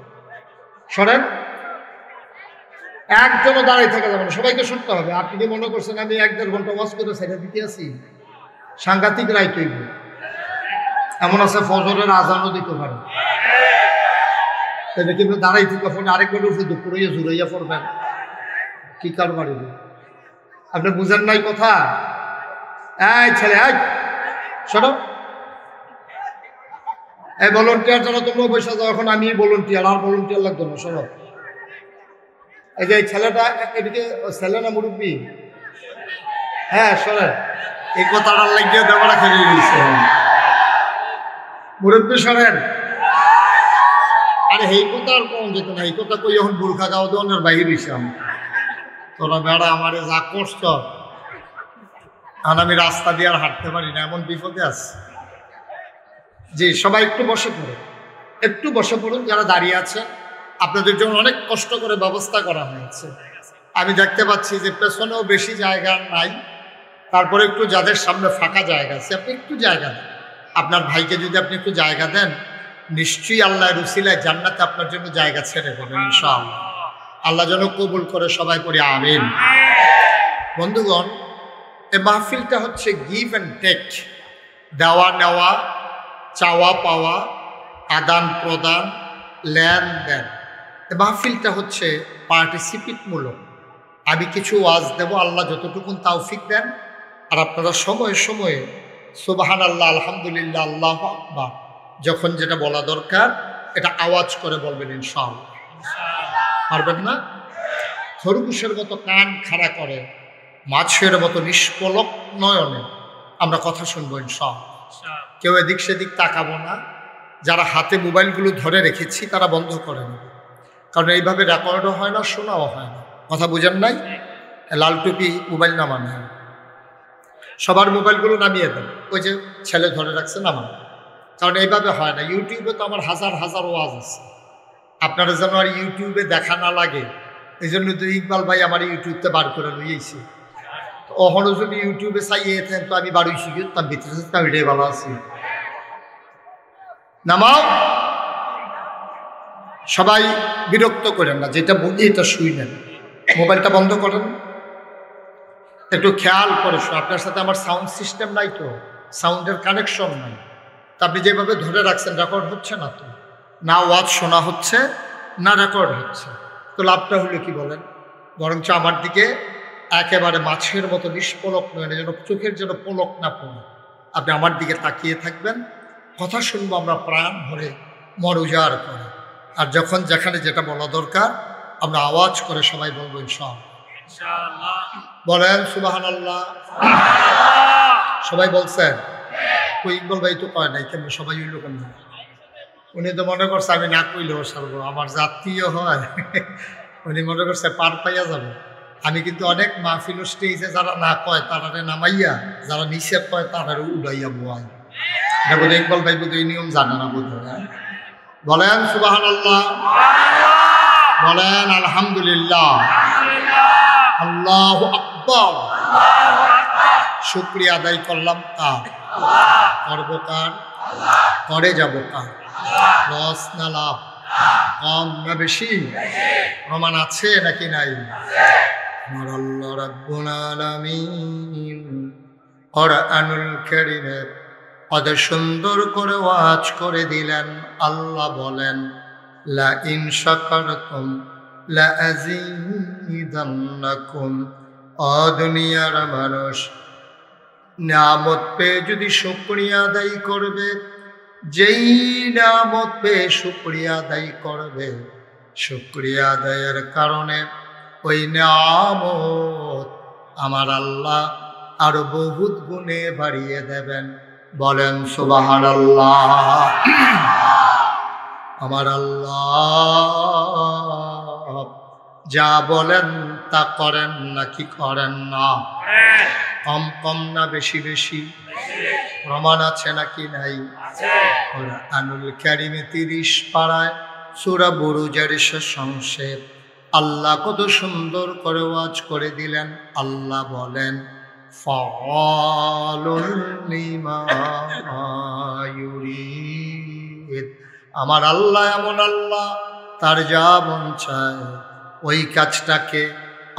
সরেন, একজনও দাঁড়িয়ে থাকা যাবে না, সবাইকে শুনতে হবে। আপনি মনে করছেন আমি 1-1.5 ঘন্টা ওয়াজ করে ছেড়ে দিতে আসি? সাংঘাতিক রাইট হইব। এমন আছে ফজরের আজানও দিতে পারে, তাহলে কিন্তু দাঁড়াই থেকে ফোনে আরেকবার উঠে দুপুরে জুড়াইয়া পড়বেন, কি কারবারি? আপনি বুঝেন নাই কথা? এই ছেলে, এই শোনো, এই ভলেন্টিয়ার যারা তোমরা বসে যাও, এখন আমি ভলেন্টিয়ার, আর ভলেন্টিয়ার লাগতো না। শোনো, এই যে এই ছেলেটা, এদিকে ছেলে না মুরব্বী? হ্যাঁ শোনেন, এই কথাটা লাগিয়ে দেওয়াটা খেলে গেছে মুরব্বী। শোনেন, আরে এই কথা আর কম যেত না, এই কথা কই এখন বুলখা গাও দনের বাহির হইছিলাম। তোরা বেড়া আমারে যা করছ, আর আমি রাস্তা দিয়ে আর হাঁটতে পারি না, এমন বিপদে আছে। জি, সবাই একটু বসে পড়ুন, একটু বসে পড়ুন। যারা দাঁড়িয়ে আছে আপনাদের জন্য অনেক কষ্ট করে ব্যবস্থা করা হয়েছে। আমি দেখতে পাচ্ছি যে পেছনেও বেশি জায়গা নাই, তারপরে একটু যাদের সামনে ফাঁকা জায়গা আছে আপনি একটু জায়গা দেন। আপনার ভাইকে যদি আপনি একটু জায়গা দেন, নিশ্চয়ই আল্লাহর উসিলায় জান্নাতে আপনার জন্য জায়গা ছেড়ে দেবেন ইনশাআল্লাহ। আল্লাহ যেন কবুল করে, সবাই পড়ি আমিন। বন্ধুগণ, এই মাহফিলটা হচ্ছে গিভ অ্যান্ড টেক, দেওয়া নেওয়া, চাওয়া পাওয়া, আদান প্রদান, লেনদেন। মাহফিলটা হচ্ছে পার্টিসিপেটমূলক। আমি কিছু ওয়াজ দেব, আল্লাহ যতটুকুন তাওফিক দেন, আর আপনারা সময়ে সময়ে সুবহানাল্লাহ, আলহামদুলিল্লাহ, আল্লাহু আকবার যখন যেটা বলা দরকার এটা আওয়াজ করে বলবেন ইনশাআল্লাহ। পারবেন না? খরগোশের মতো কান খাড়া করে, মাছের মতো নিষ্পলক নয়নে আমরা কথা শুনবো ইনশাআল্লাহ। কেউ এদিক সেদিক তাকাবো না। যারা হাতে মোবাইলগুলো ধরে রেখেছি তারা বন্ধ করে নেবে, কারণ এইভাবে রেকর্ডও হয় না, শোনাও হয় না। কথা বুঝেন নাই? লাল টুপি মোবাইল নামান, সবার মোবাইলগুলো নামিয়ে দেন। ওই যে ছেলে ধরে রাখছে নামান, কারণ এইভাবে হয় না। ইউটিউবে তো আমার হাজার হাজার ওয়াজ আছে, আপনারা যেন আর ইউটিউবে দেখা না লাগে এই জন্য তো ইকবাল ভাই আমার ইউটিউবতে বার করে লইয়েছি। ওখানে যদি ইউটিউবে চাইয়ে থাকেন তো আমি বাড়িয়েছি, তার ভিতরে আমি রে ভালো আছি। নামাও, সবাই বিরক্ত করেন না, যেটা বলি এটা শুই নেন। মোবাইলটা বন্ধ করেন, একটু খেয়াল করে। আপনার সাথে আমার সাউন্ড সিস্টেম নাই তো, সাউন্ডের কানেকশন নাই। তা আপনি যেভাবে ধরে রাখছেন রেকর্ড হচ্ছে না তো, না ওয়াজ শোনা হচ্ছে না রেকর্ড হচ্ছে, তো লাভটা হলো কি বলেন? বরঞ্চ আমার দিকে একেবারে মাছের মতো নিষ্পলক নয়, যেন চোখের যেন পলক না পড়ে আপনি আমার দিকে তাকিয়ে থাকবেন। কথা শুনবো আমরা প্রাণ ভরে, মন উজাড় করে। আর যখন যেখানে যেটা বলা দরকার আমরা আওয়াজ করে সবাই বলবো ইনশাআল্লাহ। বলেন সুবহানাল্লাহ। সবাই বলছেন? ইকবাল ভাই তো কয় নাই, কেন সবাই হইল কেন? উনি তো মনে করছে আমি না কইলেও সারবো, আমার জাতীয় হয়। উনি মনে করছে পার পাইয়া যাবে। আমি কিন্তু অনেক মাহফিল স্টেজে যারা না কয় তারারে নামাইয়া, যারা নিচে কয় তারারে উড়াইয়া বোয়াই। এটা বোধ ইকবাল ভাই বোধ এই নিয়ম জানে না বোধ হয়। বলেন সুবহানাল্লাহ, বলেন আলহামদুলিল্লাহ, আল্লাহু আকবার। শুকরিয়া আদায় করলাম কার? করব কার? করে যাব কার? লস না লাভ? কম না বেশি? প্রমাণ আছে নাকি নাই? আমার আল্লাহ রাব্বুল আলামিন কুরআনুল কারীমে কত সুন্দর করে ওয়াজ করে দিলেন। আল্লাহ বলেন লা ইন শাকারতুম লা আযীদান্নাকুম। ও দুনিয়ার মানুষ, নিয়ামত পেয়ে যদি শুকরিয়া আদায় করবে, যেই নিয়ামত পেয়ে শুকরিয়া আদায় করবে, শুকরিয়া আদায়ের কারণে ওই নিয়ামত আমার আল্লাহ আরো বহুত গুণে বাড়িয়ে দেবেন। বলেন সুবহানাল্লাহ। আমার আল্লাহ যা বলেন তা করেন নাকি করেন না? কম কম না বেশি বেশি? প্রমাণ আছে নাকি নাই? কুরআনুল কারীমে 30 পারায় সূরা বুরুজের শেষ অংশে আল্লাহ কত সুন্দর করে ওয়াজ করে দিলেন। আল্লাহ বলেন ফাআলুল লিমা ইউরিদ। আমার আল্লাহ এমন আল্লাহ, তার যা মন চায় ওই কাজটাকে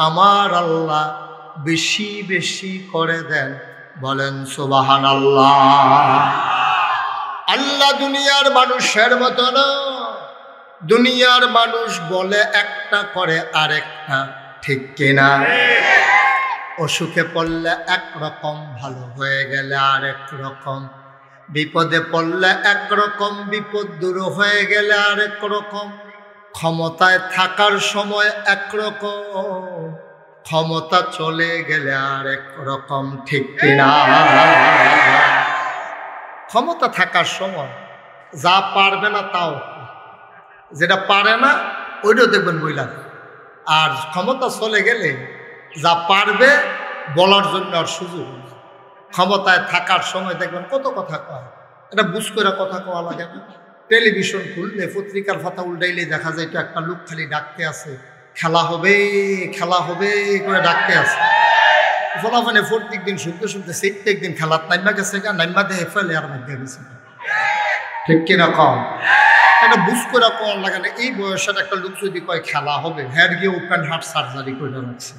আমার আল্লাহ বেশি বেশি করে দেন। বলেন সুবহানাল্লাহ। আল্লাহ দুনিয়ার মানুষের মতো না। দুনিয়ার মানুষ বলে একটা করে আরেকটা, ঠিক কিনা? অসুখে পড়লে একরকম, ভালো হয়ে গেলে আরেক রকম, বিপদে পড়লে একরকম, বিপদ দূর হয়ে গেলে আরেক রকম, ক্ষমতায় থাকার সময় একরকম, ক্ষমতা চলে গেলে আরেক রকম, ঠিক কিনা? ক্ষমতা থাকার সময় যা পারবে না তাও, যেটা পারে না ওইটাও দেখবেন বইলা। আর ক্ষমতা চলে গেলে যা পারবে বলার জন্য আর সুযোগ নেই। ক্ষমতায় থাকার সময় দেখবেন কত কথা কয়, এটা বুঝ করে কথা কওয়া লাগে না। টেলিভিশন খুললে, পত্রিকার পাতা উল্টাইলে দেখা যায় তো একটা লোক খালি ডাকতে আছে, খেলা হবে খেলা হবে করে ডাকতে আছে। ফলাফলে প্রত্যেক দিন শুনতে শুনতে প্রত্যেক দিন খেলার নাইমা গেছে, নাইমা দেহে ফেলে আর মধ্যে গেছে, ঠিক কিনা? কম এটা বুঝ করে কম লাগে না। এই বয়সের একটা লোক যদি কয় খেলা হবে, হ্যাঁ গিয়ে ওপেন হার্ট সার্জারি করে রাখছে,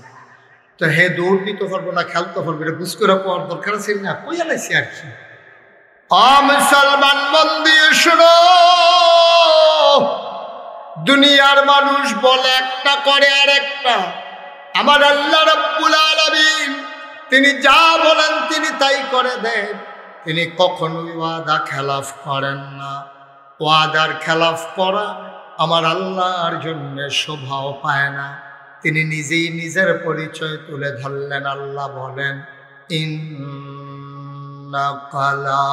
তো হে দৌড় দিতে পারবো না, খেলতে পারবো, এটা বুঝ করে পাওয়ার দরকার ছিল না, কই আলাইছি আর কি। মুসলমান মন দিয়ে শুনো, দুনিয়ার মানুষ বলে একটা করে আর একটা। আমার আল্লাহ রাব্বুল আলামিন তিনি যা বলেন তিনি তাই করে দেন। তিনি কখনোই ওয়াদা খেলাফ করেন না। ওয়াদার খেলাফ করা আমার আল্লাহর জন্য শোভাও পায় না। তিনি নিজেই নিজের পরিচয় তুলে ধরলেন। আল্লাহ বলেন, ইন্নাকা লা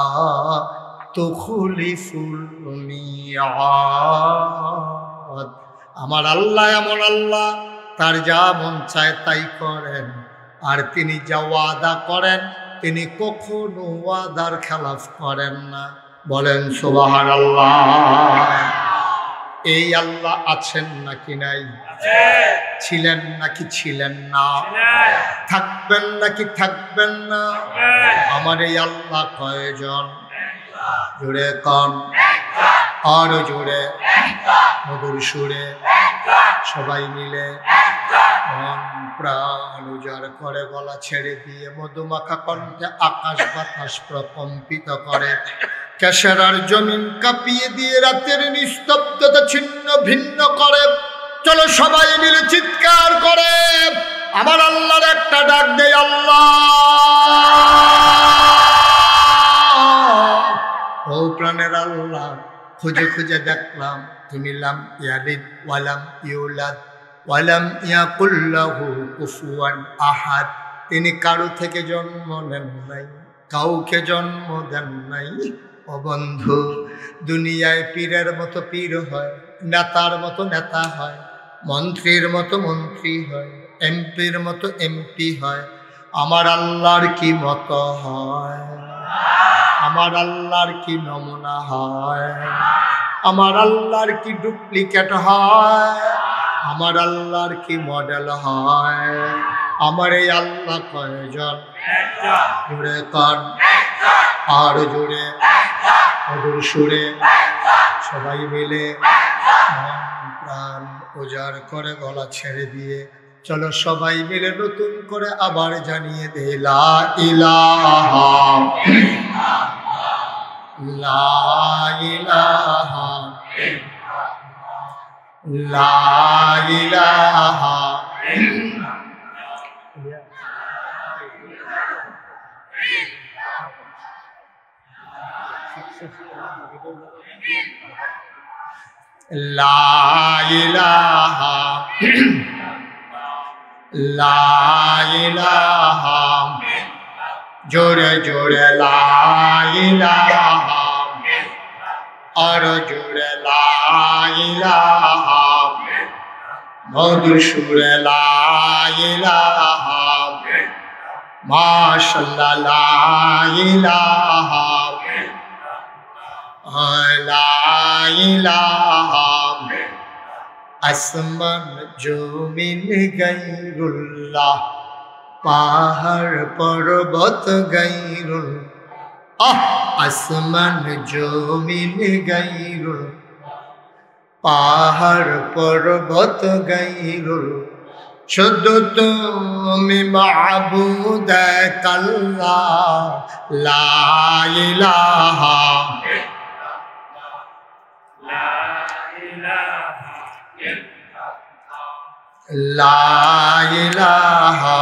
তুখলিফুল মিয়াদ। আমার আল্লাহ এমন আল্লাহ, তার যা মন চায় তাই করেন। আর তিনি যা ওয়াদা করেন তিনি কখনো ওয়াদার খেলাফ করেন না। বলেন সুবহানাল্লাহ। এই আল্লাহ আছেন নাকি নাই? ছিলেন নাকি ছিলেন না? থাকবেন নাকি থাকবেন না? আমার এই আল্লাহ কয়জন? জুড়ে কন, আরো জুড়ে, মধুর সুরে সবাই মিলে মন প্রাণ উজাড় করে গলা ছেড়ে দিয়ে মধুমাখা কণ্ঠে আকাশ বাতাস প্রকম্পিত করে, কেশরার জমিন কাঁপিয়ে দিয়ে রাতের নিস্তব্ধতা ছিন্ন ভিন্ন করে। চলো সবাই মিলে চিৎকার করে আমার আল্লাহর একটা ডাক দেয়, আল্লাহ। ও প্রাণের আল্লাহ, খুঁজে খুঁজে দেখলাম তুমি লাম ইয়ালিদ ওয়ালাম ইউলাদ ওয়ালাম ইয়াকুল লাহু কুফুয়ান আহাদ। তিনি কারো থেকে জন্ম নেন নাই, কাউকে জন্ম দেন নাই। ও বন্ধু, দুনিয়ায় পীরের মতো পীর হয়, নেতার মতো নেতা হয়, মন্ত্রীর মতো মন্ত্রী হয়, এমপির মতো এমপি হয়। আমার আল্লাহর কি মতো হয়? আমার আল্লাহর কি নমুনা হয়? আমার আল্লাহর কি ডুপ্লিকেট হয়? আমার আল্লাহর কি মডেল হয়? আমার এই আল্লাহ কয়জন? জুড়ে কন, আর জুড়ে, মধুর সুরে সবাই মিলে মন প্রাণ উজাড় করে গলা ছেড়ে দিয়ে চলো সবাই মিলে নতুন করে আবার জানিয়ে দে, লা ইলাহা লা ইলাহা লা ইলাহা লা ইলাহা লা ইলাহা জোরে জোরে লা ইলাহা আর জোরে লা ইলাহা মধুর সুরে লা ইলাহা মাশাআল্লাহ লা ইলাহা লা ইলাহা আসমান জমিন গায়রুল্লাহ পাহাড় পর্বত গায়রুল আসমান জমিন গায়রুল পাহাড় পর্বত গায়রুল শুধু তুমি মাবুদ আল্লাহ লা ইলাহা লা ইলাহা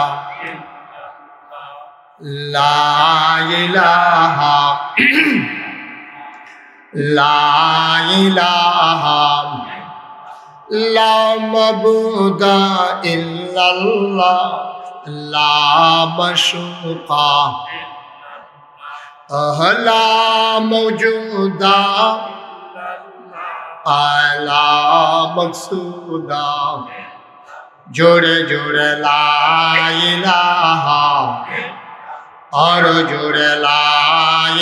লা ইলাহা লা ইলাহা লা মাবুদা ইল্লাল্লাহ লা মাশুকা লা মওজুদা লা মকসুদা জোরে জোরে লা ইলাহা আর জোরে লা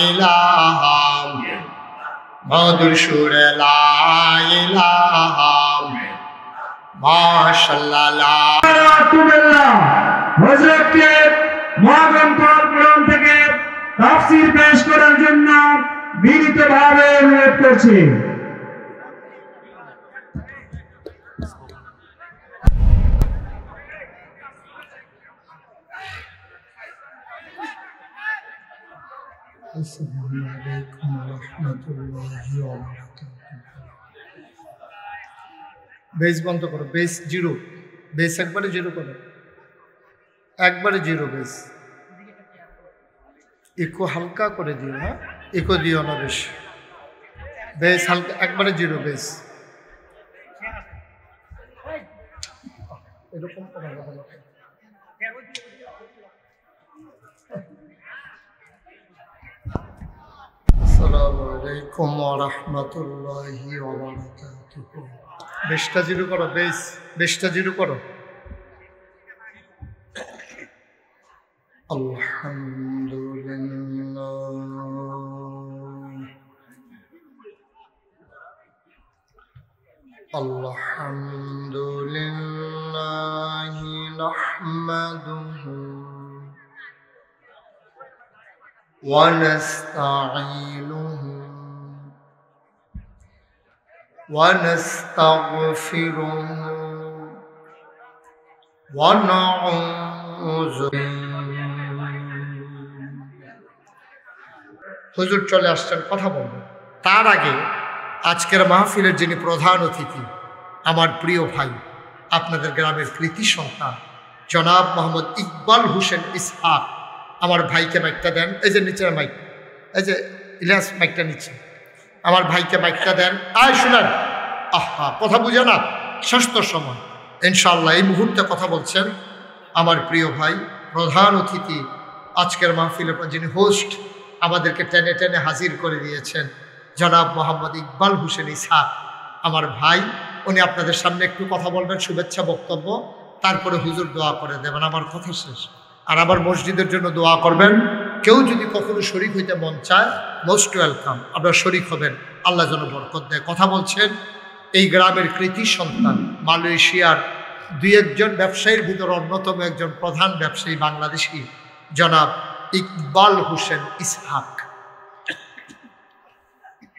ইলাহা মধুর সুরে লা ইলাহা মাশাআল্লাহ। হযরতকে মহাগ্রন্থ কোরআন থেকে তাফসীর পেশ করার জন্য বিনীতভাবে অনুরোধ করছি। আসসালামু আলাইকুম ওয়া রাহমাতুল্লাহি ওয়া বারাকাতুহু। বেস বন্ধ করো, বেস জিরো, বেস একবারে জিরো করো, একবারে জিরো বেস। ইকো হালকা করে দিও, হ্যাঁ ইকো দিও না বেশ, বেস হালকা একবারে জিরো বেস। এরকম করা যাবে না। আসসালামু আলাইকুম ওয়া রাহমাতুল্লাহি ওয়া বারাকাতুহু। বেশটা জিরো করো, বেস বেশটা জিরো করো। আলহামদুলিল্লাহি নাহমাদুহু ওয়া নাস্তাঈনুহু ওয়া নাস্তাগফিরুহু ওয়া নাউযু। হুজুর চলে আসছেন, কথা বলবেন। তার আগে আজকের মাহফিলের যিনি প্রধান অতিথি, আমার প্রিয় ভাই, আপনাদের গ্রামের কৃতি সন্তান জনাব মোহাম্মদ ইকবাল হোসেন ইসহাক, আমার ভাইকে মাইকটা দেন। এই যে নিচের মাইক, এই যে ইলিয়াস মাইকটা নিচ্ছে, আমার ভাইকে মাইকটা দেন। আয় শুনেন, আহা কথা বুঝে না, ষষ্ঠ সময় ইনশাআল্লাহ এই মুহূর্তে কথা বলছেন আমার প্রিয় ভাই, প্রধান অতিথি আজকের মাহফিলের যিনি হোস্ট, আমাদেরকে টেনে টেনে হাজির করে দিয়েছেন জনাব মোহাম্মদ ইকবাল হোসেন ইসহাক, আমার ভাই। উনি আপনাদের সামনে একটু কথা বলবেন, শুভেচ্ছা বক্তব্য, তারপরে হুজুর দোয়া করে দেবেন, আমার কথা শেষ। আর আবার মসজিদের জন্য দোয়া করবেন। কেউ যদি কখনো শরিক হইতে মন চায়, মোস্ট ওয়েলকাম, আপনারা শরিক হবেন, আল্লাহ যেন বরকত দেয়। কথা বলছেন এই গ্রামের কৃতি সন্তান, মালয়েশিয়ার দুই একজন ব্যবসায়ীর ভিতরে অন্যতম একজন প্রধান ব্যবসায়ী বাংলাদেশি জনাব ইকবাল হোসেন ইসহাক।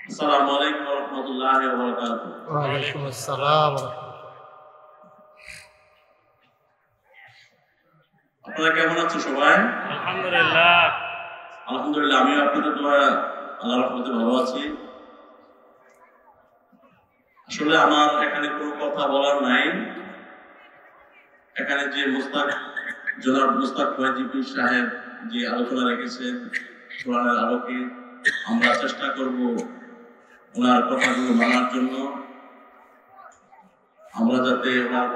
আসসালামু আলাইকুম ওয়া রাহমাতুল্লাহি ওয়া বারাকাতুহু। ওয়া আলাইকুম আসসালাম। আপনারা কেমন আছেন সবাই? আলহামদুলিল্লাহ। আলহামদুলিল্লাহ, আমিও আপনাদের দোয়া আল্লাহর রহমতে ভালো আছি। আসলে আমার এখানে কোনো কথা বলার নাই। এখানে যে জনাব মুস্তাক ওয়াজিবি সাহেব যে আলোচনা রেখেছেন কোরআনের আলোকে, আমরা চেষ্টা করব ওনার কথাগুলো মানার জন্য, আমরা যাতে ওনার